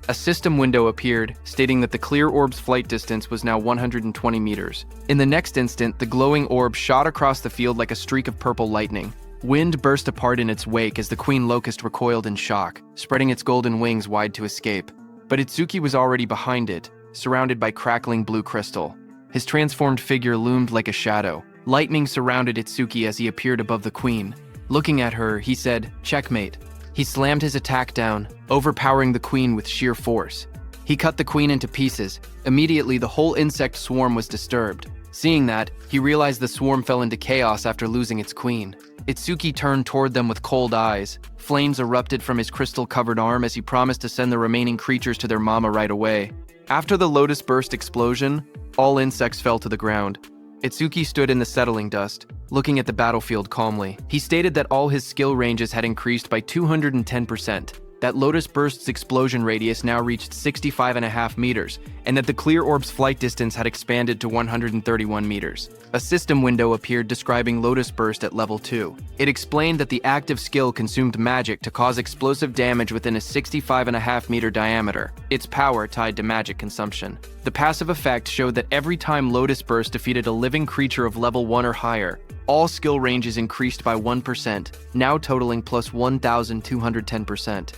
A system window appeared, stating that the clear orb's flight distance was now 120 meters. In the next instant, the glowing orb shot across the field like a streak of purple lightning. Wind burst apart in its wake as the Queen Locust recoiled in shock, spreading its golden wings wide to escape. But Itsuki was already behind it, surrounded by crackling blue crystal. His transformed figure loomed like a shadow. Lightning surrounded Itsuki as he appeared above the Queen. Looking at her, he said, "Checkmate." He slammed his attack down, overpowering the Queen with sheer force. He cut the Queen into pieces. Immediately, the whole insect swarm was disturbed. Seeing that, he realized the swarm fell into chaos after losing its queen. Itsuki turned toward them with cold eyes. Flames erupted from his crystal-covered arm as he promised to send the remaining creatures to their mama right away. After the Lotus Burst explosion, all insects fell to the ground. Itsuki stood in the settling dust, looking at the battlefield calmly. He stated that all his skill ranges had increased by 210%, that Lotus Burst's explosion radius now reached 65.5 meters, and that the clear orb's flight distance had expanded to 131 meters. A system window appeared describing Lotus Burst at level 2. It explained that the active skill consumed magic to cause explosive damage within a 65.5 meter diameter, its power tied to magic consumption. The passive effect showed that every time Lotus Burst defeated a living creature of level 1 or higher, all skill ranges increased by 1%, now totaling plus 1,210%.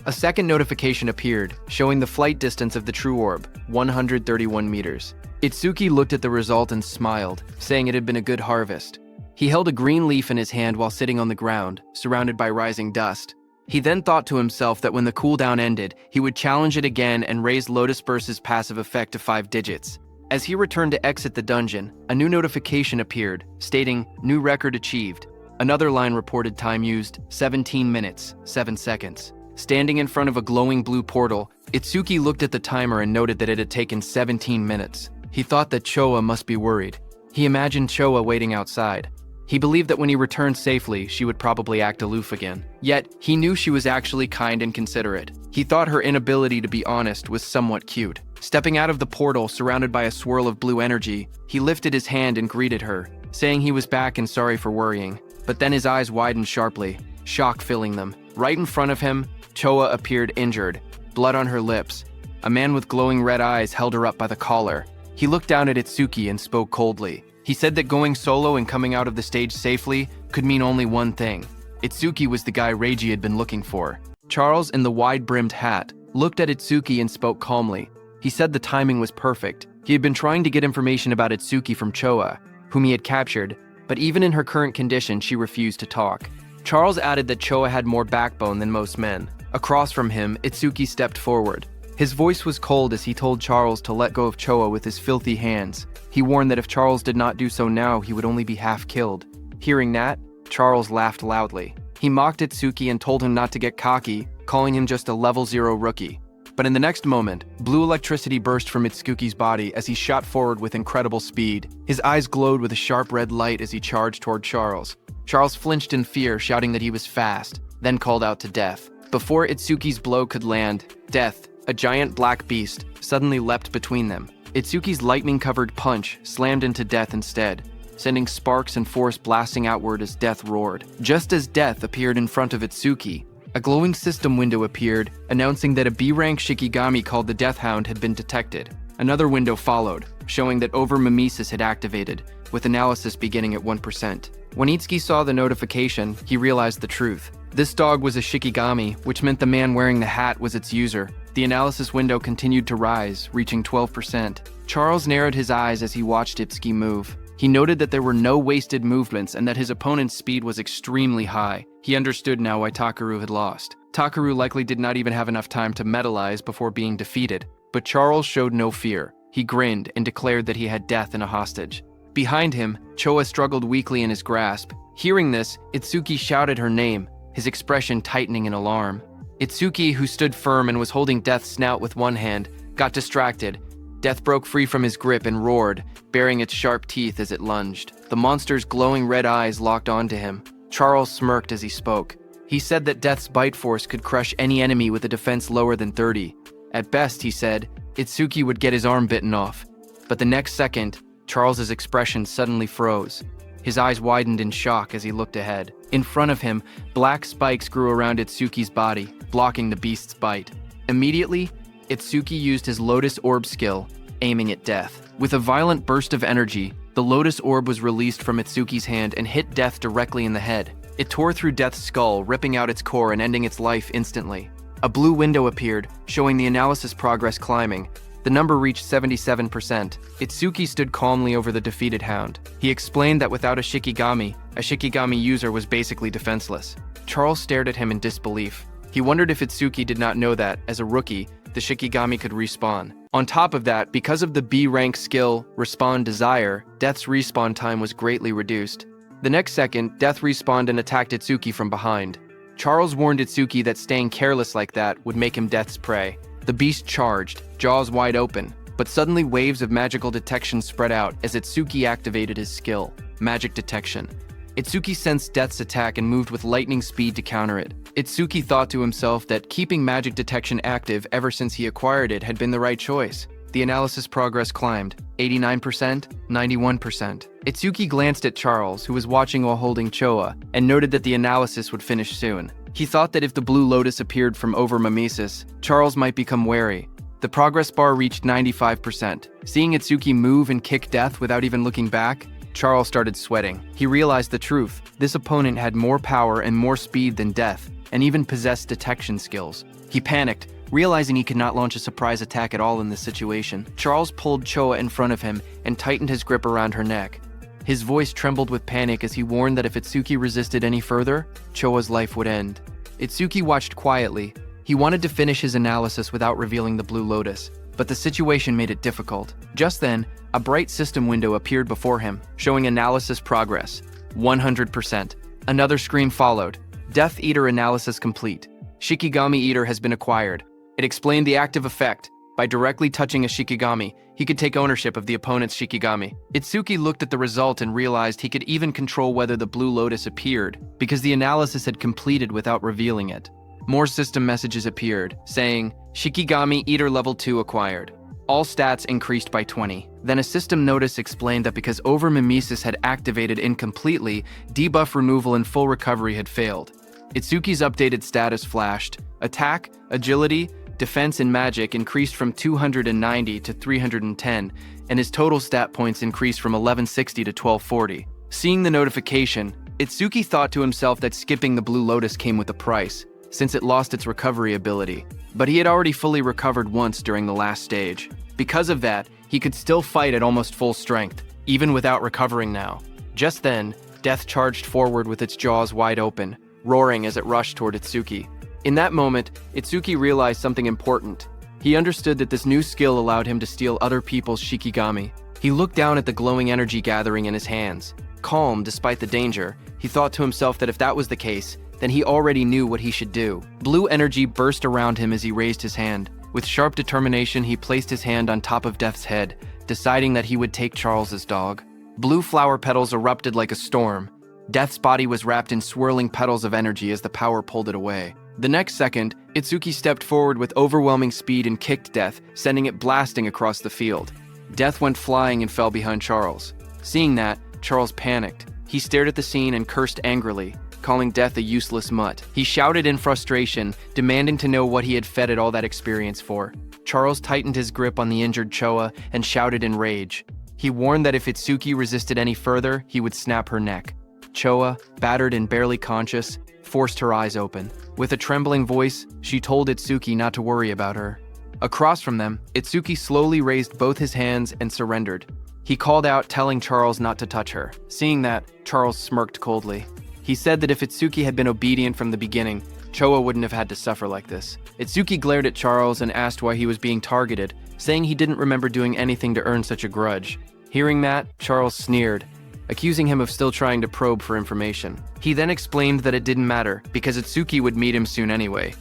A second notification appeared, showing the flight distance of the true orb, 131 meters. Itsuki looked at the result and smiled, saying it had been a good harvest. He held a green leaf in his hand while sitting on the ground, surrounded by rising dust. He then thought to himself that when the cooldown ended, he would challenge it again and raise Lotus Burst's passive effect to 5 digits. As he returned to exit the dungeon, a new notification appeared, stating, "New record achieved." Another line reported time used, 17 minutes, 7 seconds. Standing in front of a glowing blue portal, Itsuki looked at the timer and noted that it had taken 17 minutes. He thought that Choa must be worried. He imagined Choa waiting outside. He believed that when he returned safely, she would probably act aloof again. Yet, he knew she was actually kind and considerate. He thought her inability to be honest was somewhat cute. Stepping out of the portal, surrounded by a swirl of blue energy, he lifted his hand and greeted her, saying he was back and sorry for worrying. But then his eyes widened sharply, shock filling them. Right in front of him, Choa appeared injured, blood on her lips. A man with glowing red eyes held her up by the collar. He looked down at Itsuki and spoke coldly. He said that going solo and coming out of the stage safely could mean only one thing. Itsuki was the guy Reiji had been looking for. Charles, in the wide-brimmed hat, looked at Itsuki and spoke calmly. He said the timing was perfect. He had been trying to get information about Itsuki from Choa, whom he had captured, but even in her current condition, she refused to talk. Charles added that Choa had more backbone than most men. Across from him, Itsuki stepped forward. His voice was cold as he told Charles to let go of Choa with his filthy hands. He warned that if Charles did not do so now, he would only be half killed. Hearing that, Charles laughed loudly. He mocked Itsuki and told him not to get cocky, calling him just a level 0 rookie. But in the next moment, blue electricity burst from Itsuki's body as he shot forward with incredible speed. His eyes glowed with a sharp red light as he charged toward Charles. Charles flinched in fear, shouting that he was fast, then called out to Death. Before Itsuki's blow could land, Death, a giant black beast, suddenly leapt between them. Itsuki's lightning-covered punch slammed into Death instead, sending sparks and force blasting outward as Death roared. Just as Death appeared in front of Itsuki, a glowing system window appeared, announcing that a B-rank Shikigami called the Death Hound had been detected. Another window followed, showing that over-mimesis had activated, with analysis beginning at 1%. When Itsuki saw the notification, he realized the truth. This dog was a Shikigami, which meant the man wearing the hat was its user. The analysis window continued to rise, reaching 12%. Charles narrowed his eyes as he watched Itsuki move. He noted that there were no wasted movements and that his opponent's speed was extremely high. He understood now why Takaru had lost. Takaru likely did not even have enough time to metalize before being defeated, but Charles showed no fear. He grinned and declared that he had Death in a hostage. Behind him, Choa struggled weakly in his grasp. Hearing this, Itsuki shouted her name, his expression tightening in alarm. Itsuki, who stood firm and was holding Death's snout with one hand, got distracted. Death broke free from his grip and roared, baring its sharp teeth as it lunged. The monster's glowing red eyes locked onto him. Charles smirked as he spoke. He said that Death's bite force could crush any enemy with a defense lower than 30. At best, he said, Itsuki would get his arm bitten off. But the next second, Charles's expression suddenly froze. His eyes widened in shock as he looked ahead. In front of him, black spikes grew around Itsuki's body, blocking the beast's bite. Immediately, Itsuki used his Lotus Orb skill, aiming at Death. With a violent burst of energy, the Lotus Orb was released from Itsuki's hand and hit Death directly in the head. It tore through Death's skull, ripping out its core and ending its life instantly. A blue window appeared, showing the analysis progress climbing. The number reached 77%. Itsuki stood calmly over the defeated hound. He explained that without a Shikigami user was basically defenseless. Charles stared at him in disbelief. He wondered if Itsuki did not know that, as a rookie, the Shikigami could respawn. On top of that, because of the B-rank skill, Respawn Desire, Death's respawn time was greatly reduced. The next second, Death respawned and attacked Itsuki from behind. Charles warned Itsuki that staying careless like that would make him Death's prey. The beast charged, jaws wide open, but suddenly waves of magical detection spread out as Itsuki activated his skill, Magic Detection. Itsuki sensed Death's attack and moved with lightning speed to counter it. Itsuki thought to himself that keeping Magic Detection active ever since he acquired it had been the right choice. The analysis progress climbed, 89%, 91%. Itsuki glanced at Charles, who was watching while holding Choa, and noted that the analysis would finish soon. He thought that if the blue lotus appeared from over mimesis, Charles might become wary. The progress bar reached 95%. Seeing Itsuki move and kick Death without even looking back, Charles started sweating. He realized the truth. This opponent had more power and more speed than Death, and even possessed detection skills. He panicked, realizing he could not launch a surprise attack at all in this situation. Charles pulled Choa in front of him and tightened his grip around her neck. His voice trembled with panic as he warned that if Itsuki resisted any further, Choa's life would end. Itsuki watched quietly. He wanted to finish his analysis without revealing the blue lotus, but the situation made it difficult. Just then, a bright system window appeared before him, showing analysis progress, 100%. Another screen followed. Death Eater analysis complete. Shikigami Eater has been acquired. It explained the active effect. By directly touching a Shikigami, he could take ownership of the opponent's Shikigami. Itsuki looked at the result and realized he could even control whether the blue lotus appeared, because the analysis had completed without revealing it. More system messages appeared, saying, Shikigami Eater Level 2 acquired. All stats increased by 20. Then a system notice explained that because over-mimesis had activated incompletely, debuff removal and full recovery had failed. Itsuki's updated status flashed. Attack, Agility, defense and magic increased from 290 to 310, and his total stat points increased from 1160 to 1240. Seeing the notification, Itsuki thought to himself that skipping the Blue Lotus came with a price, since it lost its recovery ability. But he had already fully recovered once during the last stage. Because of that, he could still fight at almost full strength, even without recovering now. Just then, Death charged forward with its jaws wide open, roaring as it rushed toward Itsuki. In that moment, Itsuki realized something important. He understood that this new skill allowed him to steal other people's Shikigami. He looked down at the glowing energy gathering in his hands. Calm despite the danger, he thought to himself that if that was the case, then he already knew what he should do. Blue energy burst around him as he raised his hand. With sharp determination, he placed his hand on top of Death's head, deciding that he would take Charles's dog. Blue flower petals erupted like a storm. Death's body was wrapped in swirling petals of energy as the power pulled it away. The next second, Itsuki stepped forward with overwhelming speed and kicked Death, sending it blasting across the field. Death went flying and fell behind Charles. Seeing that, Charles panicked. He stared at the scene and cursed angrily, calling Death a useless mutt. He shouted in frustration, demanding to know what he had fed it all that experience for. Charles tightened his grip on the injured Choa and shouted in rage. He warned that if Itsuki resisted any further, he would snap her neck. Choa, battered and barely conscious, forced her eyes open. With a trembling voice, she told Itsuki not to worry about her. Across from them, Itsuki slowly raised both his hands and surrendered. He called out, telling Charles not to touch her. Seeing that, Charles smirked coldly. He said that if Itsuki had been obedient from the beginning, Choa wouldn't have had to suffer like this. Itsuki glared at Charles and asked why he was being targeted, saying he didn't remember doing anything to earn such a grudge. Hearing that, Charles sneered, accusing him of still trying to probe for information. He then explained that it didn't matter, because Itsuki would meet him soon anyway.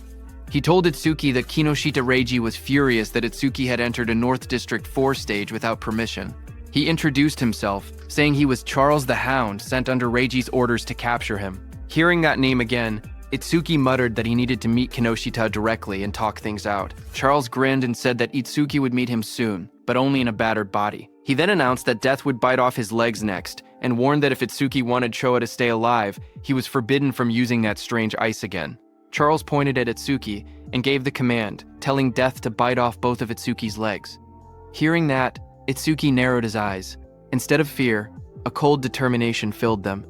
He told Itsuki that Kinoshita Reiji was furious that Itsuki had entered a North District 4 stage without permission. He introduced himself, saying he was Charles the Hound sent under Reiji's orders to capture him. Hearing that name again, Itsuki muttered that he needed to meet Kinoshita directly and talk things out. Charles grinned and said that Itsuki would meet him soon, but only in a battered body. He then announced that Death would bite off his legs next, and warned that if Itsuki wanted Choa to stay alive, he was forbidden from using that strange ice again. Charles pointed at Itsuki and gave the command, telling Death to bite off both of Itsuki's legs. Hearing that, Itsuki narrowed his eyes. Instead of fear, a cold determination filled them.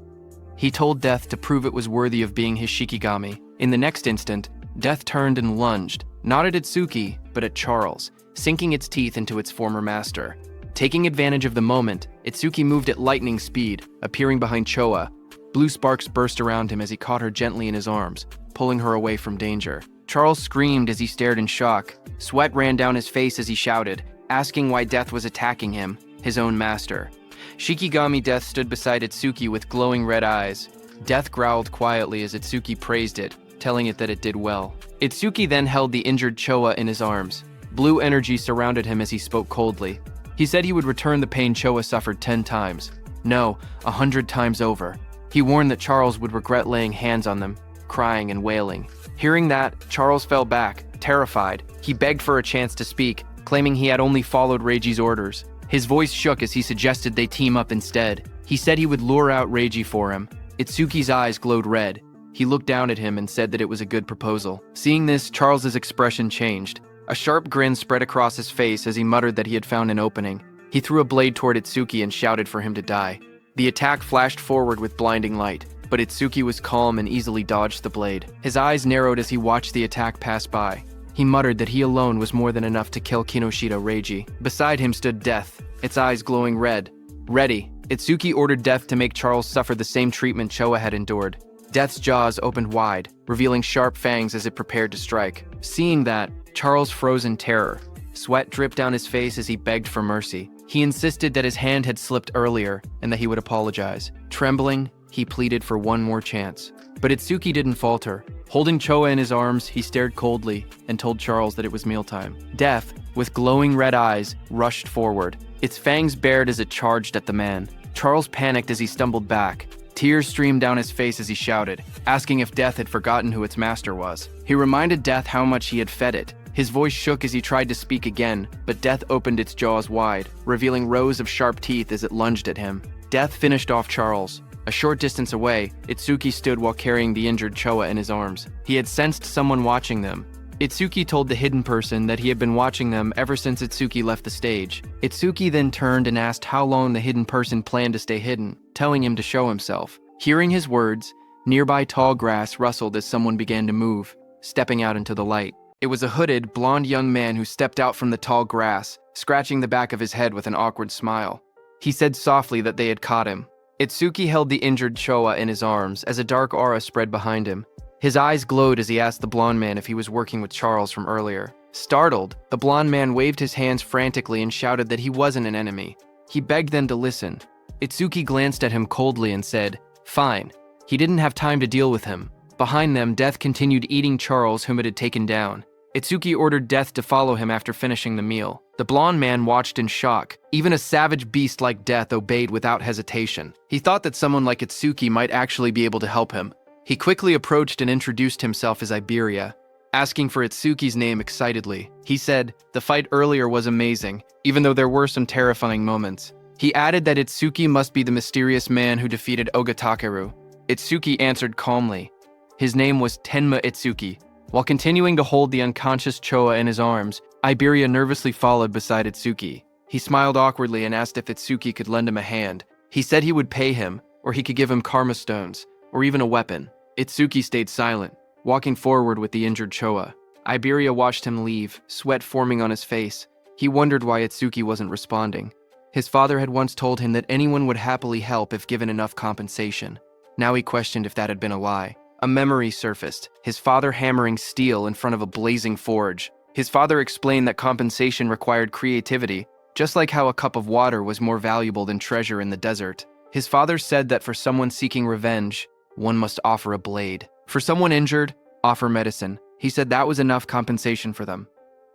He told Death to prove it was worthy of being his Shikigami. In the next instant, Death turned and lunged, not at Itsuki, but at Charles, sinking its teeth into its former master. Taking advantage of the moment, Itsuki moved at lightning speed, appearing behind Choa. Blue sparks burst around him as he caught her gently in his arms, pulling her away from danger. Charles screamed as he stared in shock. Sweat ran down his face as he shouted, asking why Death was attacking him, his own master. Shikigami Death stood beside Itsuki with glowing red eyes. Death growled quietly as Itsuki praised it, telling it that it did well. Itsuki then held the injured Choa in his arms. Blue energy surrounded him as he spoke coldly. He said he would return the pain Choa suffered 10 times. No, 100 times over. He warned that Charles would regret laying hands on them, crying and wailing. Hearing that, Charles fell back, terrified. He begged for a chance to speak, claiming he had only followed Reiji's orders. His voice shook as he suggested they team up instead. He said he would lure out Reiji for him. Itsuki's eyes glowed red. He looked down at him and said that it was a good proposal. Seeing this, Charles's expression changed. A sharp grin spread across his face as he muttered that he had found an opening. He threw a blade toward Itsuki and shouted for him to die. The attack flashed forward with blinding light, but Itsuki was calm and easily dodged the blade. His eyes narrowed as he watched the attack pass by. He muttered that he alone was more than enough to kill Kinoshita Reiji. Beside him stood Death, its eyes glowing red. Ready, Itsuki ordered Death to make Charles suffer the same treatment Choa had endured. Death's jaws opened wide, revealing sharp fangs as it prepared to strike. Seeing that, Charles froze in terror. Sweat dripped down his face as he begged for mercy. He insisted that his hand had slipped earlier and that he would apologize. Trembling, he pleaded for one more chance. But Itsuki didn't falter. Holding Choa in his arms, he stared coldly and told Charles that it was mealtime. Death, with glowing red eyes, rushed forward. Its fangs bared as it charged at the man. Charles panicked as he stumbled back. Tears streamed down his face as he shouted, asking if Death had forgotten who its master was. He reminded Death how much he had fed it. His voice shook as he tried to speak again, but Death opened its jaws wide, revealing rows of sharp teeth as it lunged at him. Death finished off Charles. A short distance away, Itsuki stood while carrying the injured Choa in his arms. He had sensed someone watching them. Itsuki told the hidden person that he had been watching them ever since Itsuki left the stage. Itsuki then turned and asked how long the hidden person planned to stay hidden, telling him to show himself. Hearing his words, nearby tall grass rustled as someone began to move, stepping out into the light. It was a hooded, blonde young man who stepped out from the tall grass, scratching the back of his head with an awkward smile. He said softly that they had caught him. Itsuki held the injured Choa in his arms as a dark aura spread behind him. His eyes glowed as he asked the blonde man if he was working with Charles from earlier. Startled, the blonde man waved his hands frantically and shouted that he wasn't an enemy. He begged them to listen. Itsuki glanced at him coldly and said, "Fine." He didn't have time to deal with him. Behind them, Death continued eating Charles, whom it had taken down. Itsuki ordered Death to follow him after finishing the meal. The blonde man watched in shock. Even a savage beast like Death obeyed without hesitation. He thought that someone like Itsuki might actually be able to help him. He quickly approached and introduced himself as Iberia, asking for Itsuki's name excitedly. He said, "The fight earlier was amazing, even though there were some terrifying moments." He added that Itsuki must be the mysterious man who defeated Ogatakeru. Itsuki answered calmly. His name was Tenma Itsuki. While continuing to hold the unconscious Choa in his arms, Iberia nervously followed beside Itsuki. He smiled awkwardly and asked if Itsuki could lend him a hand. He said he would pay him, or he could give him karma stones, or even a weapon. Itsuki stayed silent, walking forward with the injured Choa. Iberia watched him leave, sweat forming on his face. He wondered why Itsuki wasn't responding. His father had once told him that anyone would happily help if given enough compensation. Now he questioned if that had been a lie. A memory surfaced, his father hammering steel in front of a blazing forge. His father explained that compensation required creativity, just like how a cup of water was more valuable than treasure in the desert. His father said that for someone seeking revenge, one must offer a blade. For someone injured, offer medicine. He said that was enough compensation for them.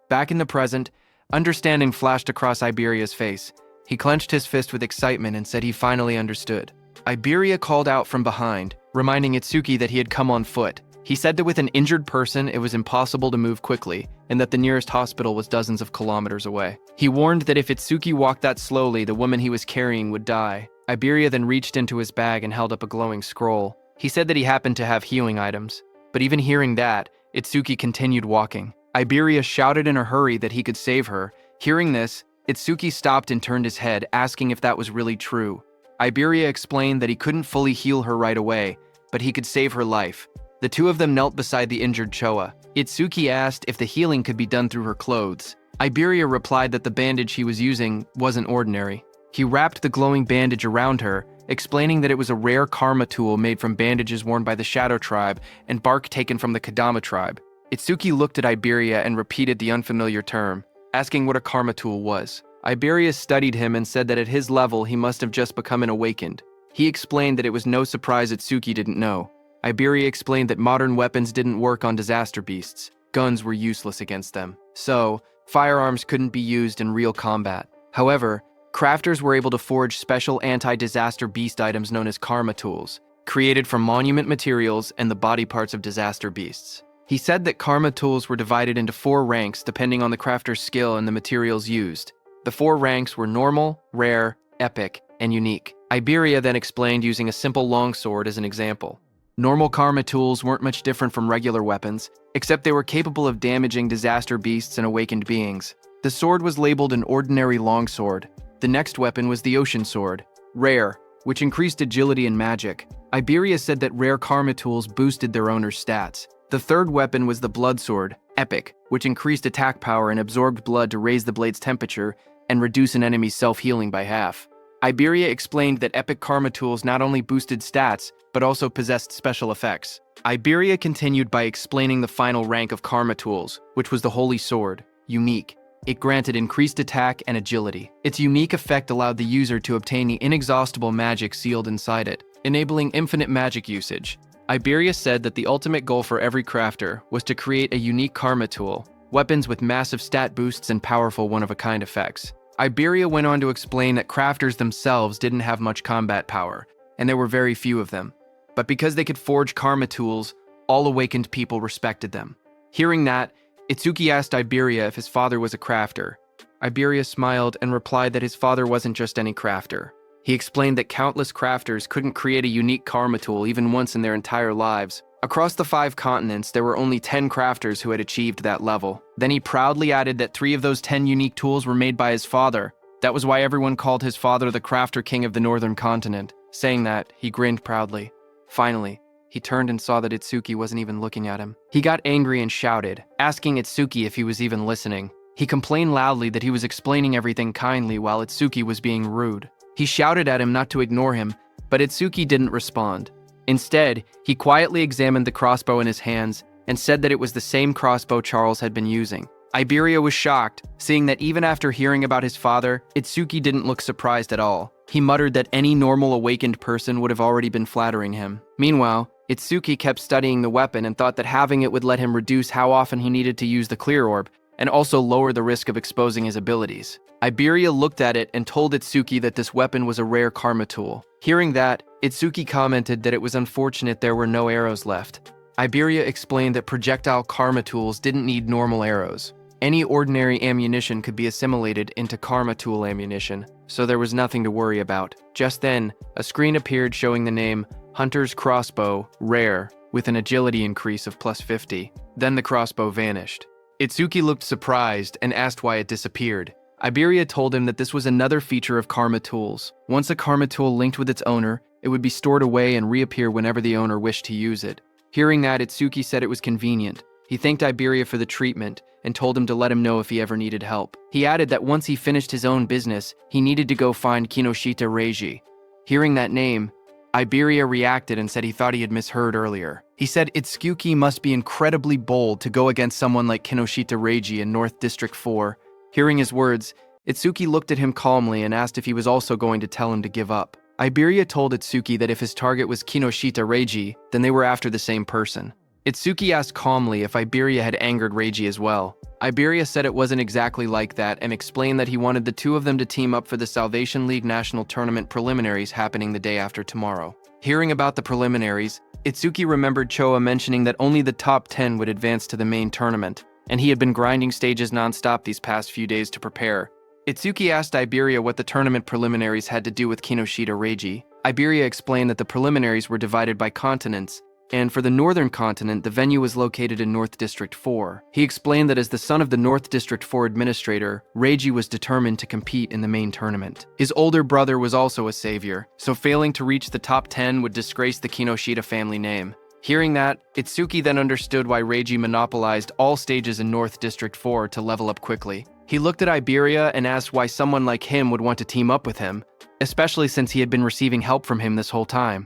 Back in the present, understanding flashed across Iberia's face. He clenched his fist with excitement and said he finally understood. Iberia called out from behind, reminding Itsuki that he had come on foot. He said that with an injured person, it was impossible to move quickly, and that the nearest hospital was dozens of kilometers away. He warned that if Itsuki walked that slowly, the woman he was carrying would die. Iberia then reached into his bag and held up a glowing scroll. He said that he happened to have healing items. But even hearing that, Itsuki continued walking. Iberia shouted in a hurry that he could save her. Hearing this, Itsuki stopped and turned his head, asking if that was really true. Iberia explained that he couldn't fully heal her right away, but he could save her life. The two of them knelt beside the injured Choa. Itsuki asked if the healing could be done through her clothes. Iberia replied that the bandage he was using wasn't ordinary. He wrapped the glowing bandage around her, explaining that it was a rare karma tool made from bandages worn by the Shadow Tribe and bark taken from the Kadama Tribe. Itsuki looked at Iberia and repeated the unfamiliar term, asking what a karma tool was. Iberia studied him and said that at his level he must have just become an awakened. He explained that it was no surprise Itsuki didn't know. Iberia explained that modern weapons didn't work on disaster beasts. Guns were useless against them. So, firearms couldn't be used in real combat. However, crafters were able to forge special anti-disaster beast items known as karma tools, created from monument materials and the body parts of disaster beasts. He said that karma tools were divided into 4 ranks depending on the crafter's skill and the materials used. The 4 ranks were normal, rare, epic, and unique. Iberia then explained using a simple longsword as an example. Normal karma tools weren't much different from regular weapons, except they were capable of damaging disaster beasts and awakened beings. The sword was labeled an ordinary longsword. The next weapon was the ocean sword, rare, which increased agility and magic. Iberia said that rare karma tools boosted their owner's stats. The third weapon was the blood sword, epic, which increased attack power and absorbed blood to raise the blade's temperature and reduce an enemy's self-healing by half. Iberia explained that epic karma tools not only boosted stats, but also possessed special effects. Iberia continued by explaining the final rank of karma tools, which was the holy sword, unique. It granted increased attack and agility. Its unique effect allowed the user to obtain the inexhaustible magic sealed inside it, enabling infinite magic usage. Iberia said that the ultimate goal for every crafter was to create a unique karma tool, weapons with massive stat boosts and powerful one-of-a-kind effects. Iberia went on to explain that crafters themselves didn't have much combat power, and there were very few of them. But because they could forge karma tools, all awakened people respected them. Hearing that, Itsuki asked Iberia if his father was a crafter. Iberia smiled and replied that his father wasn't just any crafter. He explained that countless crafters couldn't create a unique karma tool even once in their entire lives. Across the 5 continents, there were only 10 crafters who had achieved that level. Then he proudly added that 3 of those 10 unique tools were made by his father. That was why everyone called his father the Crafter King of the Northern Continent. Saying that, he grinned proudly. Finally, he turned and saw that Itsuki wasn't even looking at him. He got angry and shouted, asking Itsuki if he was even listening. He complained loudly that he was explaining everything kindly while Itsuki was being rude. He shouted at him not to ignore him, but Itsuki didn't respond. Instead, he quietly examined the crossbow in his hands and said that it was the same crossbow Charles had been using. Iberia was shocked, seeing that even after hearing about his father, Itsuki didn't look surprised at all. He muttered that any normal awakened person would have already been flattering him. Meanwhile, Itsuki kept studying the weapon and thought that having it would let him reduce how often he needed to use the clear orb, and also lower the risk of exposing his abilities. Iberia looked at it and told Itsuki that this weapon was a rare karma tool. Hearing that, Itsuki commented that it was unfortunate there were no arrows left. Iberia explained that projectile karma tools didn't need normal arrows. Any ordinary ammunition could be assimilated into karma tool ammunition, so there was nothing to worry about. Just then, a screen appeared showing the name Hunter's Crossbow, Rare, with an agility increase of +50. Then the crossbow vanished. Itsuki looked surprised and asked why it disappeared. Iberia told him that this was another feature of karma tools. Once a karma tool linked with its owner, it would be stored away and reappear whenever the owner wished to use it. Hearing that, Itsuki said it was convenient. He thanked Iberia for the treatment and told him to let him know if he ever needed help. He added that once he finished his own business, he needed to go find Kinoshita Reiji. Hearing that name, Iberia reacted and said he thought he had misheard earlier. He said Itsuki must be incredibly bold to go against someone like Kinoshita Reiji in North District 4. Hearing his words, Itsuki looked at him calmly and asked if he was also going to tell him to give up. Iberia told Itsuki that if his target was Kinoshita Reiji, then they were after the same person. Itsuki asked calmly if Iberia had angered Reiji as well. Iberia said it wasn't exactly like that and explained that he wanted the two of them to team up for the Salvation League National Tournament preliminaries happening the day after tomorrow. Hearing about the preliminaries, Itsuki remembered Choa mentioning that only the top 10 would advance to the main tournament, and he had been grinding stages non-stop these past few days to prepare. Itsuki asked Iberia what the tournament preliminaries had to do with Kinoshita Reiji. Iberia explained that the preliminaries were divided by continents, and for the Northern Continent, the venue was located in North District 4. He explained that as the son of the North District 4 administrator, Reiji was determined to compete in the main tournament. His older brother was also a savior, so failing to reach the top 10 would disgrace the Kinoshita family name. Hearing that, Itsuki then understood why Reiji monopolized all stages in North District 4 to level up quickly. He looked at Iberia and asked why someone like him would want to team up with him, especially since he had been receiving help from him this whole time.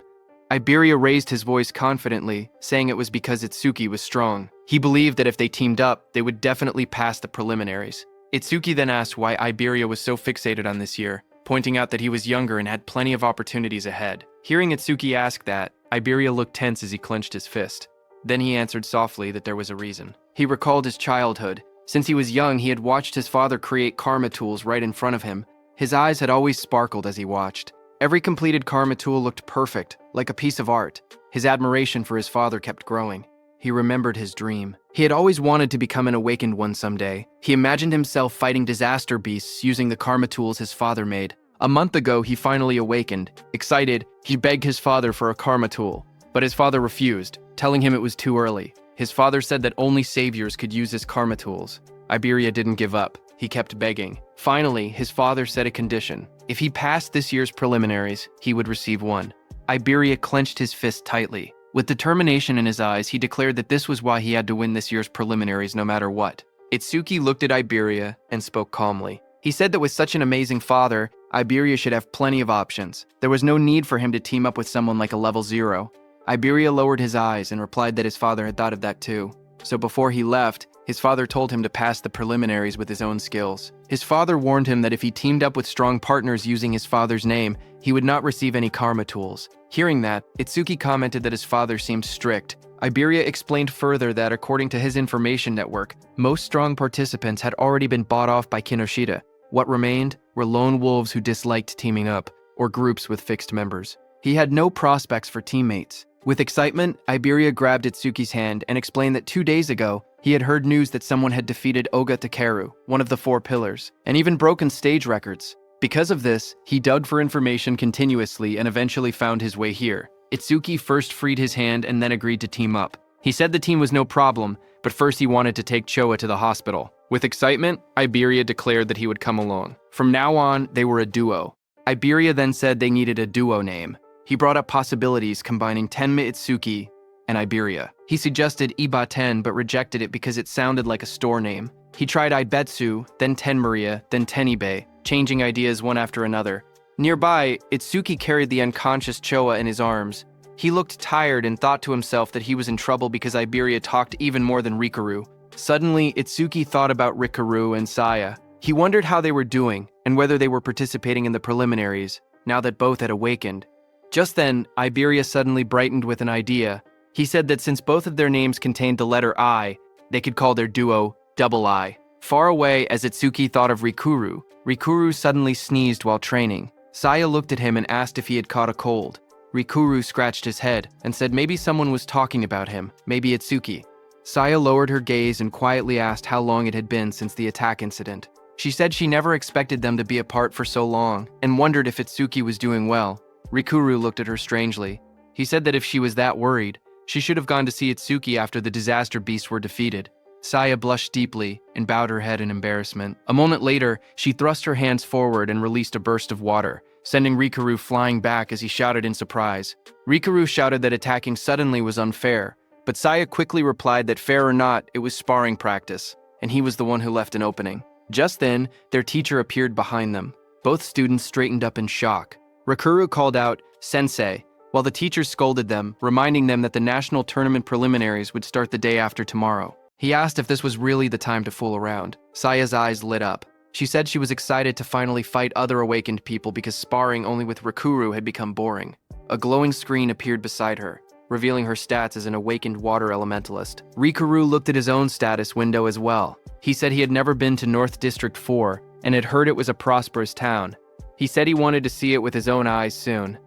Iberia raised his voice confidently, saying it was because Itsuki was strong. He believed that if they teamed up, they would definitely pass the preliminaries. Itsuki then asked why Iberia was so fixated on this year, pointing out that he was younger and had plenty of opportunities ahead. Hearing Itsuki ask that, Iberia looked tense as he clenched his fist. Then he answered softly that there was a reason. He recalled his childhood. Since he was young, he had watched his father create karma tools right in front of him. His eyes had always sparkled as he watched. Every completed karma tool looked perfect, like a piece of art. His admiration for his father kept growing. He remembered his dream. He had always wanted to become an awakened one someday. He imagined himself fighting disaster beasts using the karma tools his father made. A month ago, he finally awakened. Excited, he begged his father for a karma tool, but his father refused, telling him it was too early. His father said that only saviors could use his karma tools. Iberia didn't give up. He kept begging. Finally, his father set a condition. If he passed this year's preliminaries, he would receive one. Iberia clenched his fist tightly. With determination in his eyes, he declared that this was why he had to win this year's preliminaries no matter what. Itsuki looked at Iberia and spoke calmly. He said that with such an amazing father, Iberia should have plenty of options. There was no need for him to team up with someone like a level 0. Iberia lowered his eyes and replied that his father had thought of that too. So before he left, his father told him to pass the preliminaries with his own skills. His father warned him that if he teamed up with strong partners using his father's name, he would not receive any karma tools. Hearing that, Itsuki commented that his father seemed strict. Iberia explained further that according to his information network, most strong participants had already been bought off by Kinoshita. What remained were lone wolves who disliked teaming up, or groups with fixed members. He had no prospects for teammates. With excitement, Iberia grabbed Itsuki's hand and explained that 2 days ago, he had heard news that someone had defeated Oga Takeru, one of the 4 pillars, and even broken stage records. Because of this, he dug for information continuously and eventually found his way here. Itsuki first freed his hand and then agreed to team up. He said the team was no problem, but first he wanted to take Choa to the hospital. With excitement, Iberia declared that he would come along. From now on, they were a duo. Iberia then said they needed a duo name. He brought up possibilities combining Tenma Itsuki and Iberia. He suggested Iba-ten but rejected it because it sounded like a store name. He tried Ibetsu, then Tenmaria, then Tenibe, changing ideas one after another. Nearby, Itsuki carried the unconscious Choa in his arms. He looked tired and thought to himself that he was in trouble because Iberia talked even more than Rikaru. Suddenly, Itsuki thought about Rikaru and Saya. He wondered how they were doing and whether they were participating in the preliminaries, now that both had awakened. Just then, Iberia suddenly brightened with an idea. He said that since both of their names contained the letter I, they could call their duo Double I. Far away, as Itsuki thought of Rikuru, Rikuru suddenly sneezed while training. Saya looked at him and asked if he had caught a cold. Rikuru scratched his head and said maybe someone was talking about him, maybe Itsuki. Saya lowered her gaze and quietly asked how long it had been since the attack incident. She said she never expected them to be apart for so long and wondered if Itsuki was doing well. Rikuru looked at her strangely. He said that if she was that worried, she should have gone to see Itsuki after the disaster beasts were defeated. Saya blushed deeply and bowed her head in embarrassment. A moment later, she thrust her hands forward and released a burst of water, sending Rikuru flying back as he shouted in surprise. Rikuru shouted that attacking suddenly was unfair, but Saya quickly replied that fair or not, it was sparring practice, and he was the one who left an opening. Just then, their teacher appeared behind them. Both students straightened up in shock. Rikuru called out, "Sensei," while the teacher scolded them, reminding them that the national tournament preliminaries would start the day after tomorrow. He asked if this was really the time to fool around. Saya's eyes lit up. She said she was excited to finally fight other awakened people because sparring only with Rikuru had become boring. A glowing screen appeared beside her, revealing her stats as an awakened water elementalist. Rikuru looked at his own status window as well. He said he had never been to North District 4 and had heard it was a prosperous town. He said he wanted to see it with his own eyes soon.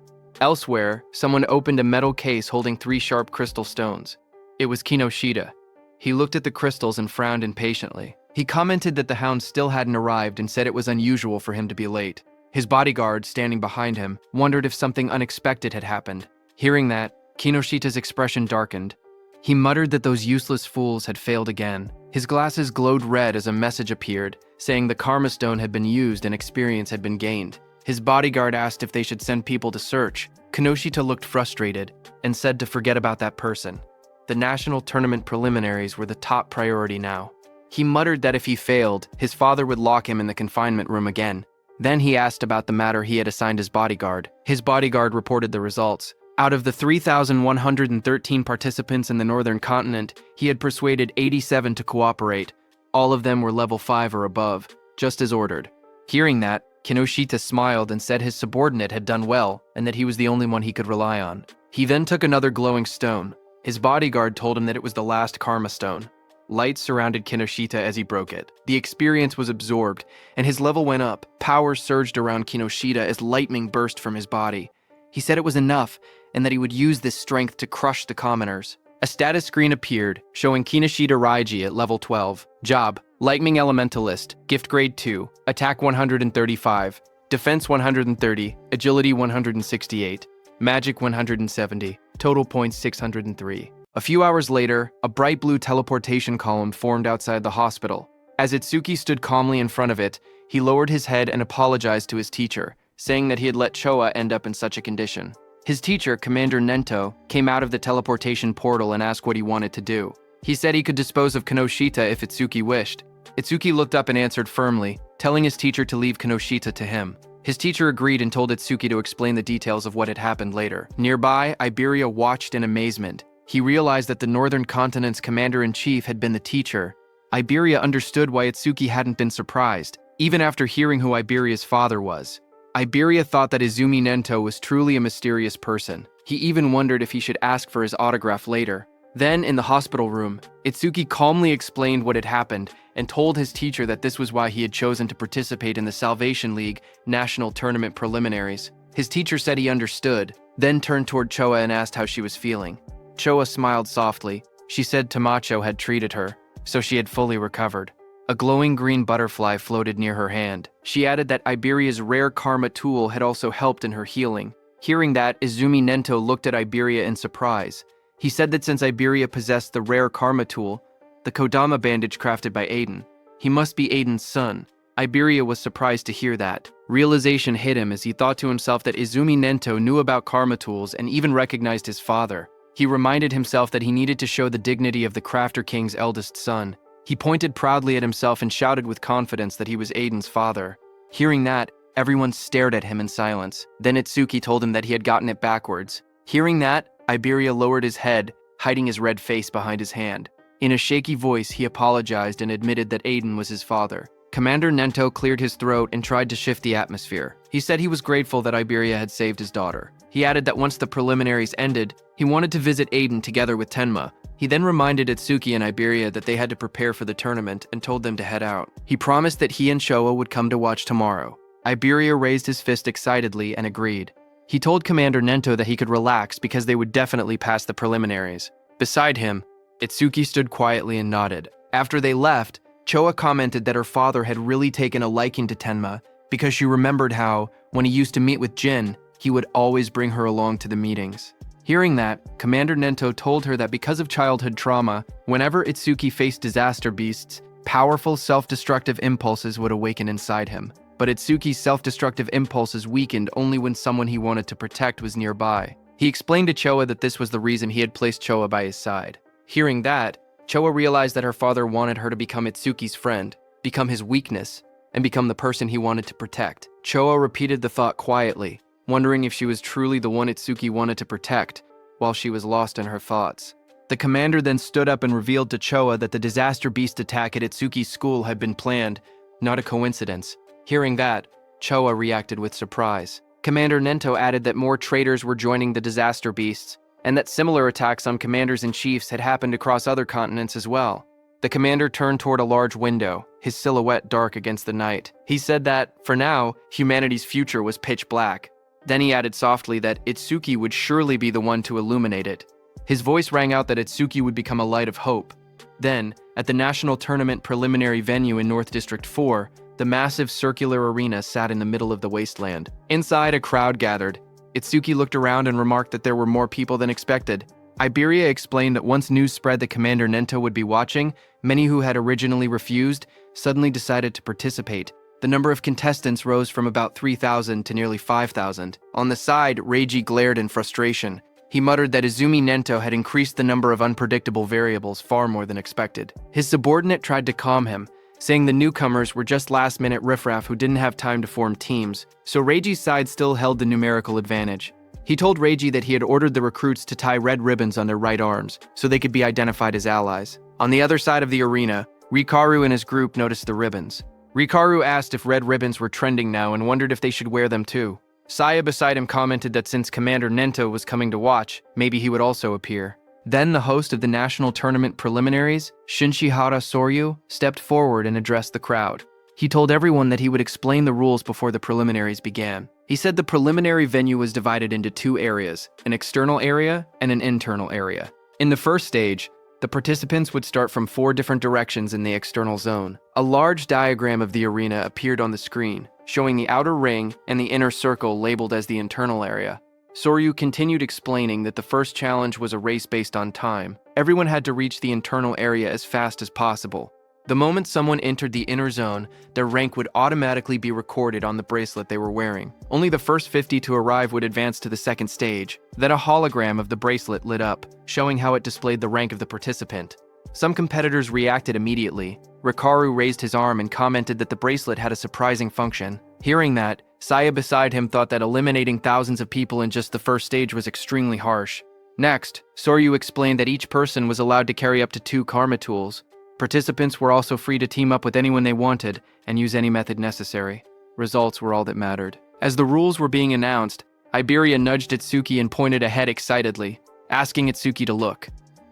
Elsewhere, someone opened a metal case holding 3 sharp crystal stones. It was Kinoshita. He looked at the crystals and frowned impatiently. He commented that the hound still hadn't arrived and said it was unusual for him to be late. His bodyguard, standing behind him, wondered if something unexpected had happened. Hearing that, Kinoshita's expression darkened. He muttered that those useless fools had failed again. His glasses glowed red as a message appeared, saying the Karma Stone had been used and experience had been gained. His bodyguard asked if they should send people to search. Kinoshita looked frustrated and said to forget about that person. The national tournament preliminaries were the top priority now. He muttered that if he failed, his father would lock him in the confinement room again. Then he asked about the matter he had assigned his bodyguard. His bodyguard reported the results. Out of the 3,113 participants in the northern continent, he had persuaded 87 to cooperate. All of them were level 5 or above, just as ordered. Hearing that, Kinoshita smiled and said his subordinate had done well and that he was the only one he could rely on. He then took another glowing stone. His bodyguard told him that it was the last Karma Stone. Light surrounded Kinoshita as he broke it. The experience was absorbed, and his level went up. Power surged around Kinoshita as lightning burst from his body. He said it was enough, and that he would use this strength to crush the commoners. A status screen appeared, showing Kinoshita Raiji at level 12. Job: Lightning Elementalist, Gift Grade 2, Attack 135, Defense 130, Agility 168, Magic 170, Total points 603. A few hours later, a bright blue teleportation column formed outside the hospital. As Itsuki stood calmly in front of it, he lowered his head and apologized to his teacher, saying that he had let Choa end up in such a condition. His teacher, Commander Nento, came out of the teleportation portal and asked what he wanted to do. He said he could dispose of Kinoshita if Itsuki wished. Itsuki looked up and answered firmly, telling his teacher to leave Kinoshita to him. His teacher agreed and told Itsuki to explain the details of what had happened later. Nearby, Iberia watched in amazement. He realized that the Northern Continent's commander-in-chief had been the teacher. Iberia understood why Itsuki hadn't been surprised, even after hearing who Iberia's father was. Iberia thought that Izumi Nento was truly a mysterious person. He even wondered if he should ask for his autograph later. Then, in the hospital room, Itsuki calmly explained what had happened and told his teacher that this was why he had chosen to participate in the Salvation League National Tournament preliminaries. His teacher said he understood, then turned toward Choa and asked how she was feeling. Choa smiled softly. She said Tamacho had treated her, so she had fully recovered. A glowing green butterfly floated near her hand. She added that Iberia's rare karma tool had also helped in her healing. Hearing that, Izumi Nento looked at Iberia in surprise. He said that since Iberia possessed the rare karma tool, the Kodama bandage crafted by Aiden, he must be Aiden's son. Iberia was surprised to hear that. Realization hit him as he thought to himself that Izumi Nento knew about karma tools and even recognized his father. He reminded himself that he needed to show the dignity of the Crafter King's eldest son. He pointed proudly at himself and shouted with confidence that he was Aiden's father. Hearing that, everyone stared at him in silence. Then Itsuki told him that he had gotten it backwards. Hearing that, Iberia lowered his head, hiding his red face behind his hand. In a shaky voice, he apologized and admitted that Aiden was his father. Commander Nento cleared his throat and tried to shift the atmosphere. He said he was grateful that Iberia had saved his daughter. He added that once the preliminaries ended, he wanted to visit Aiden together with Tenma. He then reminded Itsuki and Iberia that they had to prepare for the tournament and told them to head out. He promised that he and Showa would come to watch tomorrow. Iberia raised his fist excitedly and agreed. He told Commander Nento that he could relax because they would definitely pass the preliminaries. Beside him, Itsuki stood quietly and nodded. After they left, Choa commented that her father had really taken a liking to Tenma because she remembered how, when he used to meet with Jin, he would always bring her along to the meetings. Hearing that, Commander Nento told her that because of childhood trauma, whenever Itsuki faced disaster beasts, powerful self-destructive impulses would awaken inside him. But Itsuki's self-destructive impulses weakened only when someone he wanted to protect was nearby. He explained to Choa that this was the reason he had placed Choa by his side. Hearing that, Choa realized that her father wanted her to become Itsuki's friend, become his weakness, and become the person he wanted to protect. Choa repeated the thought quietly, wondering if she was truly the one Itsuki wanted to protect, while she was lost in her thoughts. The commander then stood up and revealed to Choa that the disaster beast attack at Itsuki's school had been planned, not a coincidence. Hearing that, Choa reacted with surprise. Commander Nento added that more traitors were joining the disaster beasts, and that similar attacks on commanders and chiefs had happened across other continents as well. The commander turned toward a large window, his silhouette dark against the night. He said that, for now, humanity's future was pitch black. Then he added softly that Itsuki would surely be the one to illuminate it. His voice rang out that Itsuki would become a light of hope. Then, at the national tournament preliminary venue in North District 4, the massive circular arena sat in the middle of the wasteland. Inside, a crowd gathered. Itsuki looked around and remarked that there were more people than expected. Iberia explained that once news spread that Commander Nento would be watching, many who had originally refused suddenly decided to participate. The number of contestants rose from about 3,000 to nearly 5,000. On the side, Reiji glared in frustration. He muttered that Izumi Nento had increased the number of unpredictable variables far more than expected. His subordinate tried to calm him, saying the newcomers were just last-minute riffraff who didn't have time to form teams, so Reiji's side still held the numerical advantage. He told Reiji that he had ordered the recruits to tie red ribbons on their right arms, so they could be identified as allies. On the other side of the arena, Rikaru and his group noticed the ribbons. Rikaru asked if red ribbons were trending now and wondered if they should wear them too. Saya beside him commented that since Commander Nento was coming to watch, maybe he would also appear. Then the host of the national tournament preliminaries, Shinshihara Soryu, stepped forward and addressed the crowd. He told everyone that he would explain the rules before the preliminaries began. He said the preliminary venue was divided into two areas, an external area and an internal area. In the first stage, the participants would start from 4 different directions in the external zone. A large diagram of the arena appeared on the screen, showing the outer ring and the inner circle labeled as the internal area. Soryu continued explaining that the first challenge was a race based on time. Everyone had to reach the internal area as fast as possible. The moment someone entered the inner zone, their rank would automatically be recorded on the bracelet they were wearing. Only the first 50 to arrive would advance to the second stage. Then a hologram of the bracelet lit up, showing how it displayed the rank of the participant. Some competitors reacted immediately. Rikaru raised his arm and commented that the bracelet had a surprising function. Hearing that, Saya beside him thought that eliminating thousands of people in just the first stage was extremely harsh. Next, Soryu explained that each person was allowed to carry up to 2 karma tools. Participants were also free to team up with anyone they wanted and use any method necessary. Results were all that mattered. As the rules were being announced, Iberia nudged Itsuki and pointed ahead excitedly, asking Itsuki to look.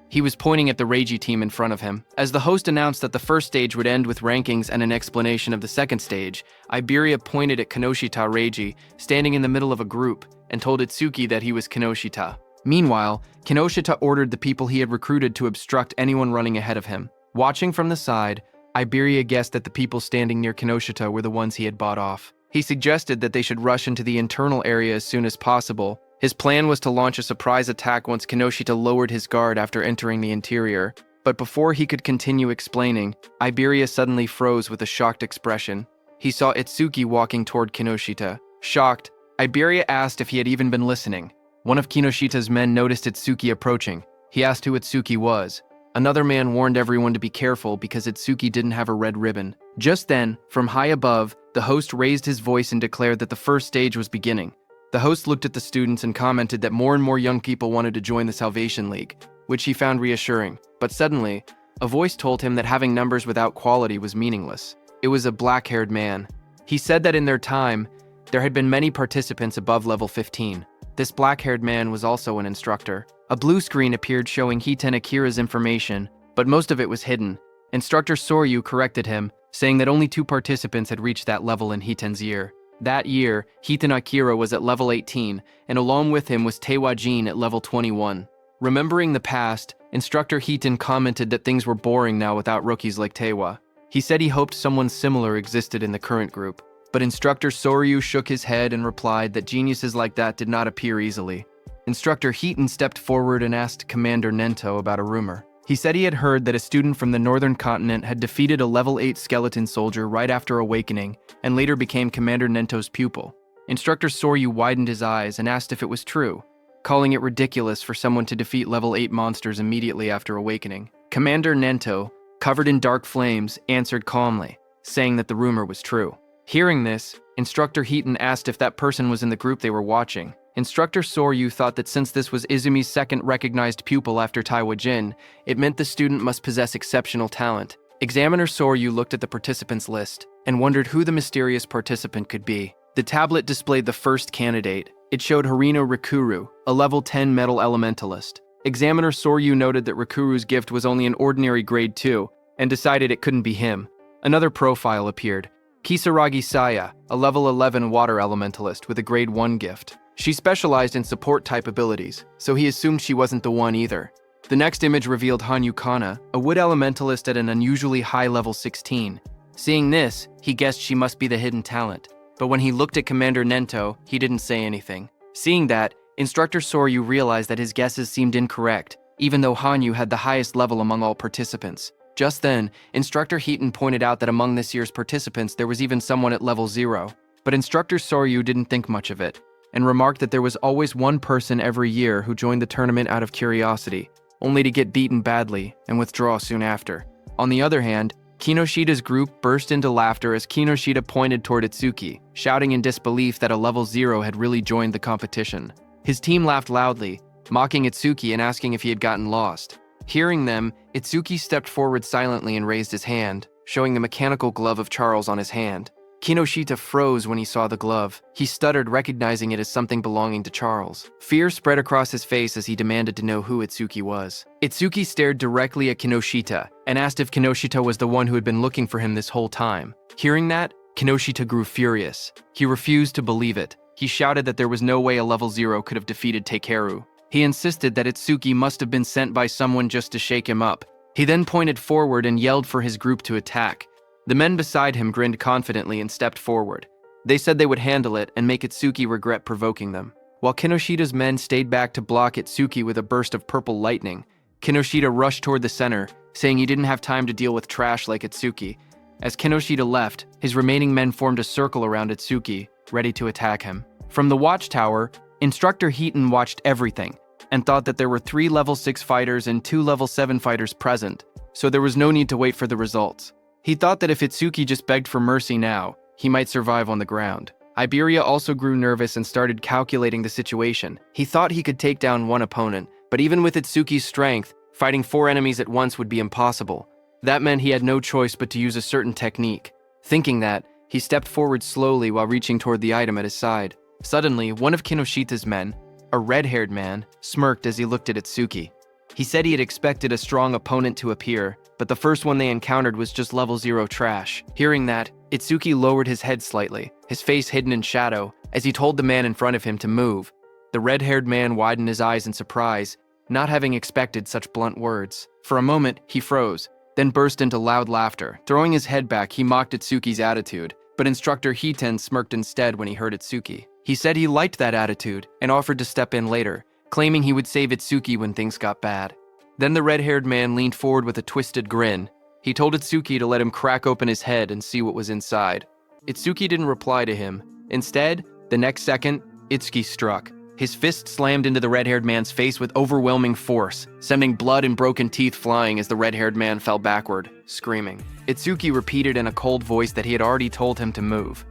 He was pointing at the Reiji team in front of him. As the host announced that the first stage would end with rankings and an explanation of the second stage, Iberia pointed at Kinoshita Reiji, standing in the middle of a group, and told Itsuki that he was Kinoshita. Meanwhile, Kinoshita ordered the people he had recruited to obstruct anyone running ahead of him. Watching from the side, Iberia guessed that the people standing near Kinoshita were the ones he had bought off. He suggested that they should rush into the internal area as soon as possible. His plan was to launch a surprise attack once Kinoshita lowered his guard after entering the interior. But before he could continue explaining, Iberia suddenly froze with a shocked expression. He saw Itsuki walking toward Kinoshita. Shocked, Iberia asked if he had even been listening. One of Kinoshita's men noticed Itsuki approaching. He asked who Itsuki was. Another man warned everyone to be careful because Itsuki didn't have a red ribbon. Just then, from high above, the host raised his voice and declared that the first stage was beginning. The host looked at the students and commented that more and more young people wanted to join the Salvation League, which he found reassuring. But suddenly, a voice told him that having numbers without quality was meaningless. It was a black-haired man. He said that in their time, there had been many participants above level 15. This black-haired man was also an instructor. A blue screen appeared showing Hiten Akira's information, but most of it was hidden. Instructor Soryu corrected him, saying that only 2 participants had reached that level in Hiten's year. That year, Hiten Akira was at level 18, and along with him was Teiwa Jin at level 21. Remembering the past, Instructor Hiten commented that things were boring now without rookies like Teiwa. He said he hoped someone similar existed in the current group. But Instructor Soryu shook his head and replied that geniuses like that did not appear easily. Instructor Hiten stepped forward and asked Commander Nento about a rumor. He said he had heard that a student from the northern continent had defeated a level 8 skeleton soldier right after awakening and later became Commander Nento's pupil. Instructor Soryu widened his eyes and asked if it was true, calling it ridiculous for someone to defeat level 8 monsters immediately after awakening. Commander Nento, covered in dark flames, answered calmly, saying that the rumor was true. Hearing this, Instructor Hiten asked if that person was in the group they were watching. Instructor Soryu thought that since this was Izumi's second recognized pupil after Taiwa Jin, it meant the student must possess exceptional talent. Examiner Soryu looked at the participants list and wondered who the mysterious participant could be. The tablet displayed the first candidate. It showed Harino Rikuru, a level 10 metal elementalist. Examiner Soryu noted that Rikuru's gift was only an ordinary grade 2 and decided it couldn't be him. Another profile appeared. Kisaragi Saya, a level 11 water elementalist with a grade 1 gift. She specialized in support-type abilities, so he assumed she wasn't the one either. The next image revealed Hanyu Kana, a wood elementalist at an unusually high level 16. Seeing this, he guessed she must be the hidden talent. But when he looked at Commander Nento, he didn't say anything. Seeing that, Instructor Soryu realized that his guesses seemed incorrect, even though Hanyu had the highest level among all participants. Just then, Instructor Hiten pointed out that among this year's participants there was even someone at level 0. But Instructor Soryu didn't think much of it, and remarked that there was always one person every year who joined the tournament out of curiosity, only to get beaten badly and withdraw soon after. On the other hand, Kinoshita's group burst into laughter as Kinoshita pointed toward Itsuki, shouting in disbelief that a level 0 had really joined the competition. His team laughed loudly, mocking Itsuki and asking if he had gotten lost. Hearing them, Itsuki stepped forward silently and raised his hand, showing the mechanical glove of Charles on his hand. Kinoshita froze when he saw the glove. He stuttered, recognizing it as something belonging to Charles. Fear spread across his face as he demanded to know who Itsuki was. Itsuki stared directly at Kinoshita and asked if Kinoshita was the one who had been looking for him this whole time. Hearing that, Kinoshita grew furious. He refused to believe it. He shouted that there was no way a level 0 could have defeated Takeru. He insisted that Itsuki must have been sent by someone just to shake him up. He then pointed forward and yelled for his group to attack. The men beside him grinned confidently and stepped forward. They said they would handle it and make Itsuki regret provoking them. While Kinoshita's men stayed back to block Itsuki with a burst of purple lightning, Kinoshita rushed toward the center, saying he didn't have time to deal with trash like Itsuki. As Kinoshita left, his remaining men formed a circle around Itsuki, ready to attack him. From the watchtower, Instructor Hiten watched everything and thought that there were 3 level 6 fighters and 2 level 7 fighters present, so there was no need to wait for the results. He thought that if Itsuki just begged for mercy now, he might survive on the ground. Iberia also grew nervous and started calculating the situation. He thought he could take down one opponent, but even with Itsuki's strength, fighting 4 enemies at once would be impossible. That meant he had no choice but to use a certain technique. Thinking that, he stepped forward slowly while reaching toward the item at his side. Suddenly, one of Kinoshita's men, a red-haired man, smirked as he looked at Itsuki. He said he had expected a strong opponent to appear, but the first one they encountered was just level 0 trash. Hearing that, Itsuki lowered his head slightly, his face hidden in shadow, as he told the man in front of him to move. The red-haired man widened his eyes in surprise, not having expected such blunt words. For a moment, he froze, then burst into loud laughter. Throwing his head back, he mocked Itsuki's attitude, but instructor Hiten smirked instead when he heard Itsuki. He said he liked that attitude and offered to step in later, claiming he would save Itsuki when things got bad. Then the red-haired man leaned forward with a twisted grin. He told Itsuki to let him crack open his head and see what was inside. Itsuki didn't reply to him. Instead, the next second, Itsuki struck. His fist slammed into the red-haired man's face with overwhelming force, sending blood and broken teeth flying as the red-haired man fell backward, screaming. Itsuki repeated in a cold voice that he had already told him to move.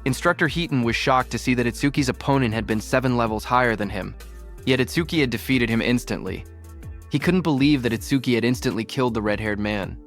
Instructor Hiten was shocked to see that Itsuki's opponent had been 7 levels higher than him, yet Itsuki had defeated him instantly. He couldn't believe that Itsuki had instantly killed the red-haired man.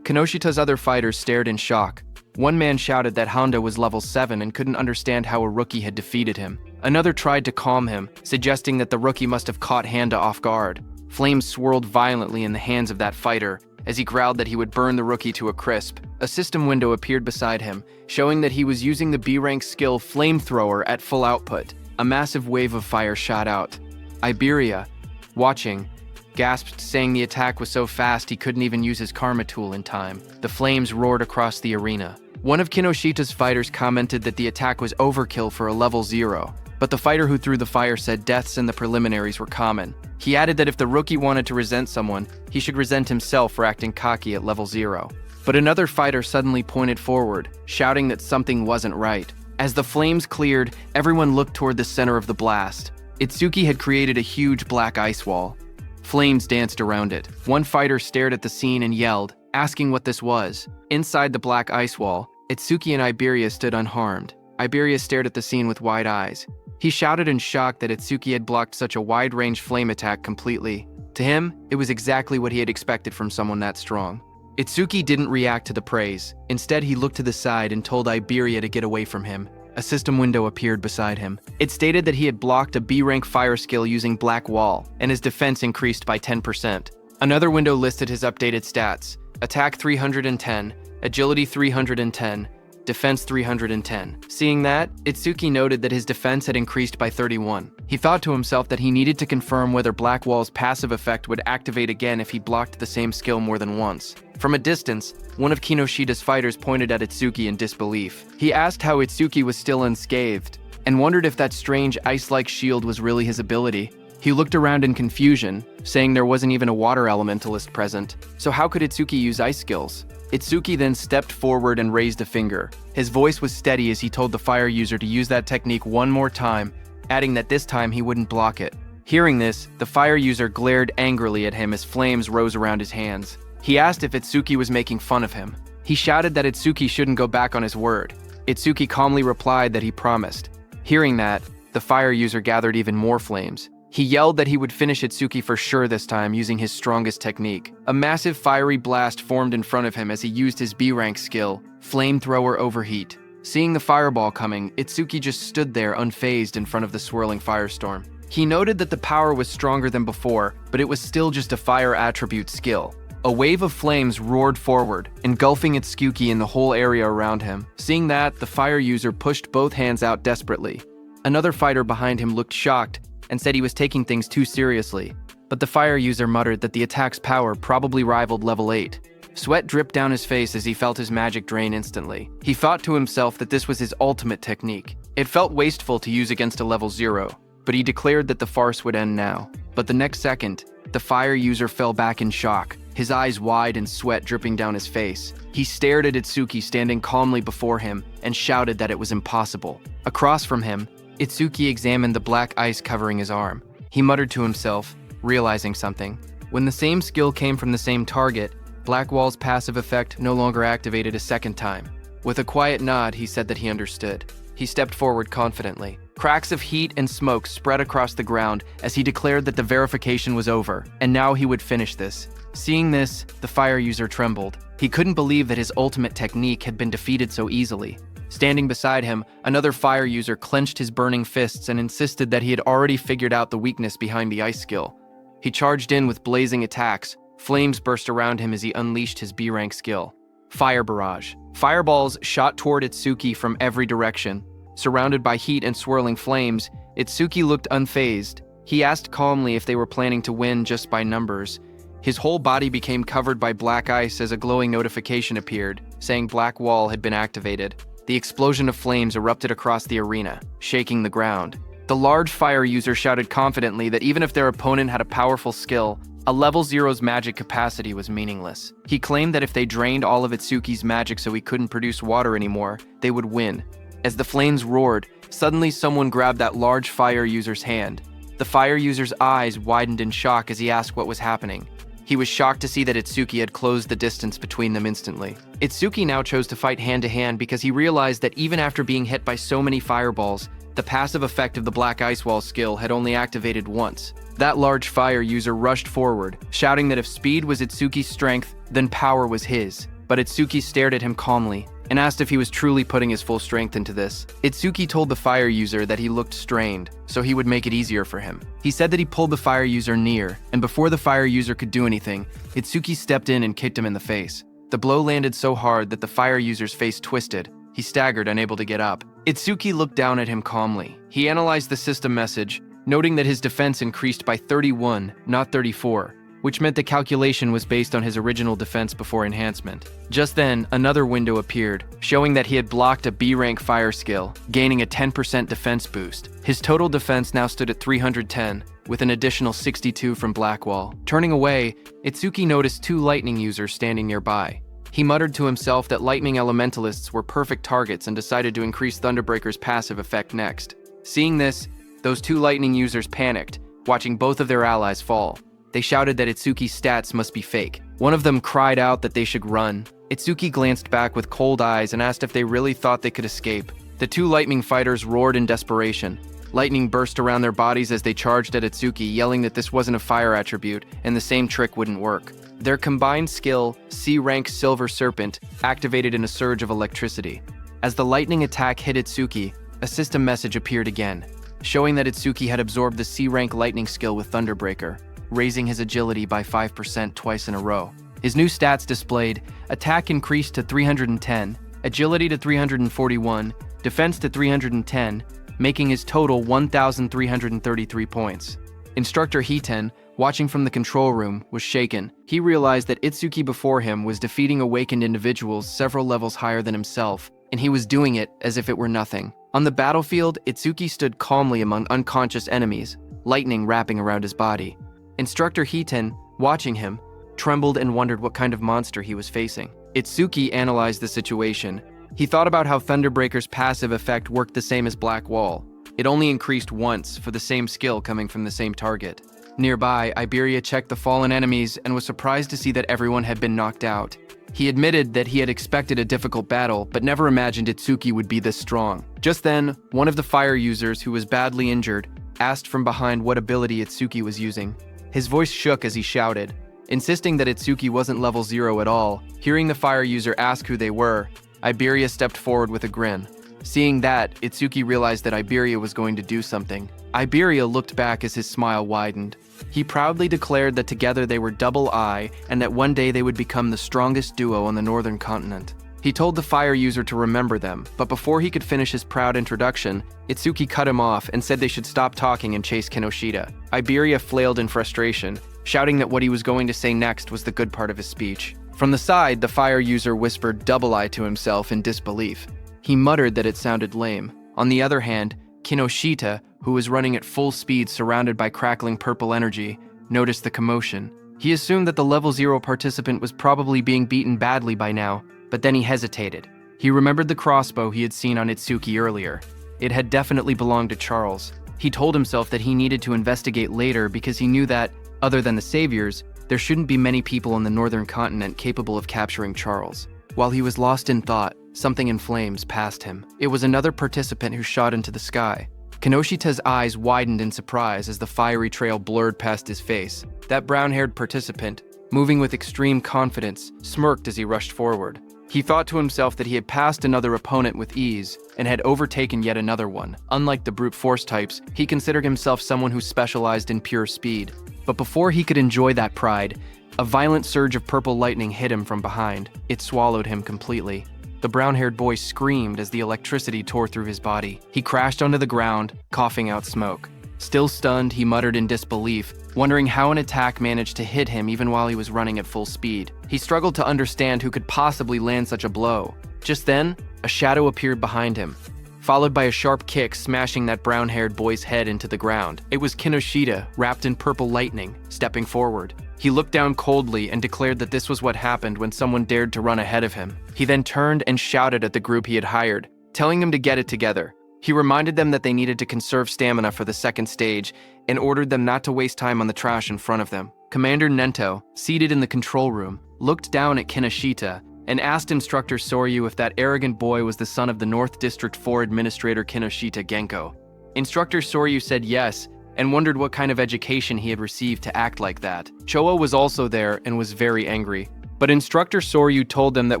Kinoshita's other fighters stared in shock. One man shouted that Honda was level 7 and couldn't understand how a rookie had defeated him. Another tried to calm him, suggesting that the rookie must have caught Honda off guard. Flames swirled violently in the hands of that fighter as he growled that he would burn the rookie to a crisp. A system window appeared beside him, showing that he was using the B-rank skill Flamethrower at full output. A massive wave of fire shot out. Iberia, watching, gasped, saying the attack was so fast he couldn't even use his karma tool in time. The flames roared across the arena. One of Kinoshita's fighters commented that the attack was overkill for a level 0, but the fighter who threw the fire said deaths in the preliminaries were common. He added that if the rookie wanted to resent someone, he should resent himself for acting cocky at level 0. But another fighter suddenly pointed forward, shouting that something wasn't right. As the flames cleared, everyone looked toward the center of the blast. Itsuki had created a huge black ice wall. Flames danced around it. One fighter stared at the scene and yelled, asking what this was. Inside the black ice wall, Itsuki and Iberia stood unharmed. Iberia stared at the scene with wide eyes. He shouted in shock that Itsuki had blocked such a wide-range flame attack completely. To him, it was exactly what he had expected from someone that strong. Itsuki didn't react to the praise. Instead, he looked to the side and told Iberia to get away from him. A system window appeared beside him. It stated that he had blocked a B-rank fire skill using Black Wall, and his defense increased by 10%. Another window listed his updated stats: attack 310, agility 310, defense 310. Seeing that, Itsuki noted that his defense had increased by 31. He thought to himself that he needed to confirm whether Black Wall's passive effect would activate again if he blocked the same skill more than once. From a distance, one of Kinoshita's fighters pointed at Itsuki in disbelief. He asked how Itsuki was still unscathed, and wondered if that strange ice-like shield was really his ability. He looked around in confusion, saying there wasn't even a water elementalist present, so how could Itsuki use ice skills? Itsuki then stepped forward and raised a finger. His voice was steady as he told the fire user to use that technique one more time, adding that this time he wouldn't block it. Hearing this, the fire user glared angrily at him as flames rose around his hands. He asked if Itsuki was making fun of him. He shouted that Itsuki shouldn't go back on his word. Itsuki calmly replied that he promised. Hearing that, the fire user gathered even more flames. He yelled that he would finish Itsuki for sure this time using his strongest technique. A massive fiery blast formed in front of him as he used his B-rank skill, Flamethrower Overheat. Seeing the fireball coming, Itsuki just stood there unfazed in front of the swirling firestorm. He noted that the power was stronger than before, but it was still just a fire attribute skill. A wave of flames roared forward, engulfing Itsuki and the whole area around him. Seeing that, the fire user pushed both hands out desperately. Another fighter behind him looked shocked and said he was taking things too seriously, but the fire user muttered that the attack's power probably rivaled level 8. Sweat dripped down his face as he felt his magic drain instantly. He thought to himself that this was his ultimate technique. It felt wasteful to use against a level 0, but he declared that the farce would end now. But the next second, the fire user fell back in shock, his eyes wide and sweat dripping down his face. He stared at Itsuki standing calmly before him and shouted that it was impossible. Across from him, Itsuki examined the black ice covering his arm. He muttered to himself, realizing something. When the same skill came from the same target, Black Wall's passive effect no longer activated a second time. With a quiet nod, he said that he understood. He stepped forward confidently. Cracks of heat and smoke spread across the ground as he declared that the verification was over, and now he would finish this. Seeing this, the fire user trembled. He couldn't believe that his ultimate technique had been defeated so easily. Standing beside him, another fire user clenched his burning fists and insisted that he had already figured out the weakness behind the ice skill. He charged in with blazing attacks. Flames burst around him as he unleashed his B-rank skill. Fire Barrage. Fireballs shot toward Itsuki from every direction. Surrounded by heat and swirling flames, Itsuki looked unfazed. He asked calmly if they were planning to win just by numbers. His whole body became covered by black ice as a glowing notification appeared, saying Black Wall had been activated. The explosion of flames erupted across the arena, shaking the ground. The large fire user shouted confidently that even if their opponent had a powerful skill, a level 0's magic capacity was meaningless. He claimed that if they drained all of Itsuki's magic so he couldn't produce water anymore, they would win. As the flames roared, suddenly someone grabbed that large fire user's hand. The fire user's eyes widened in shock as he asked what was happening. He was shocked to see that Itsuki had closed the distance between them instantly. Itsuki now chose to fight hand-to-hand because he realized that even after being hit by so many fireballs, the passive effect of the Black Ice Wall skill had only activated once. That large fire user rushed forward, shouting that if speed was Itsuki's strength, then power was his. But Itsuki stared at him calmly and asked if he was truly putting his full strength into this. Itsuki told the fire user that he looked strained, so he would make it easier for him. He said that he pulled the fire user near, and before the fire user could do anything, Itsuki stepped in and kicked him in the face. The blow landed so hard that the fire user's face twisted. He staggered, unable to get up. Itsuki looked down at him calmly. He analyzed the system message, noting that his defense increased by 31, not 34, which meant the calculation was based on his original defense before enhancement. Just then, another window appeared, showing that he had blocked a B-rank fire skill, gaining a 10% defense boost. His total defense now stood at 310, with an additional 62 from Blackwall. Turning away, Itsuki noticed two lightning users standing nearby. He muttered to himself that lightning elementalists were perfect targets and decided to increase Thunderbreaker's passive effect next. Seeing this, those two lightning users panicked, watching both of their allies fall. They shouted that Itsuki's stats must be fake. One of them cried out that they should run. Itsuki glanced back with cold eyes and asked if they really thought they could escape. The two lightning fighters roared in desperation. Lightning burst around their bodies as they charged at Itsuki, yelling that this wasn't a fire attribute and the same trick wouldn't work. Their combined skill, C-rank Silver Serpent, activated in a surge of electricity. As the lightning attack hit Itsuki, a system message appeared again, showing that Itsuki had absorbed the C-rank lightning skill with Thunderbreaker, raising his agility by 5% twice in a row. His new stats displayed: attack increased to 310, agility to 341, defense to 310, making his total 1,333 points. Instructor Hiten, watching from the control room, was shaken. He realized that Itsuki before him was defeating awakened individuals several levels higher than himself, and he was doing it as if it were nothing. On the battlefield, Itsuki stood calmly among unconscious enemies, lightning wrapping around his body. Instructor Hiten, watching him, trembled and wondered what kind of monster he was facing. Itsuki analyzed the situation. He thought about how Thunderbreaker's passive effect worked the same as Black Wall. It only increased once for the same skill coming from the same target. Nearby, Iberia checked the fallen enemies and was surprised to see that everyone had been knocked out. He admitted that he had expected a difficult battle, but never imagined Itsuki would be this strong. Just then, one of the fire users, who was badly injured, asked from behind what ability Itsuki was using. His voice shook as he shouted, insisting that Itsuki wasn't level 0 at all. Hearing the fire user ask who they were, Iberia stepped forward with a grin. Seeing that, Itsuki realized that Iberia was going to do something. Iberia looked back as his smile widened. He proudly declared that together they were double I, and that one day they would become the strongest duo on the northern continent. He told the fire user to remember them, but before he could finish his proud introduction, Itsuki cut him off and said they should stop talking and chase Kinoshita. Iberia flailed in frustration, shouting that what he was going to say next was the good part of his speech. From the side, the fire user whispered double I to himself in disbelief. He muttered that it sounded lame. On the other hand, Kinoshita, who was running at full speed surrounded by crackling purple energy, noticed the commotion. He assumed that the level 0 participant was probably being beaten badly by now, but then he hesitated. He remembered the crossbow he had seen on Itsuki earlier. It had definitely belonged to Charles. He told himself that he needed to investigate later because he knew that, other than the saviors, there shouldn't be many people on the northern continent capable of capturing Charles. While he was lost in thought, something in flames passed him. It was another participant who shot into the sky. Kinoshita's eyes widened in surprise as the fiery trail blurred past his face. That brown-haired participant, moving with extreme confidence, smirked as he rushed forward. He thought to himself that he had passed another opponent with ease and had overtaken yet another one. Unlike the brute force types, he considered himself someone who specialized in pure speed. But before he could enjoy that pride, a violent surge of purple lightning hit him from behind. It swallowed him completely. The brown-haired boy screamed as the electricity tore through his body. He crashed onto the ground, coughing out smoke. Still stunned, he muttered in disbelief, wondering how an attack managed to hit him even while he was running at full speed. He struggled to understand who could possibly land such a blow. Just then, a shadow appeared behind him, followed by a sharp kick smashing that brown-haired boy's head into the ground. It was Kinoshita, wrapped in purple lightning, stepping forward. He looked down coldly and declared that this was what happened when someone dared to run ahead of him. He then turned and shouted at the group he had hired, telling them to get it together. He reminded them that they needed to conserve stamina for the second stage and ordered them not to waste time on the trash in front of them. Commander Nento, seated in the control room, looked down at Kinoshita and asked Instructor Soryu if that arrogant boy was the son of the North District 4 Administrator Kinoshita Genko. Instructor Soryu said yes and wondered what kind of education he had received to act like that. Choa was also there and was very angry. But Instructor Soryu told them that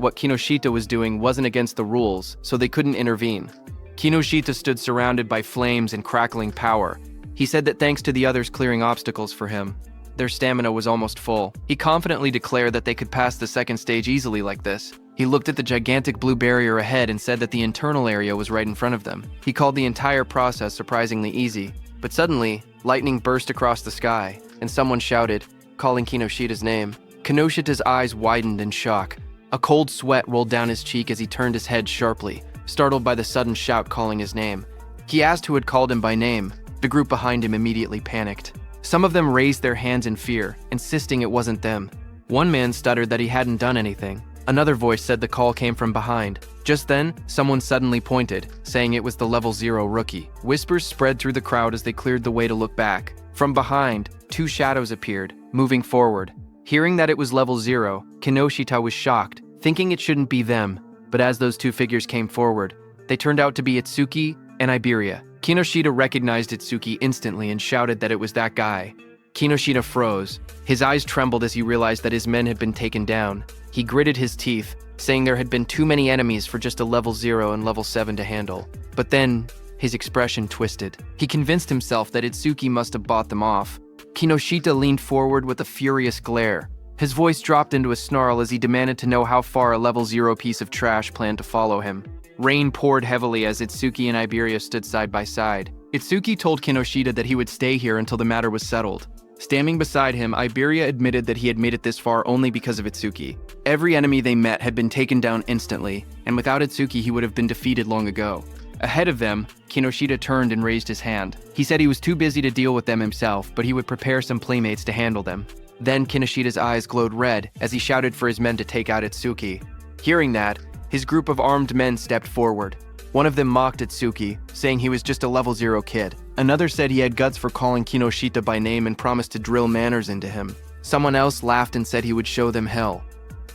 what Kinoshita was doing wasn't against the rules, so they couldn't intervene. Kinoshita stood surrounded by flames and crackling power. He said that thanks to the others clearing obstacles for him, their stamina was almost full. He confidently declared that they could pass the second stage easily like this. He looked at the gigantic blue barrier ahead and said that the internal area was right in front of them. He called the entire process surprisingly easy. But suddenly, lightning burst across the sky, and someone shouted, calling Kinoshita's name. Kinoshita's eyes widened in shock. A cold sweat rolled down his cheek as he turned his head sharply, startled by the sudden shout calling his name. He asked who had called him by name. The group behind him immediately panicked. Some of them raised their hands in fear, insisting it wasn't them. One man stuttered that he hadn't done anything. Another voice said the call came from behind. Just then, someone suddenly pointed, saying it was the level 0 rookie. Whispers spread through the crowd as they cleared the way to look back. From behind, two shadows appeared, moving forward. Hearing that it was level 0, Kinoshita was shocked, thinking it shouldn't be them. But as those two figures came forward, they turned out to be Itsuki and Iberia. Kinoshita recognized Itsuki instantly and shouted that it was that guy. Kinoshita froze. His eyes trembled as he realized that his men had been taken down. He gritted his teeth, saying there had been too many enemies for just a level 0 and level 7 to handle. But then, his expression twisted. He convinced himself that Itsuki must have bought them off. Kinoshita leaned forward with a furious glare. His voice dropped into a snarl as he demanded to know how far a level 0 piece of trash planned to follow him. Rain poured heavily as Itsuki and Iberia stood side by side. Itsuki told Kinoshita that he would stay here until the matter was settled. Standing beside him, Iberia admitted that he had made it this far only because of Itsuki. Every enemy they met had been taken down instantly, and without Itsuki he would have been defeated long ago. Ahead of them, Kinoshita turned and raised his hand. He said he was too busy to deal with them himself, but he would prepare some playmates to handle them. Then Kinoshita's eyes glowed red as he shouted for his men to take out Itsuki. Hearing that, his group of armed men stepped forward. One of them mocked Itsuki, saying he was just a level 0 kid. Another said he had guts for calling Kinoshita by name and promised to drill manners into him. Someone else laughed and said he would show them hell.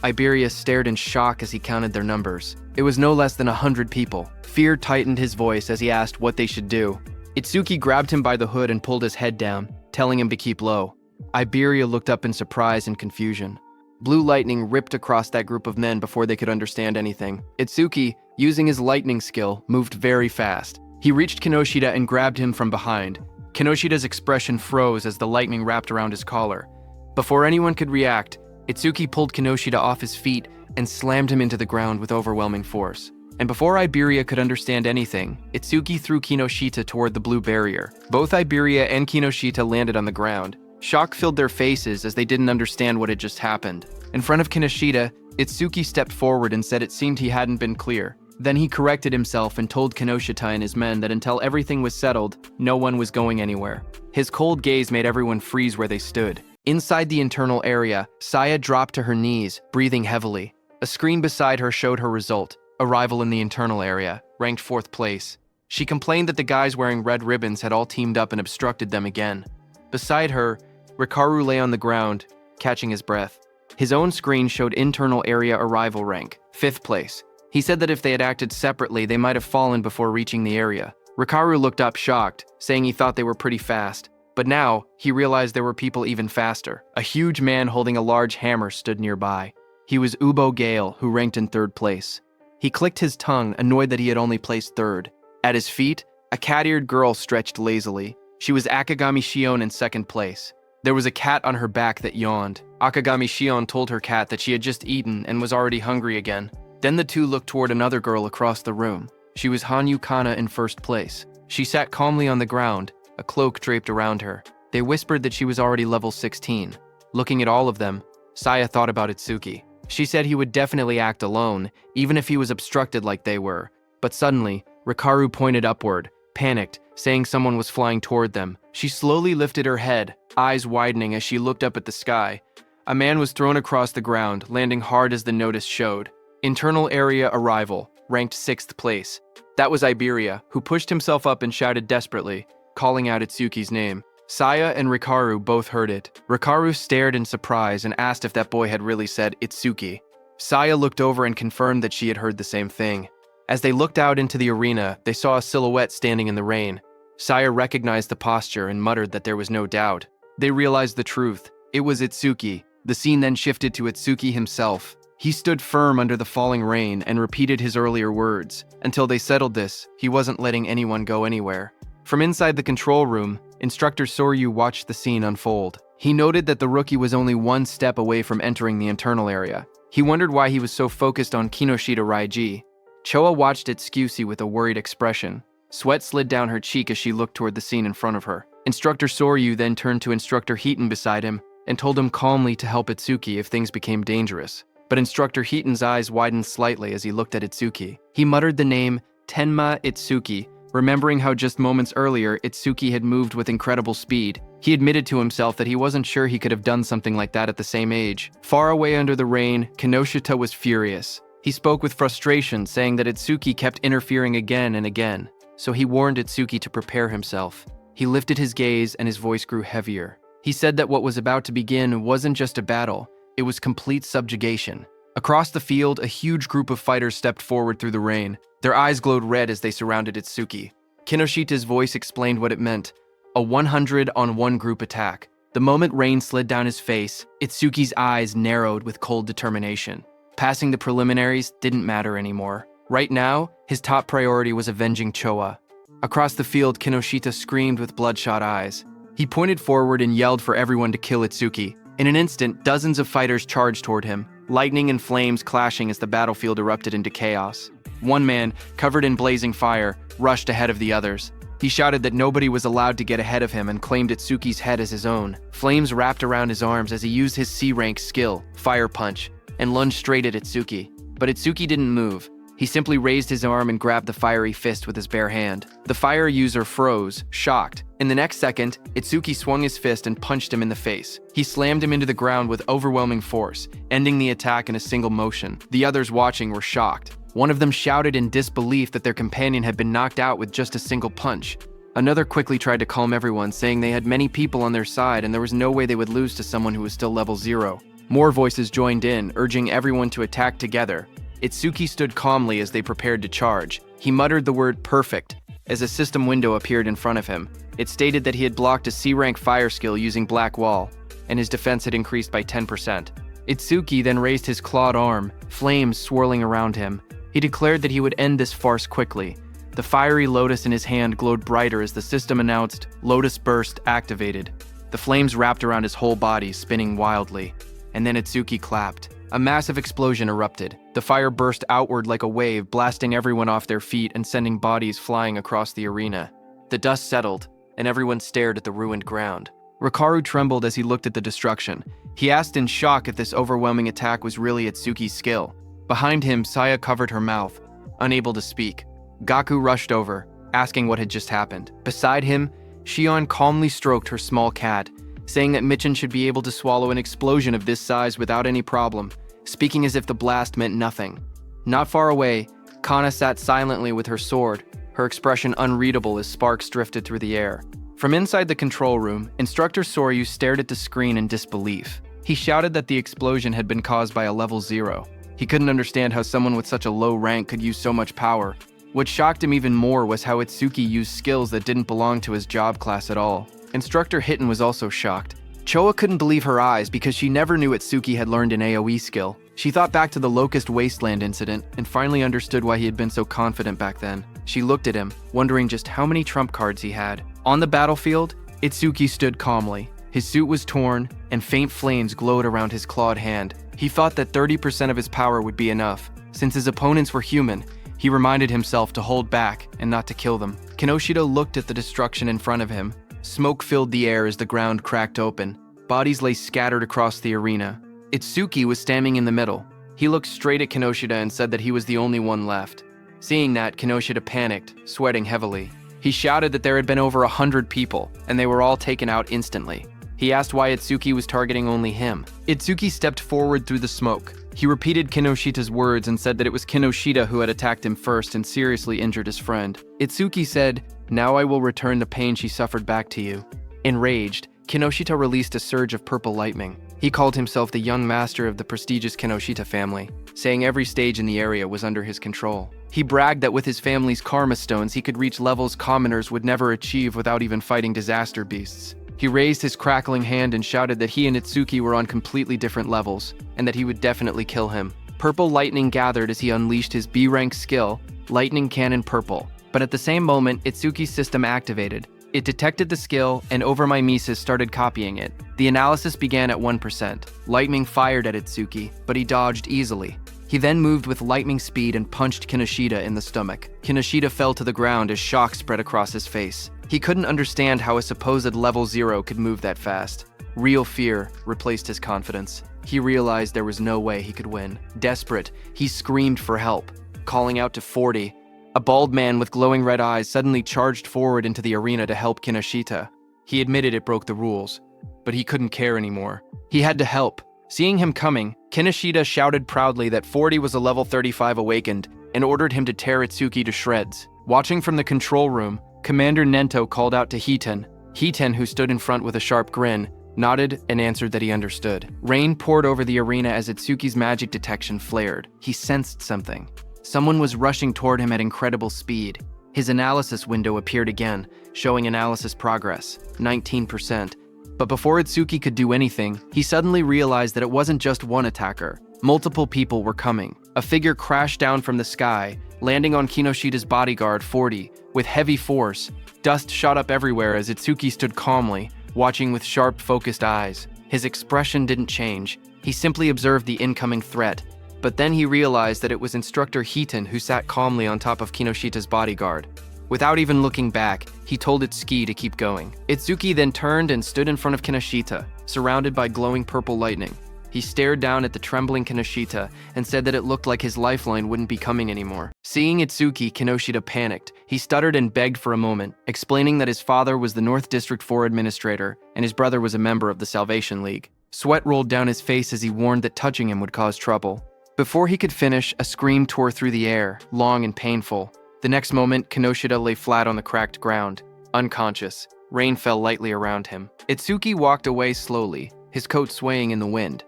Iberia stared in shock as he counted their numbers. It was no less than 100 people. Fear tightened his voice as he asked what they should do. Itsuki grabbed him by the hood and pulled his head down, telling him to keep low. Iberia looked up in surprise and confusion. Blue lightning ripped across that group of men before they could understand anything. Itsuki, using his lightning skill, moved very fast. He reached Kinoshita and grabbed him from behind. Kinoshita's expression froze as the lightning wrapped around his collar. Before anyone could react, Itsuki pulled Kinoshita off his feet and slammed him into the ground with overwhelming force. And before Iberia could understand anything, Itsuki threw Kinoshita toward the blue barrier. Both Iberia and Kinoshita landed on the ground. Shock filled their faces as they didn't understand what had just happened. In front of Kinoshita, Itsuki stepped forward and said it seemed he hadn't been clear. Then he corrected himself and told Kinoshita and his men that until everything was settled, no one was going anywhere. His cold gaze made everyone freeze where they stood. Inside the internal area, Saya dropped to her knees, breathing heavily. A screen beside her showed her result, arrival in the internal area, ranked 4th place. She complained that the guys wearing red ribbons had all teamed up and obstructed them again. Beside her, Rikaru lay on the ground, catching his breath. His own screen showed internal area arrival rank, 5th place. He said that if they had acted separately, they might have fallen before reaching the area. Rikaru looked up shocked, saying he thought they were pretty fast. But now, he realized there were people even faster. A huge man holding a large hammer stood nearby. He was Ubo Gale, who ranked in 3rd place. He clicked his tongue, annoyed that he had only placed 3rd. At his feet, a cat-eared girl stretched lazily. She was Akagami Shion in 2nd place. There was a cat on her back that yawned. Akagami Shion told her cat that she had just eaten and was already hungry again. Then the two looked toward another girl across the room. She was Hanyu Kana in 1st place. She sat calmly on the ground, a cloak draped around her. They whispered that she was already level 16. Looking at all of them, Saya thought about Itsuki. She said he would definitely act alone, even if he was obstructed like they were. But suddenly, Rikaru pointed upward, panicked, saying someone was flying toward them. She slowly lifted her head, eyes widening as she looked up at the sky. A man was thrown across the ground, landing hard as the notice showed. Internal area arrival, ranked 6th place. That was Iberia, who pushed himself up and shouted desperately, calling out Itsuki's name. Saya and Rikaru both heard it. Rikaru stared in surprise and asked if that boy had really said Itsuki. Saya looked over and confirmed that she had heard the same thing. As they looked out into the arena, they saw a silhouette standing in the rain. Saya recognized the posture and muttered that there was no doubt. They realized the truth. It was Itsuki. The scene then shifted to Itsuki himself. He stood firm under the falling rain and repeated his earlier words. Until they settled this, he wasn't letting anyone go anywhere. From inside the control room, Instructor Soryu watched the scene unfold. He noted that the rookie was only one step away from entering the internal area. He wondered why he was so focused on Kinoshita Raiji. Choa watched Itsuki with a worried expression. Sweat slid down her cheek as she looked toward the scene in front of her. Instructor Soryu then turned to Instructor Heaton beside him and told him calmly to help Itsuki if things became dangerous. But Instructor Heaton's eyes widened slightly as he looked at Itsuki. He muttered the name Tenma Itsuki, remembering how just moments earlier Itsuki had moved with incredible speed. He admitted to himself that he wasn't sure he could have done something like that at the same age. Far away under the rain, Kinoshita was furious. He spoke with frustration, saying that Itsuki kept interfering again and again, so he warned Itsuki to prepare himself. He lifted his gaze and his voice grew heavier. He said that what was about to begin wasn't just a battle, it was complete subjugation. Across the field, a huge group of fighters stepped forward through the rain. Their eyes glowed red as they surrounded Itsuki. Kinoshita's voice explained what it meant, a 100-on-1 group attack. The moment rain slid down his face, Itsuki's eyes narrowed with cold determination. Passing the preliminaries didn't matter anymore. Right now, his top priority was avenging Choa. Across the field, Kinoshita screamed with bloodshot eyes. He pointed forward and yelled for everyone to kill Itsuki. In an instant, dozens of fighters charged toward him, lightning and flames clashing as the battlefield erupted into chaos. One man, covered in blazing fire, rushed ahead of the others. He shouted that nobody was allowed to get ahead of him and claimed Itsuki's head as his own. Flames wrapped around his arms as he used his C-rank skill, Fire Punch, and lunged straight at Itsuki. But Itsuki didn't move. He simply raised his arm and grabbed the fiery fist with his bare hand. The fire user froze, shocked. In the next second, Itsuki swung his fist and punched him in the face. He slammed him into the ground with overwhelming force, ending the attack in a single motion. The others watching were shocked. One of them shouted in disbelief that their companion had been knocked out with just a single punch. Another quickly tried to calm everyone, saying they had many people on their side and there was no way they would lose to someone who was still level 0. More voices joined in, urging everyone to attack together. Itsuki stood calmly as they prepared to charge. He muttered the word perfect as a system window appeared in front of him. It stated that he had blocked a C-rank fire skill using Black Wall, and his defense had increased by 10%. Itsuki then raised his clawed arm, flames swirling around him. He declared that he would end this farce quickly. The fiery lotus in his hand glowed brighter as the system announced, Lotus Burst activated. The flames wrapped around his whole body, spinning wildly. And then Itsuki clapped. A massive explosion erupted. The fire burst outward like a wave, blasting everyone off their feet and sending bodies flying across the arena. The dust settled, and everyone stared at the ruined ground. Rikaru trembled as he looked at the destruction. He asked in shock if this overwhelming attack was really Itsuki's skill. Behind him, Saya covered her mouth, unable to speak. Gaku rushed over, asking what had just happened. Beside him, Shion calmly stroked her small cat, saying that Michin should be able to swallow an explosion of this size without any problem, speaking as if the blast meant nothing. Not far away, Kana sat silently with her sword, her expression unreadable as sparks drifted through the air. From inside the control room, Instructor Soryu stared at the screen in disbelief. He shouted that the explosion had been caused by a level 0. He couldn't understand how someone with such a low rank could use so much power. What shocked him even more was how Itsuki used skills that didn't belong to his job class at all. Instructor Hitten was also shocked. Choa couldn't believe her eyes because she never knew Itsuki had learned an AoE skill. She thought back to the Locust Wasteland incident and finally understood why he had been so confident back then. She looked at him, wondering just how many trump cards he had. On the battlefield, Itsuki stood calmly. His suit was torn, and faint flames glowed around his clawed hand. He thought that 30% of his power would be enough. Since his opponents were human, he reminded himself to hold back and not to kill them. Kinoshita looked at the destruction in front of him. Smoke filled the air as the ground cracked open. Bodies lay scattered across the arena. Itsuki was standing in the middle, He looked straight at Kinoshita and said that he was the only one left. Seeing that, Kinoshita panicked, sweating heavily. He shouted that there had been over 100 people, and they were all taken out instantly. He asked why Itsuki was targeting only him. Itsuki stepped forward through the smoke. He repeated Kinoshita's words and said that it was Kinoshita who had attacked him first and seriously injured his friend. Itsuki said, "Now I will return the pain she suffered back to you." Enraged, Kinoshita released a surge of purple lightning. He called himself the young master of the prestigious Kinoshita family, saying every stage in the area was under his control. He bragged that with his family's karma stones, he could reach levels commoners would never achieve without even fighting disaster beasts. He raised his crackling hand and shouted that he and Itsuki were on completely different levels, and that he would definitely kill him. Purple lightning gathered as he unleashed his B-rank skill, Lightning Cannon Purple. But at the same moment, Itsuki's system activated. It detected the skill, and overmimesis started copying it. The analysis began at 1%. Lightning fired at Itsuki, but he dodged easily. He then moved with lightning speed and punched Kinoshita in the stomach. Kinoshita fell to the ground as shock spread across his face. He couldn't understand how a supposed level 0 could move that fast. Real fear replaced his confidence. He realized there was no way he could win. Desperate, he screamed for help, calling out to 40. A bald man with glowing red eyes suddenly charged forward into the arena to help Kinoshita. He admitted it broke the rules, but he couldn't care anymore. He had to help. Seeing him coming, Kinoshita shouted proudly that 40 was a level 35 awakened and ordered him to tear Itsuki to shreds. Watching from the control room, Commander Nento called out to Hiten. Hiten, who stood in front with a sharp grin, nodded and answered that he understood. Rain poured over the arena as Itsuki's magic detection flared. He sensed something. Someone was rushing toward him at incredible speed. His analysis window appeared again, showing analysis progress, 19%. But before Itsuki could do anything, he suddenly realized that it wasn't just one attacker. Multiple people were coming. A figure crashed down from the sky, landing on Kinoshita's bodyguard, 40, with heavy force. Dust shot up everywhere as Itsuki stood calmly, watching with sharp, focused eyes. His expression didn't change. He simply observed the incoming threat. But then he realized that it was Instructor Hiten who sat calmly on top of Kinoshita's bodyguard. Without even looking back, he told Itsuki to keep going. Itsuki then turned and stood in front of Kinoshita, surrounded by glowing purple lightning. He stared down at the trembling Kinoshita and said that it looked like his lifeline wouldn't be coming anymore. Seeing Itsuki, Kinoshita panicked. He stuttered and begged for a moment, explaining that his father was the North District 4 administrator and his brother was a member of the Salvation League. Sweat rolled down his face as he warned that touching him would cause trouble. Before he could finish, a scream tore through the air, long and painful. The next moment, Kinoshita lay flat on the cracked ground, unconscious. Rain fell lightly around him. Itsuki walked away slowly, his coat swaying in the wind.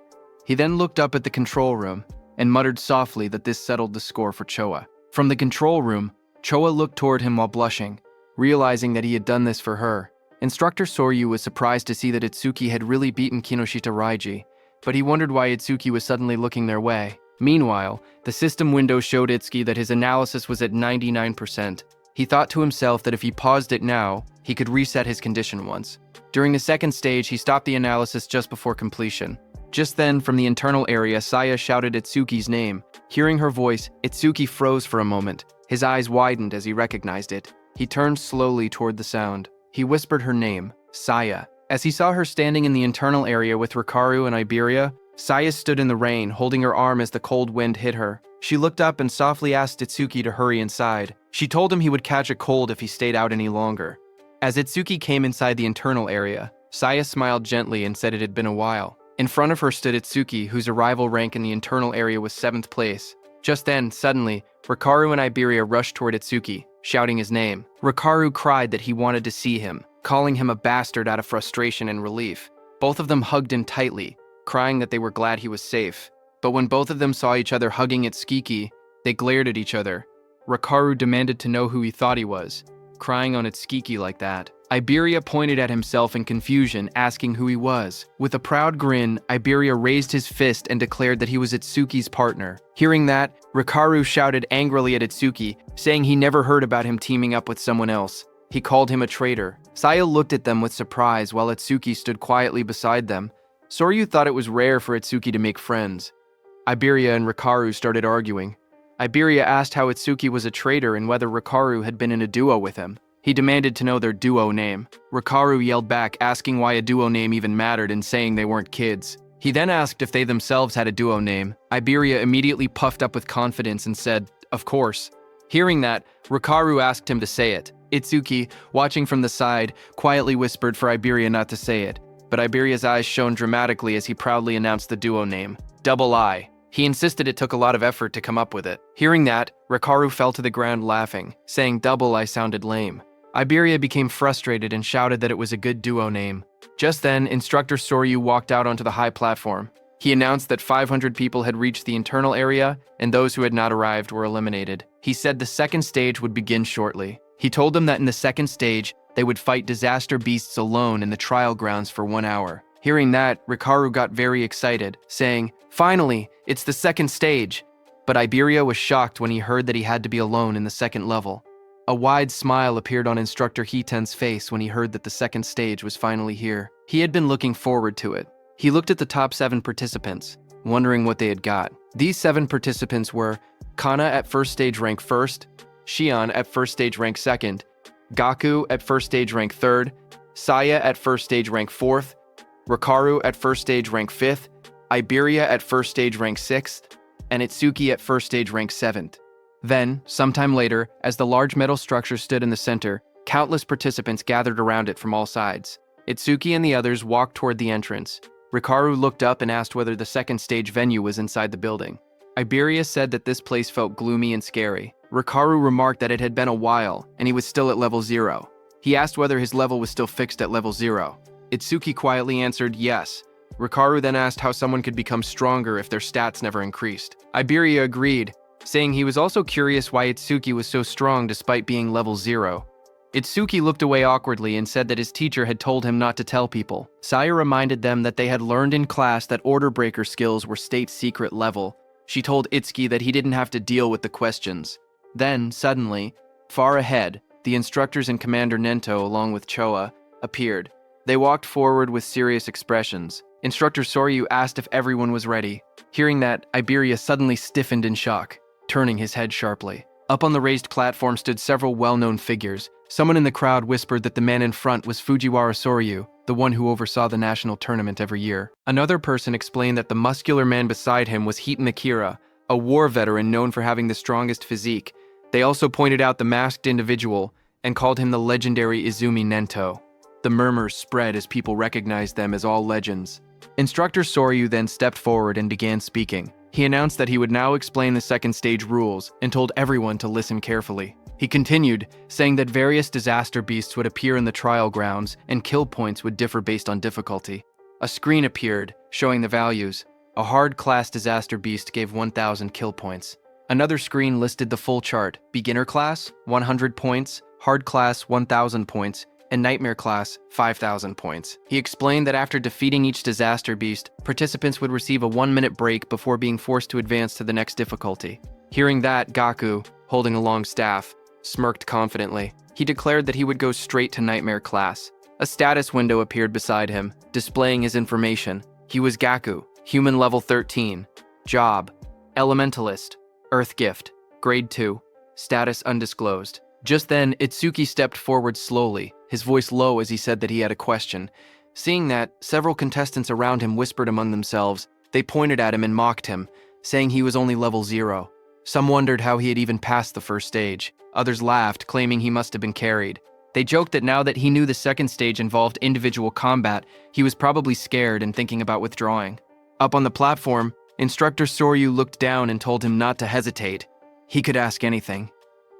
He then looked up at the control room and muttered softly that this settled the score for Choa. From the control room, Choa looked toward him while blushing, realizing that he had done this for her. Instructor Soryu was surprised to see that Itsuki had really beaten Kinoshita Raiji, but he wondered why Itsuki was suddenly looking their way. Meanwhile, the system window showed Itsuki that his analysis was at 99%. He thought to himself that if he paused it now, he could reset his condition once. During the second stage, he stopped the analysis just before completion. Just then, from the internal area, Saya shouted Itsuki's name. Hearing her voice, Itsuki froze for a moment. His eyes widened as he recognized it. He turned slowly toward the sound. He whispered her name, Saya. As he saw her standing in the internal area with Rikaru and Iberia, Saya stood in the rain, holding her arm as the cold wind hit her. She looked up and softly asked Itsuki to hurry inside. She told him he would catch a cold if he stayed out any longer. As Itsuki came inside the internal area, Saya smiled gently and said it had been a while. In front of her stood Itsuki, whose arrival rank in the internal area was 7th place. Just then, suddenly, Rikaru and Iberia rushed toward Itsuki, shouting his name. Rikaru cried that he wanted to see him, calling him a bastard out of frustration and relief. Both of them hugged him tightly, crying that they were glad he was safe. But when both of them saw each other hugging Itsuki, they glared at each other. Rikaru demanded to know who he thought he was, crying on Itsuki like that. Iberia pointed at himself in confusion, asking who he was. With a proud grin, Iberia raised his fist and declared that he was Itsuki's partner. Hearing that, Rikaru shouted angrily at Itsuki, saying he never heard about him teaming up with someone else. He called him a traitor. Saya looked at them with surprise while Itsuki stood quietly beside them. Soryu thought it was rare for Itsuki to make friends. Iberia and Rikaru started arguing. Iberia asked how Itsuki was a traitor and whether Rikaru had been in a duo with him. He demanded to know their duo name. Rikaru yelled back, asking why a duo name even mattered and saying they weren't kids. He then asked if they themselves had a duo name. Iberia immediately puffed up with confidence and said, "Of course." Hearing that, Rikaru asked him to say it. Itsuki, watching from the side, quietly whispered for Iberia not to say it, but Iberia's eyes shone dramatically as he proudly announced the duo name, Double I. He insisted it took a lot of effort to come up with it. Hearing that, Rikaru fell to the ground laughing, saying Double I sounded lame. Iberia became frustrated and shouted that it was a good duo name. Just then, Instructor Soryu walked out onto the high platform. He announced that 500 people had reached the internal area, and those who had not arrived were eliminated. He said the second stage would begin shortly. He told them that in the second stage, they would fight disaster beasts alone in the trial grounds for 1 hour. Hearing that, Rikaru got very excited, saying, "Finally, it's the second stage." But Iberia was shocked when he heard that he had to be alone in the second level. A wide smile appeared on Instructor Hiten's face when he heard that the second stage was finally here. He had been looking forward to it. He looked at the top 7 participants, wondering what they had got. These 7 participants were Kana at first stage rank 1st, Shion at first stage rank 2nd, Gaku at first stage rank 3rd, Saya at first stage rank 4th, Rikaru at first stage rank 5th, Iberia at first stage rank 6th, and Itsuki at first stage rank 7th. Then, sometime later, as the large metal structure stood in the center, countless participants gathered around it from all sides. Itsuki and the others walked toward the entrance. Rikaru looked up and asked whether the second stage venue was inside the building. Iberia said that this place felt gloomy and scary. Rikaru remarked that it had been a while, and he was still at level 0. He asked whether his level was still fixed at level 0. Itsuki quietly answered yes. Rikaru then asked how someone could become stronger if their stats never increased. Iberia agreed, saying he was also curious why Itsuki was so strong despite being level 0. Itsuki looked away awkwardly and said that his teacher had told him not to tell people. Saya reminded them that they had learned in class that order breaker skills were state secret level. She told Itsuki that he didn't have to deal with the questions. Then, suddenly, far ahead, the instructors and Commander Nento, along with Choa, appeared. They walked forward with serious expressions. Instructor Soryu asked if everyone was ready. Hearing that, Iberia suddenly stiffened in shock, turning his head sharply. Up on the raised platform stood several well-known figures. Someone in the crowd whispered that the man in front was Fujiwara Soryu, the one who oversaw the national tournament every year. Another person explained that the muscular man beside him was Hiten Akira, a war veteran known for having the strongest physique. They also pointed out the masked individual and called him the legendary Izumi Nento. The murmurs spread as people recognized them as all legends. Instructor Soryu then stepped forward and began speaking. He announced that he would now explain the second stage rules and told everyone to listen carefully. He continued, saying that various disaster beasts would appear in the trial grounds and kill points would differ based on difficulty. A screen appeared, showing the values. A hard-class disaster beast gave 1,000 kill points. Another screen listed the full chart: beginner class, 100 points, hard class, 1,000 points, and nightmare class, 5,000 points. He explained that after defeating each disaster beast, participants would receive a 1-minute break before being forced to advance to the next difficulty. Hearing that, Gaku, holding a long staff, smirked confidently. He declared that he would go straight to nightmare class. A status window appeared beside him, displaying his information. He was Gaku, human level 13, job, elementalist, earth gift, grade 2, status undisclosed. Just then, Itsuki stepped forward slowly, his voice low as he said that he had a question. Seeing that, several contestants around him whispered among themselves. They pointed at him and mocked him, saying he was only level 0. Some wondered how he had even passed the first stage. Others laughed, claiming he must have been carried. They joked that now that he knew the second stage involved individual combat, he was probably scared and thinking about withdrawing. Up on the platform, Instructor Soryu looked down and told him not to hesitate. He could ask anything.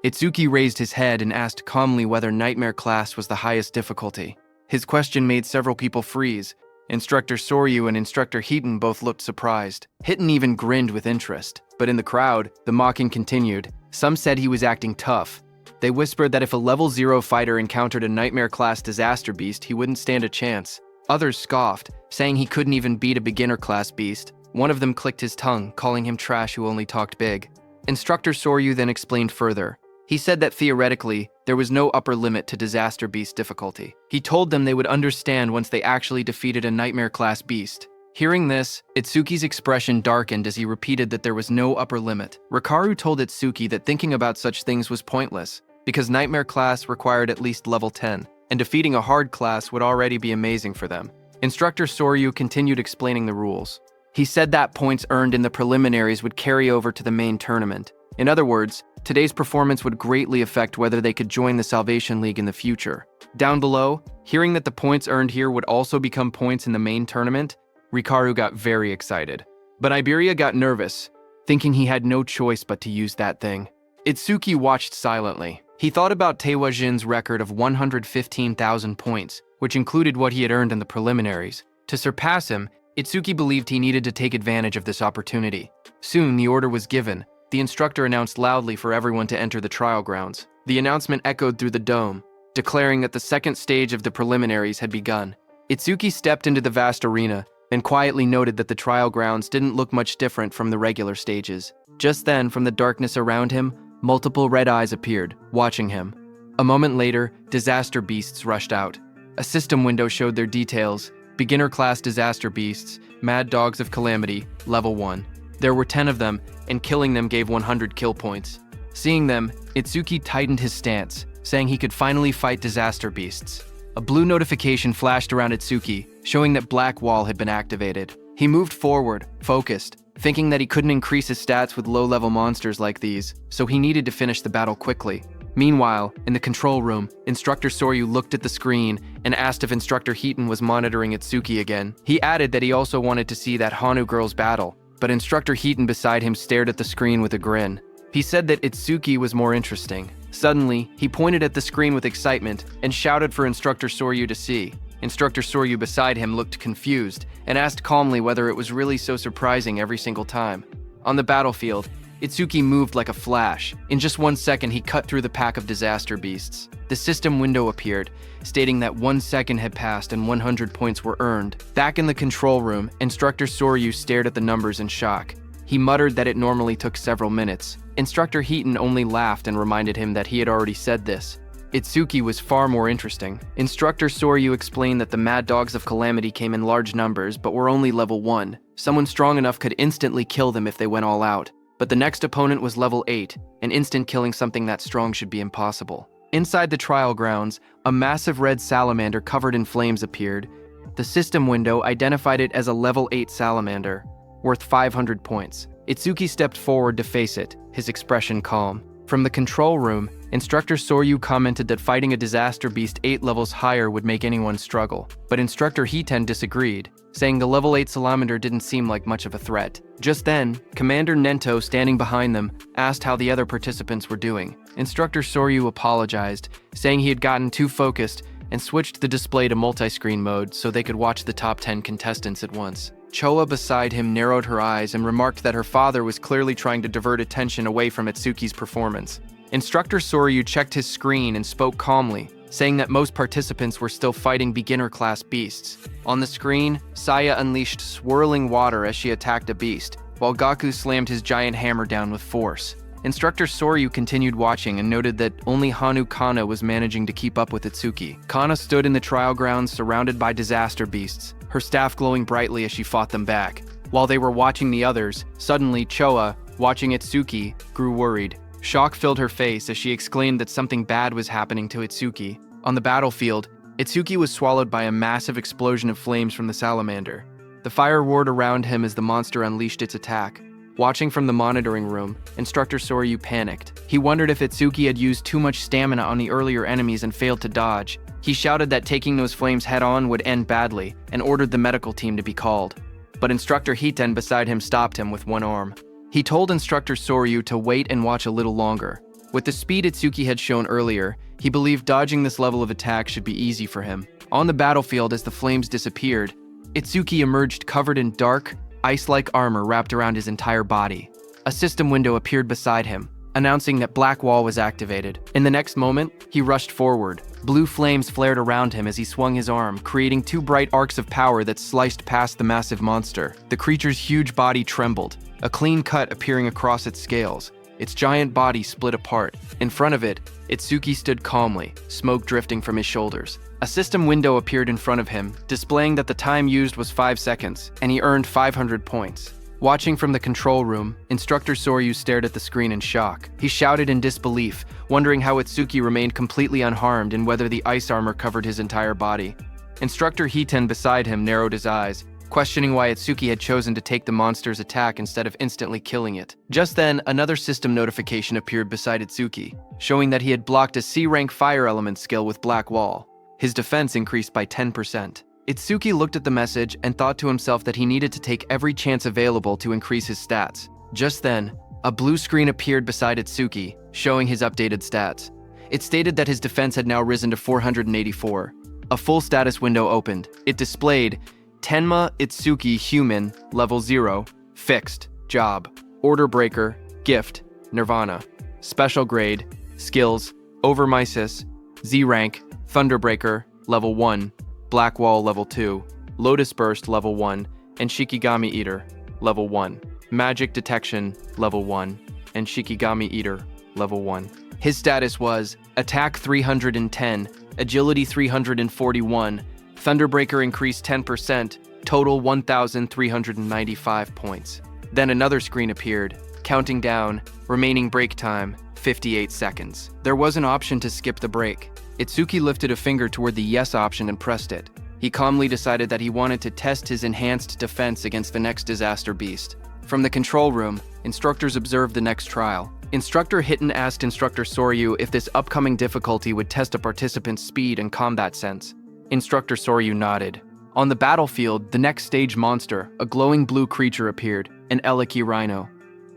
Itsuki raised his head and asked calmly whether Nightmare class was the highest difficulty. His question made several people freeze. Instructor Soryu and Instructor Hiten both looked surprised. Hiten even grinned with interest. But in the crowd, the mocking continued. Some said he was acting tough. They whispered that if a level 0 fighter encountered a Nightmare class disaster beast, he wouldn't stand a chance. Others scoffed, saying he couldn't even beat a beginner class beast. One of them clicked his tongue, calling him trash who only talked big. Instructor Soryu then explained further. He said that theoretically, there was no upper limit to disaster beast difficulty. He told them they would understand once they actually defeated a Nightmare class beast. Hearing this, Itsuki's expression darkened as he repeated that there was no upper limit. Rikaru told Itsuki that thinking about such things was pointless, because Nightmare class required at least level 10, and defeating a hard class would already be amazing for them. Instructor Soryu continued explaining the rules. He said that points earned in the preliminaries would carry over to the main tournament. In other words, today's performance would greatly affect whether they could join the Salvation League in the future. Down below, hearing that the points earned here would also become points in the main tournament, Rikaru got very excited. But Iberia got nervous, thinking he had no choice but to use that thing. Itsuki watched silently. He thought about Taewa Jin's record of 115,000 points, which included what he had earned in the preliminaries. To surpass him, Itsuki believed he needed to take advantage of this opportunity. Soon, the order was given. The instructor announced loudly for everyone to enter the trial grounds. The announcement echoed through the dome, declaring that the second stage of the preliminaries had begun. Itsuki stepped into the vast arena and quietly noted that the trial grounds didn't look much different from the regular stages. Just then, from the darkness around him, multiple red eyes appeared, watching him. A moment later, disaster beasts rushed out. A system window showed their details. Beginner-class disaster beasts, mad dogs of calamity, level 1. There were 10 of them, and killing them gave 100 kill points. Seeing them, Itsuki tightened his stance, saying he could finally fight disaster beasts. A blue notification flashed around Itsuki, showing that Black Wall had been activated. He moved forward, focused, thinking that he couldn't increase his stats with low-level monsters like these, so he needed to finish the battle quickly. Meanwhile, in the control room, Instructor Soryu looked at the screen and asked if Instructor Heaton was monitoring Itsuki again. He added that he also wanted to see that Hanu girl's battle, but Instructor Heaton beside him stared at the screen with a grin. He said that Itsuki was more interesting. Suddenly, he pointed at the screen with excitement and shouted for Instructor Soryu to see. Instructor Soryu beside him looked confused and asked calmly whether it was really so surprising every single time. On the battlefield, Itsuki moved like a flash. In just 1 second, he cut through the pack of disaster beasts. The system window appeared, stating that 1 second had passed and 100 points were earned. Back in the control room, Instructor Soryu stared at the numbers in shock. He muttered that it normally took several minutes. Instructor Heaton only laughed and reminded him that he had already said this. Itsuki was far more interesting. Instructor Soryu explained that the Mad Dogs of Calamity came in large numbers but were only level 1. Someone strong enough could instantly kill them if they went all out. But the next opponent was level 8, and instant killing something that strong should be impossible. Inside the trial grounds, a massive red salamander covered in flames appeared. The system window identified it as a level 8 salamander, worth 500 points. Itsuki stepped forward to face it, his expression calm. From the control room, Instructor Soryu commented that fighting a disaster beast 8 levels higher would make anyone struggle. But Instructor Hiten disagreed, saying the level 8 salamander didn't seem like much of a threat. Just then, Commander Nento, standing behind them, asked how the other participants were doing. Instructor Soryu apologized, saying he had gotten too focused and switched the display to multi-screen mode so they could watch the top 10 contestants at once. Choa beside him narrowed her eyes and remarked that her father was clearly trying to divert attention away from Itsuki's performance. Instructor Soryu checked his screen and spoke calmly, saying that most participants were still fighting beginner-class beasts. On the screen, Saya unleashed swirling water as she attacked a beast, while Gaku slammed his giant hammer down with force. Instructor Soryu continued watching and noted that only Hanu Kana was managing to keep up with Itsuki. Kana stood in the trial grounds surrounded by disaster beasts, her staff glowing brightly as she fought them back. While they were watching the others, suddenly Choa, watching Itsuki, grew worried. Shock filled her face as she exclaimed that something bad was happening to Itsuki. On the battlefield, Itsuki was swallowed by a massive explosion of flames from the salamander. The fire roared around him as the monster unleashed its attack. Watching from the monitoring room, Instructor Soryu panicked. He wondered if Itsuki had used too much stamina on the earlier enemies and failed to dodge. He shouted that taking those flames head-on would end badly and ordered the medical team to be called. But Instructor Hiten beside him stopped him with one arm. He told Instructor Soryu to wait and watch a little longer. With the speed Itsuki had shown earlier, he believed dodging this level of attack should be easy for him. On the battlefield, as the flames disappeared, Itsuki emerged covered in dark, ice-like armor wrapped around his entire body. A system window appeared beside him, announcing that Black Wall was activated. In the next moment, he rushed forward. Blue flames flared around him as he swung his arm, creating 2 bright arcs of power that sliced past the massive monster. The creature's huge body trembled, a clean cut appearing across its scales. Its giant body split apart. In front of it, Itsuki stood calmly, smoke drifting from his shoulders. A system window appeared in front of him, displaying that the time used was 5 seconds, and he earned 500 points. Watching from the control room, Instructor Soryu stared at the screen in shock. He shouted in disbelief, wondering how Itsuki remained completely unharmed and whether the ice armor covered his entire body. Instructor Hiten beside him narrowed his eyes, questioning why Itsuki had chosen to take the monster's attack instead of instantly killing it. Just then, another system notification appeared beside Itsuki, showing that he had blocked a C-rank fire element skill with Black Wall. His defense increased by 10%. Itsuki looked at the message and thought to himself that he needed to take every chance available to increase his stats. Just then, a blue screen appeared beside Itsuki, showing his updated stats. It stated that his defense had now risen to 484. A full status window opened. It displayed Tenma Itsuki Human, Level 0, Fixed, Job, Order Breaker, Gift, Nirvana, Special Grade, Skills, Overmisis, Z-Rank, Thunderbreaker, Level 1, Black Wall Level 2, Lotus Burst Level 1, and Shikigami Eater, Level 1. Magic Detection, Level 1, and Shikigami Eater, Level 1. His status was Attack 310, Agility 341, Thunderbreaker increased 10%, total 1,395 points. Then another screen appeared, counting down, remaining break time, 58 seconds. There was an option to skip the break. Itsuki lifted a finger toward the yes option and pressed it. He calmly decided that he wanted to test his enhanced defense against the next disaster beast. From the control room, instructors observed the next trial. Instructor Hiten asked Instructor Soryu if this upcoming difficulty would test a participant's speed and combat sense. Instructor Soryu nodded. On the battlefield, the next stage monster, a glowing blue creature appeared, an Eleki rhino.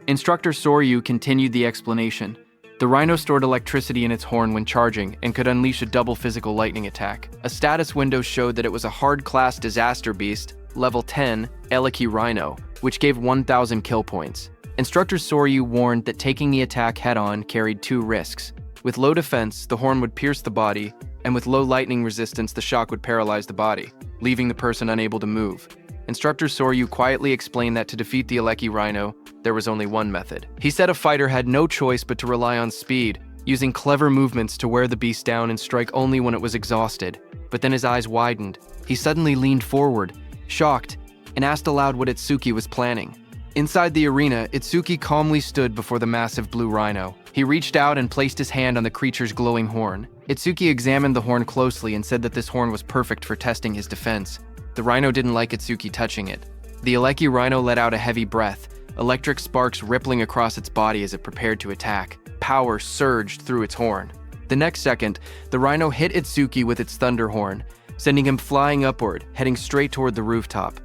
Instructor Soryu continued the explanation. The rhino stored electricity in its horn when charging and could unleash a double physical lightning attack. A status window showed that it was a hard-class disaster beast, level 10, Eleki rhino, which gave 1,000 kill points. Instructor Soryu warned that taking the attack head-on carried 2 risks. With low defense, the horn would pierce the body, and with low lightning resistance, the shock would paralyze the body, leaving the person unable to move. Instructor Soryu quietly explained that to defeat the Eleki rhino, there was only one method. He said a fighter had no choice but to rely on speed, using clever movements to wear the beast down and strike only when it was exhausted. But then his eyes widened. He suddenly leaned forward, shocked, and asked aloud what Itsuki was planning. Inside the arena, Itsuki calmly stood before the massive blue rhino. He reached out and placed his hand on the creature's glowing horn. Itsuki examined the horn closely and said that this horn was perfect for testing his defense. The rhino didn't like Itsuki touching it. The Eleki rhino let out a heavy breath, electric sparks rippling across its body as it prepared to attack. Power surged through its horn. The next second, the rhino hit Itsuki with its thunder horn, sending him flying upward, heading straight toward the rooftop.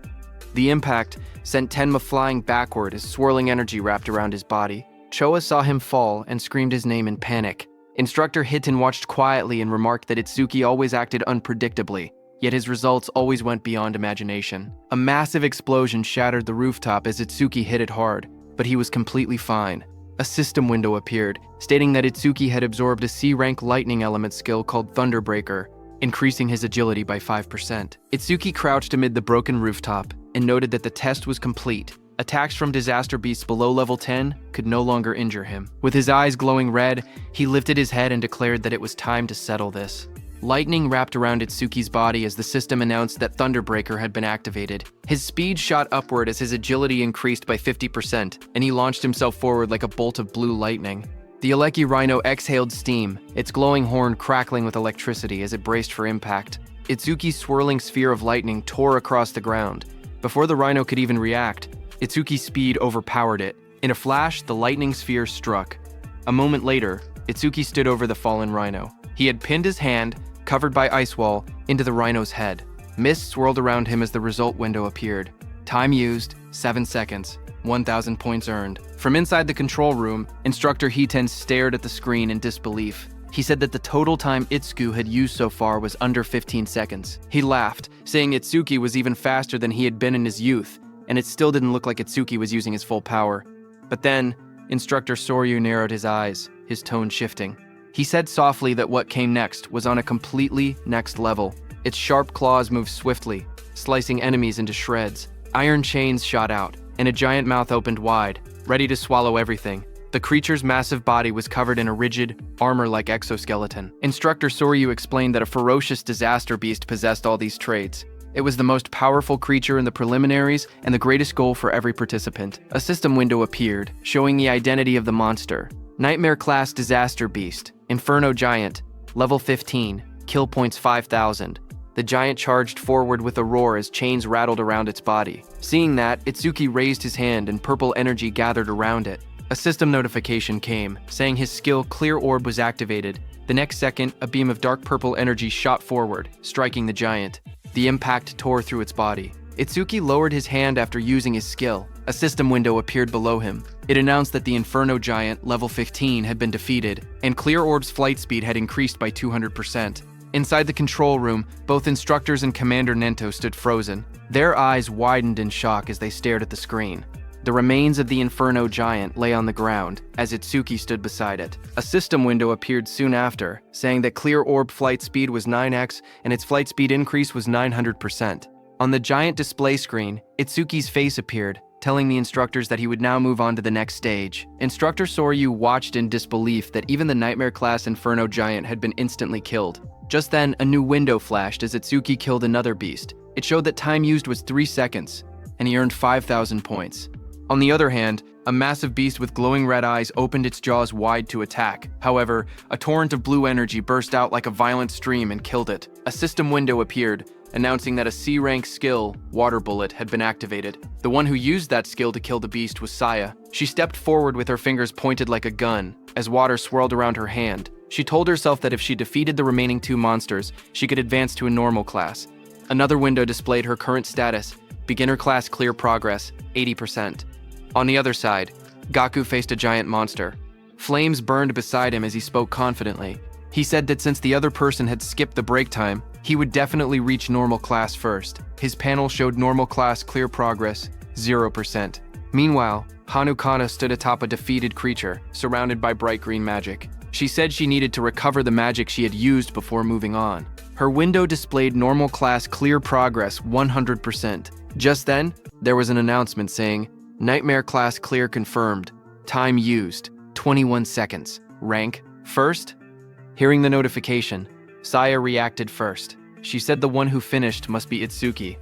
The impact sent Tenma flying backward as swirling energy wrapped around his body. Choa saw him fall and screamed his name in panic. Instructor Hiten watched quietly and remarked that Itsuki always acted unpredictably, yet his results always went beyond imagination. A massive explosion shattered the rooftop as Itsuki hit it hard, but he was completely fine. A system window appeared, stating that Itsuki had absorbed a C-rank lightning element skill called Thunderbreaker, increasing his agility by 5%. Itsuki crouched amid the broken rooftop and noted that the test was complete. Attacks from disaster beasts below level 10 could no longer injure him. With his eyes glowing red, he lifted his head and declared that it was time to settle this. Lightning wrapped around Itsuki's body as the system announced that Thunderbreaker had been activated. His speed shot upward as his agility increased by 50%, and he launched himself forward like a bolt of blue lightning. The Eleki rhino exhaled steam, its glowing horn crackling with electricity as it braced for impact. Itsuki's swirling sphere of lightning tore across the ground. Before the rhino could even react, Itsuki's speed overpowered it. In a flash, the lightning sphere struck. A moment later, Itsuki stood over the fallen rhino. He had pinned his hand, covered by ice wall, into the rhino's head. Mist swirled around him as the result window appeared. Time used, 7 seconds. 1,000 points earned. From inside the control room, Instructor Hiten stared at the screen in disbelief. He said that the total time Itsuki had used so far was under 15 seconds. He laughed, saying Itsuki was even faster than he had been in his youth, and it still didn't look like Itsuki was using his full power. But then, Instructor Soryu narrowed his eyes, his tone shifting. He said softly that what came next was on a completely next level. Its sharp claws moved swiftly, slicing enemies into shreds. Iron chains shot out, and a giant mouth opened wide, ready to swallow everything. The creature's massive body was covered in a rigid, armor-like exoskeleton. Instructor Soryu explained that a ferocious disaster beast possessed all these traits. It was the most powerful creature in the preliminaries and the greatest goal for every participant. A system window appeared, showing the identity of the monster. Nightmare-class disaster beast, Inferno Giant, level 15, kill points 5,000. The giant charged forward with a roar as chains rattled around its body. Seeing that, Itsuki raised his hand and purple energy gathered around it. A system notification came, saying his skill Clear Orb was activated. The next second, a beam of dark purple energy shot forward, striking the giant. The impact tore through its body. Itsuki lowered his hand after using his skill. A system window appeared below him. It announced that the Inferno Giant, level 15, had been defeated, and Clear Orb's flight speed had increased by 200%. Inside the control room, both instructors and Commander Nento stood frozen. Their eyes widened in shock as they stared at the screen. The remains of the Inferno Giant lay on the ground, as Itsuki stood beside it. A system window appeared soon after, saying that Clear Orb flight speed was 9x and its flight speed increase was 900%. On the giant display screen, Itsuki's face appeared, telling the instructors that he would now move on to the next stage. Instructor Soryu watched in disbelief that even the Nightmare-class Inferno Giant had been instantly killed. Just then, a new window flashed as Itsuki killed another beast. It showed that time used was 3 seconds, and he earned 5,000 points. On the other hand, a massive beast with glowing red eyes opened its jaws wide to attack. However, a torrent of blue energy burst out like a violent stream and killed it. A system window appeared, announcing that a C-rank skill, Water Bullet, had been activated. The one who used that skill to kill the beast was Saya. She stepped forward with her fingers pointed like a gun, as water swirled around her hand. She told herself that if she defeated the remaining 2 monsters, she could advance to a normal class. Another window displayed her current status, Beginner Class Clear Progress, 80%. On the other side, Gaku faced a giant monster. Flames burned beside him as he spoke confidently. He said that since the other person had skipped the break time, he would definitely reach normal class first. His panel showed normal class Clear Progress, 0%. Meanwhile, Hanukana stood atop a defeated creature, surrounded by bright green magic. She said she needed to recover the magic she had used before moving on. Her window displayed normal class Clear Progress, 100%. Just then, there was an announcement saying, Nightmare Class Clear confirmed. Time used, 21 seconds. Rank, first? Hearing the notification, Saya reacted first. She said the one who finished must be Itsuki.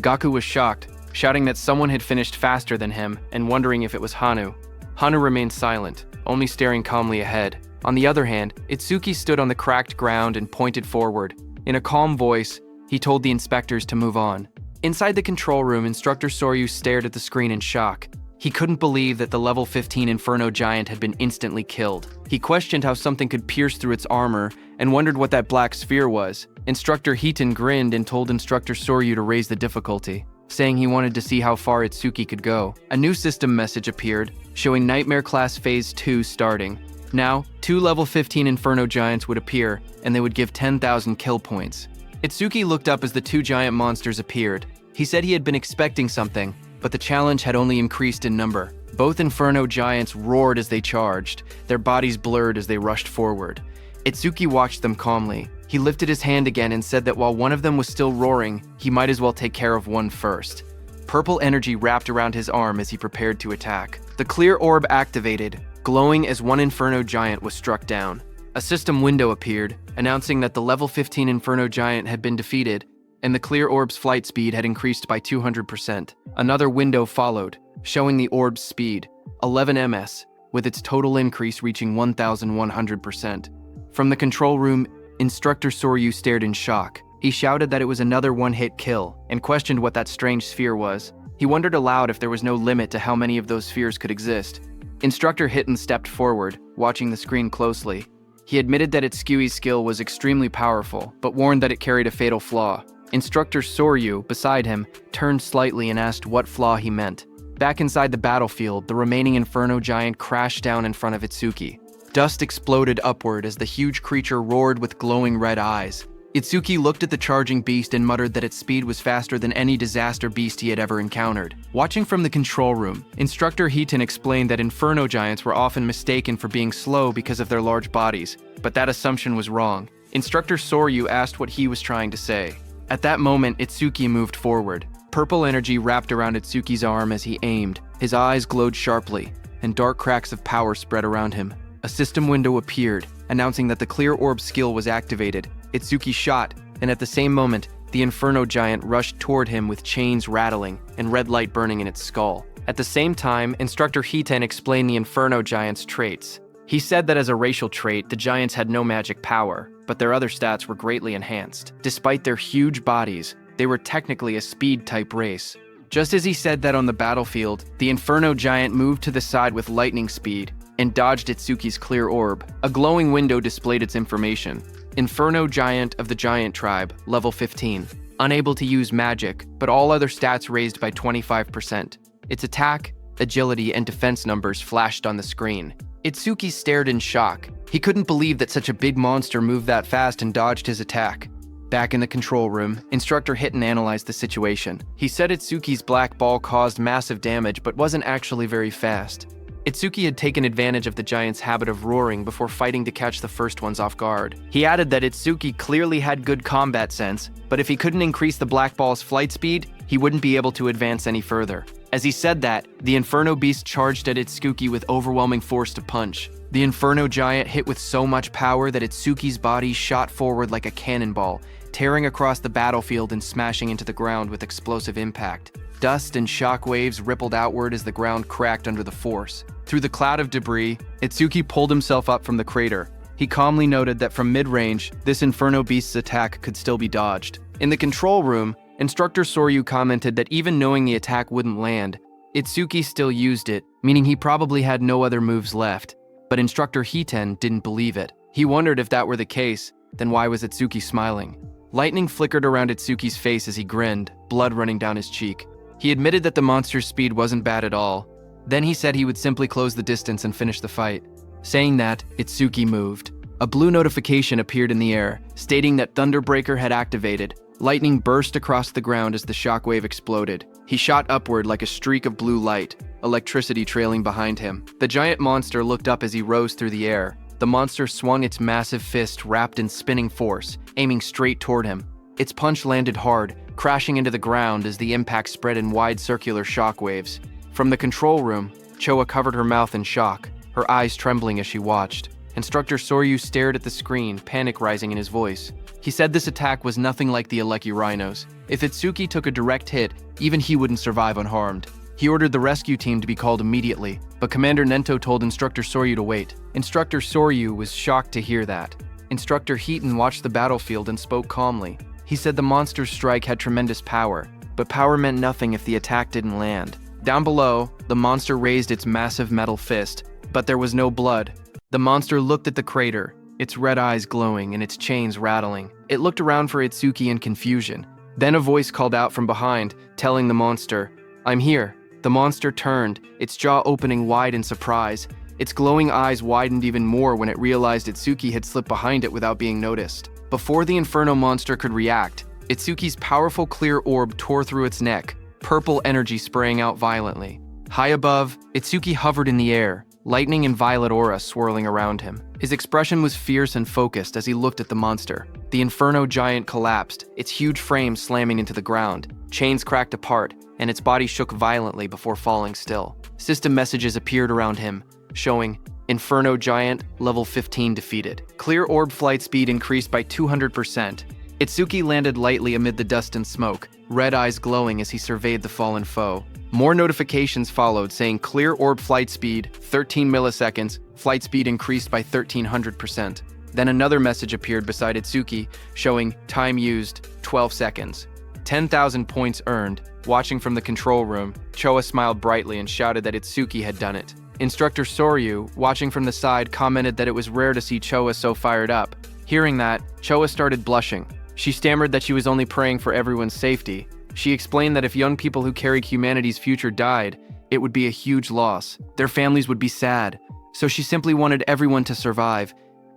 Gaku was shocked, shouting that someone had finished faster than him and wondering if it was Hanu. Hanu remained silent, only staring calmly ahead. On the other hand, Itsuki stood on the cracked ground and pointed forward. In a calm voice, he told the inspectors to move on. Inside the control room, Instructor Soryu stared at the screen in shock. He couldn't believe that the level 15 Inferno Giant had been instantly killed. He questioned how something could pierce through its armor and wondered what that black sphere was. Instructor Hiton grinned and told Instructor Soryu to raise the difficulty, saying he wanted to see how far Itsuki could go. A new system message appeared, showing Nightmare Class Phase 2 starting. Now, 2 level 15 Inferno Giants would appear, and they would give 10,000 kill points. Itsuki looked up as the 2 giant monsters appeared. He said he had been expecting something, but the challenge had only increased in number. Both Inferno Giants roared as they charged, their bodies blurred as they rushed forward. Itsuki watched them calmly. He lifted his hand again and said that while one of them was still roaring, he might as well take care of one first. Purple energy wrapped around his arm as he prepared to attack. The Clear Orb activated, glowing as one Inferno Giant was struck down. A system window appeared, announcing that the level 15 Inferno Giant had been defeated, and the Clear Orb's flight speed had increased by 200%. Another window followed, showing the orb's speed, 11 ms, with its total increase reaching 1,100%. From the control room, Instructor Soryu stared in shock. He shouted that it was another one-hit kill, and questioned what that strange sphere was. He wondered aloud if there was no limit to how many of those spheres could exist. Instructor Hiton stepped forward, watching the screen closely. He admitted that Itsuki's skill was extremely powerful, but warned that it carried a fatal flaw. Instructor Soryu, beside him, turned slightly and asked what flaw he meant. Back inside the battlefield, the remaining Inferno Giant crashed down in front of Itsuki. Dust exploded upward as the huge creature roared with glowing red eyes. Itsuki looked at the charging beast and muttered that its speed was faster than any disaster beast he had ever encountered. Watching from the control room, Instructor Hiton explained that Inferno Giants were often mistaken for being slow because of their large bodies, but that assumption was wrong. Instructor Soryu asked what he was trying to say. At that moment, Itsuki moved forward. Purple energy wrapped around Itsuki's arm as he aimed. His eyes glowed sharply, and dark cracks of power spread around him. A system window appeared, announcing that the Clear Orb skill was activated. Itsuki shot, and at the same moment, the Inferno Giant rushed toward him with chains rattling and red light burning in its skull. At the same time, Instructor Hiton explained the Inferno Giant's traits. He said that as a racial trait, the giants had no magic power, but their other stats were greatly enhanced. Despite their huge bodies, they were technically a speed-type race. Just as he said that on the battlefield, the Inferno Giant moved to the side with lightning speed and dodged Itsuki's clear orb. A glowing window displayed its information. Inferno Giant of the Giant Tribe, level 15. Unable to use magic, but all other stats raised by 25%. Its attack, agility, and defense numbers flashed on the screen. Itsuki stared in shock. He couldn't believe that such a big monster moved that fast and dodged his attack. Back in the control room, Instructor Hitten analyzed the situation. He said Itsuki's black ball caused massive damage but wasn't actually very fast. Itsuki had taken advantage of the giant's habit of roaring before fighting to catch the first ones off guard. He added that Itsuki clearly had good combat sense, but if he couldn't increase the black ball's flight speed, he wouldn't be able to advance any further. As he said that, the Inferno Beast charged at Itsuki with overwhelming force to punch. The Inferno Giant hit with so much power that Itsuki's body shot forward like a cannonball, tearing across the battlefield and smashing into the ground with explosive impact. Dust and shock waves rippled outward as the ground cracked under the force. Through the cloud of debris, Itsuki pulled himself up from the crater. He calmly noted that from mid-range, this Inferno Beast's attack could still be dodged. In the control room, Instructor Soryu commented that even knowing the attack wouldn't land, Itsuki still used it, meaning he probably had no other moves left. But Instructor Hiten didn't believe it. He wondered if that were the case, then why was Itsuki smiling? Lightning flickered around Itsuki's face as he grinned, blood running down his cheek. He admitted that the monster's speed wasn't bad at all. Then he said he would simply close the distance and finish the fight. Saying that, Itsuki moved. A blue notification appeared in the air, stating that Thunderbreaker had activated. Lightning burst across the ground as the shockwave exploded. He shot upward like a streak of blue light, electricity trailing behind him. The giant monster looked up as he rose through the air. The monster swung its massive fist wrapped in spinning force, aiming straight toward him. Its punch landed hard, crashing into the ground as the impact spread in wide circular shockwaves. From the control room, Choa covered her mouth in shock, her eyes trembling as she watched. Instructor Soryu stared at the screen, panic rising in his voice. He said this attack was nothing like the Aleki Rhinos. If Itsuki took a direct hit, even he wouldn't survive unharmed. He ordered the rescue team to be called immediately, but Commander Nento told Instructor Soryu to wait. Instructor Soryu was shocked to hear that. Instructor Heaton watched the battlefield and spoke calmly. He said the monster's strike had tremendous power, but power meant nothing if the attack didn't land. Down below, the monster raised its massive metal fist, but there was no blood. The monster looked at the crater, its red eyes glowing and its chains rattling. It looked around for Itsuki in confusion. Then a voice called out from behind, telling the monster, "I'm here." The monster turned, its jaw opening wide in surprise. Its glowing eyes widened even more when it realized Itsuki had slipped behind it without being noticed. Before the Inferno monster could react, Itsuki's powerful clear orb tore through its neck, purple energy spraying out violently. High above, Itsuki hovered in the air, lightning and violet aura swirling around him. His expression was fierce and focused as he looked at the monster. The Inferno Giant collapsed, its huge frame slamming into the ground. Chains cracked apart, and its body shook violently before falling still. System messages appeared around him, showing Inferno Giant, level 15 defeated. Clear orb flight speed increased by 200%. Itsuki landed lightly amid the dust and smoke, red eyes glowing as he surveyed the fallen foe. More notifications followed saying clear orb flight speed, 13 milliseconds, flight speed increased by 1300%. Then another message appeared beside Itsuki, showing time used, 12 seconds. 10,000 points earned. Watching from the control room, Choa smiled brightly and shouted that Itsuki had done it. Instructor Soryu, watching from the side, commented that it was rare to see Choa so fired up. Hearing that, Choa started blushing. She stammered that she was only praying for everyone's safety. She explained that if young people who carried humanity's future died, it would be a huge loss. Their families would be sad. So she simply wanted everyone to survive.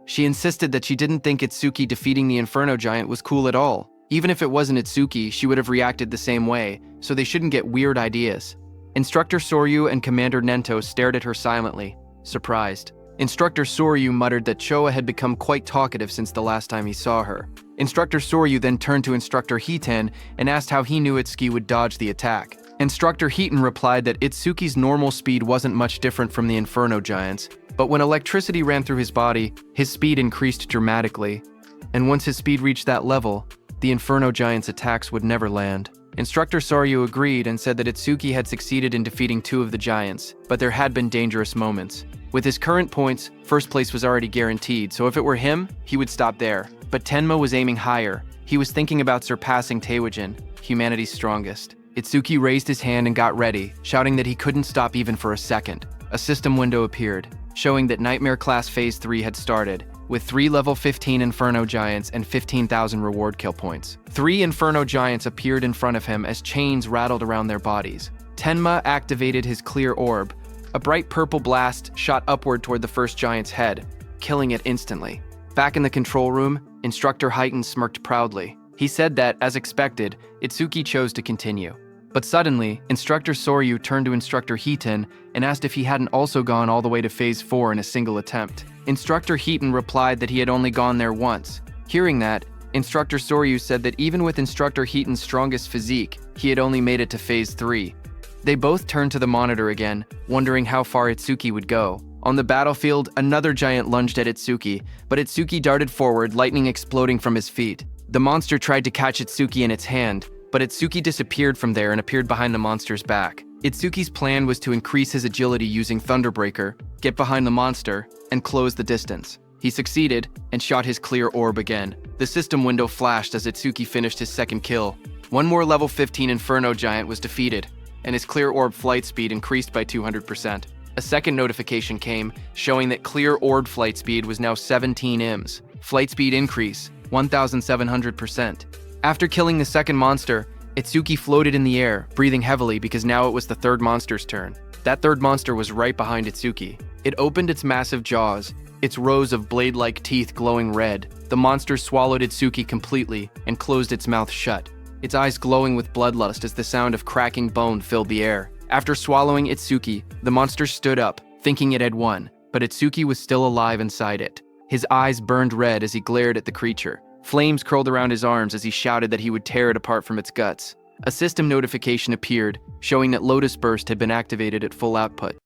She insisted that she didn't think Itsuki defeating the Inferno Giant was cool at all. Even if it wasn't Itsuki, she would have reacted the same way, so they shouldn't get weird ideas. Instructor Soryu and Commander Nento stared at her silently, surprised. Instructor Soryu muttered that Choa had become quite talkative since the last time he saw her. Instructor Soryu then turned to Instructor Heaton and asked how he knew Itsuki would dodge the attack. Instructor Heaton replied that Itsuki's normal speed wasn't much different from the Inferno Giant's, but when electricity ran through his body, his speed increased dramatically. And once his speed reached that level, the Inferno Giant's attacks would never land. Instructor Soryu agreed and said that Itsuki had succeeded in defeating 2 of the giants, but there had been dangerous moments. With his current points, first place was already guaranteed, so if it were him, he would stop there. But Tenma was aiming higher. He was thinking about surpassing Taewajin, humanity's strongest. Itsuki raised his hand and got ready, shouting that he couldn't stop even for a second. A system window appeared, showing that Nightmare Class Phase 3 had started, with 3 level 15 Inferno Giants and 15,000 reward kill points. 3 Inferno Giants appeared in front of him as chains rattled around their bodies. Tenma activated his clear orb. A bright purple blast shot upward toward the first giant's head, killing it instantly. Back in the control room, Instructor Heighten smirked proudly. He said that, as expected, Itsuki chose to continue. But suddenly, Instructor Soryu turned to Instructor Heaton and asked if he hadn't also gone all the way to Phase 4 in a single attempt. Instructor Heaton replied that he had only gone there once. Hearing that, Instructor Soryu said that even with Instructor Heaton's strongest physique, he had only made it to Phase 3. They both turned to the monitor again, wondering how far Itsuki would go. On the battlefield, another giant lunged at Itsuki, but Itsuki darted forward, lightning exploding from his feet. The monster tried to catch Itsuki in its hand, but Itsuki disappeared from there and appeared behind the monster's back. Itsuki's plan was to increase his agility using Thunderbreaker, get behind the monster, and close the distance. He succeeded and shot his clear orb again. The system window flashed as Itsuki finished his second kill. One more level 15 Inferno Giant was defeated, and his clear orb flight speed increased by 200%. A second notification came, showing that clear orb flight speed was now 17 IMS. Flight speed increase, 1,700%. After killing the second monster, Itsuki floated in the air, breathing heavily because now it was the third monster's turn. That third monster was right behind Itsuki. It opened its massive jaws, its rows of blade-like teeth glowing red. The monster swallowed Itsuki completely and closed its mouth shut, its eyes glowing with bloodlust as the sound of cracking bone filled the air. After swallowing Itsuki, the monster stood up, thinking it had won, but Itsuki was still alive inside it. His eyes burned red as he glared at the creature. Flames curled around his arms as he shouted that he would tear it apart from its guts. A system notification appeared, showing that Lotus Burst had been activated at full output.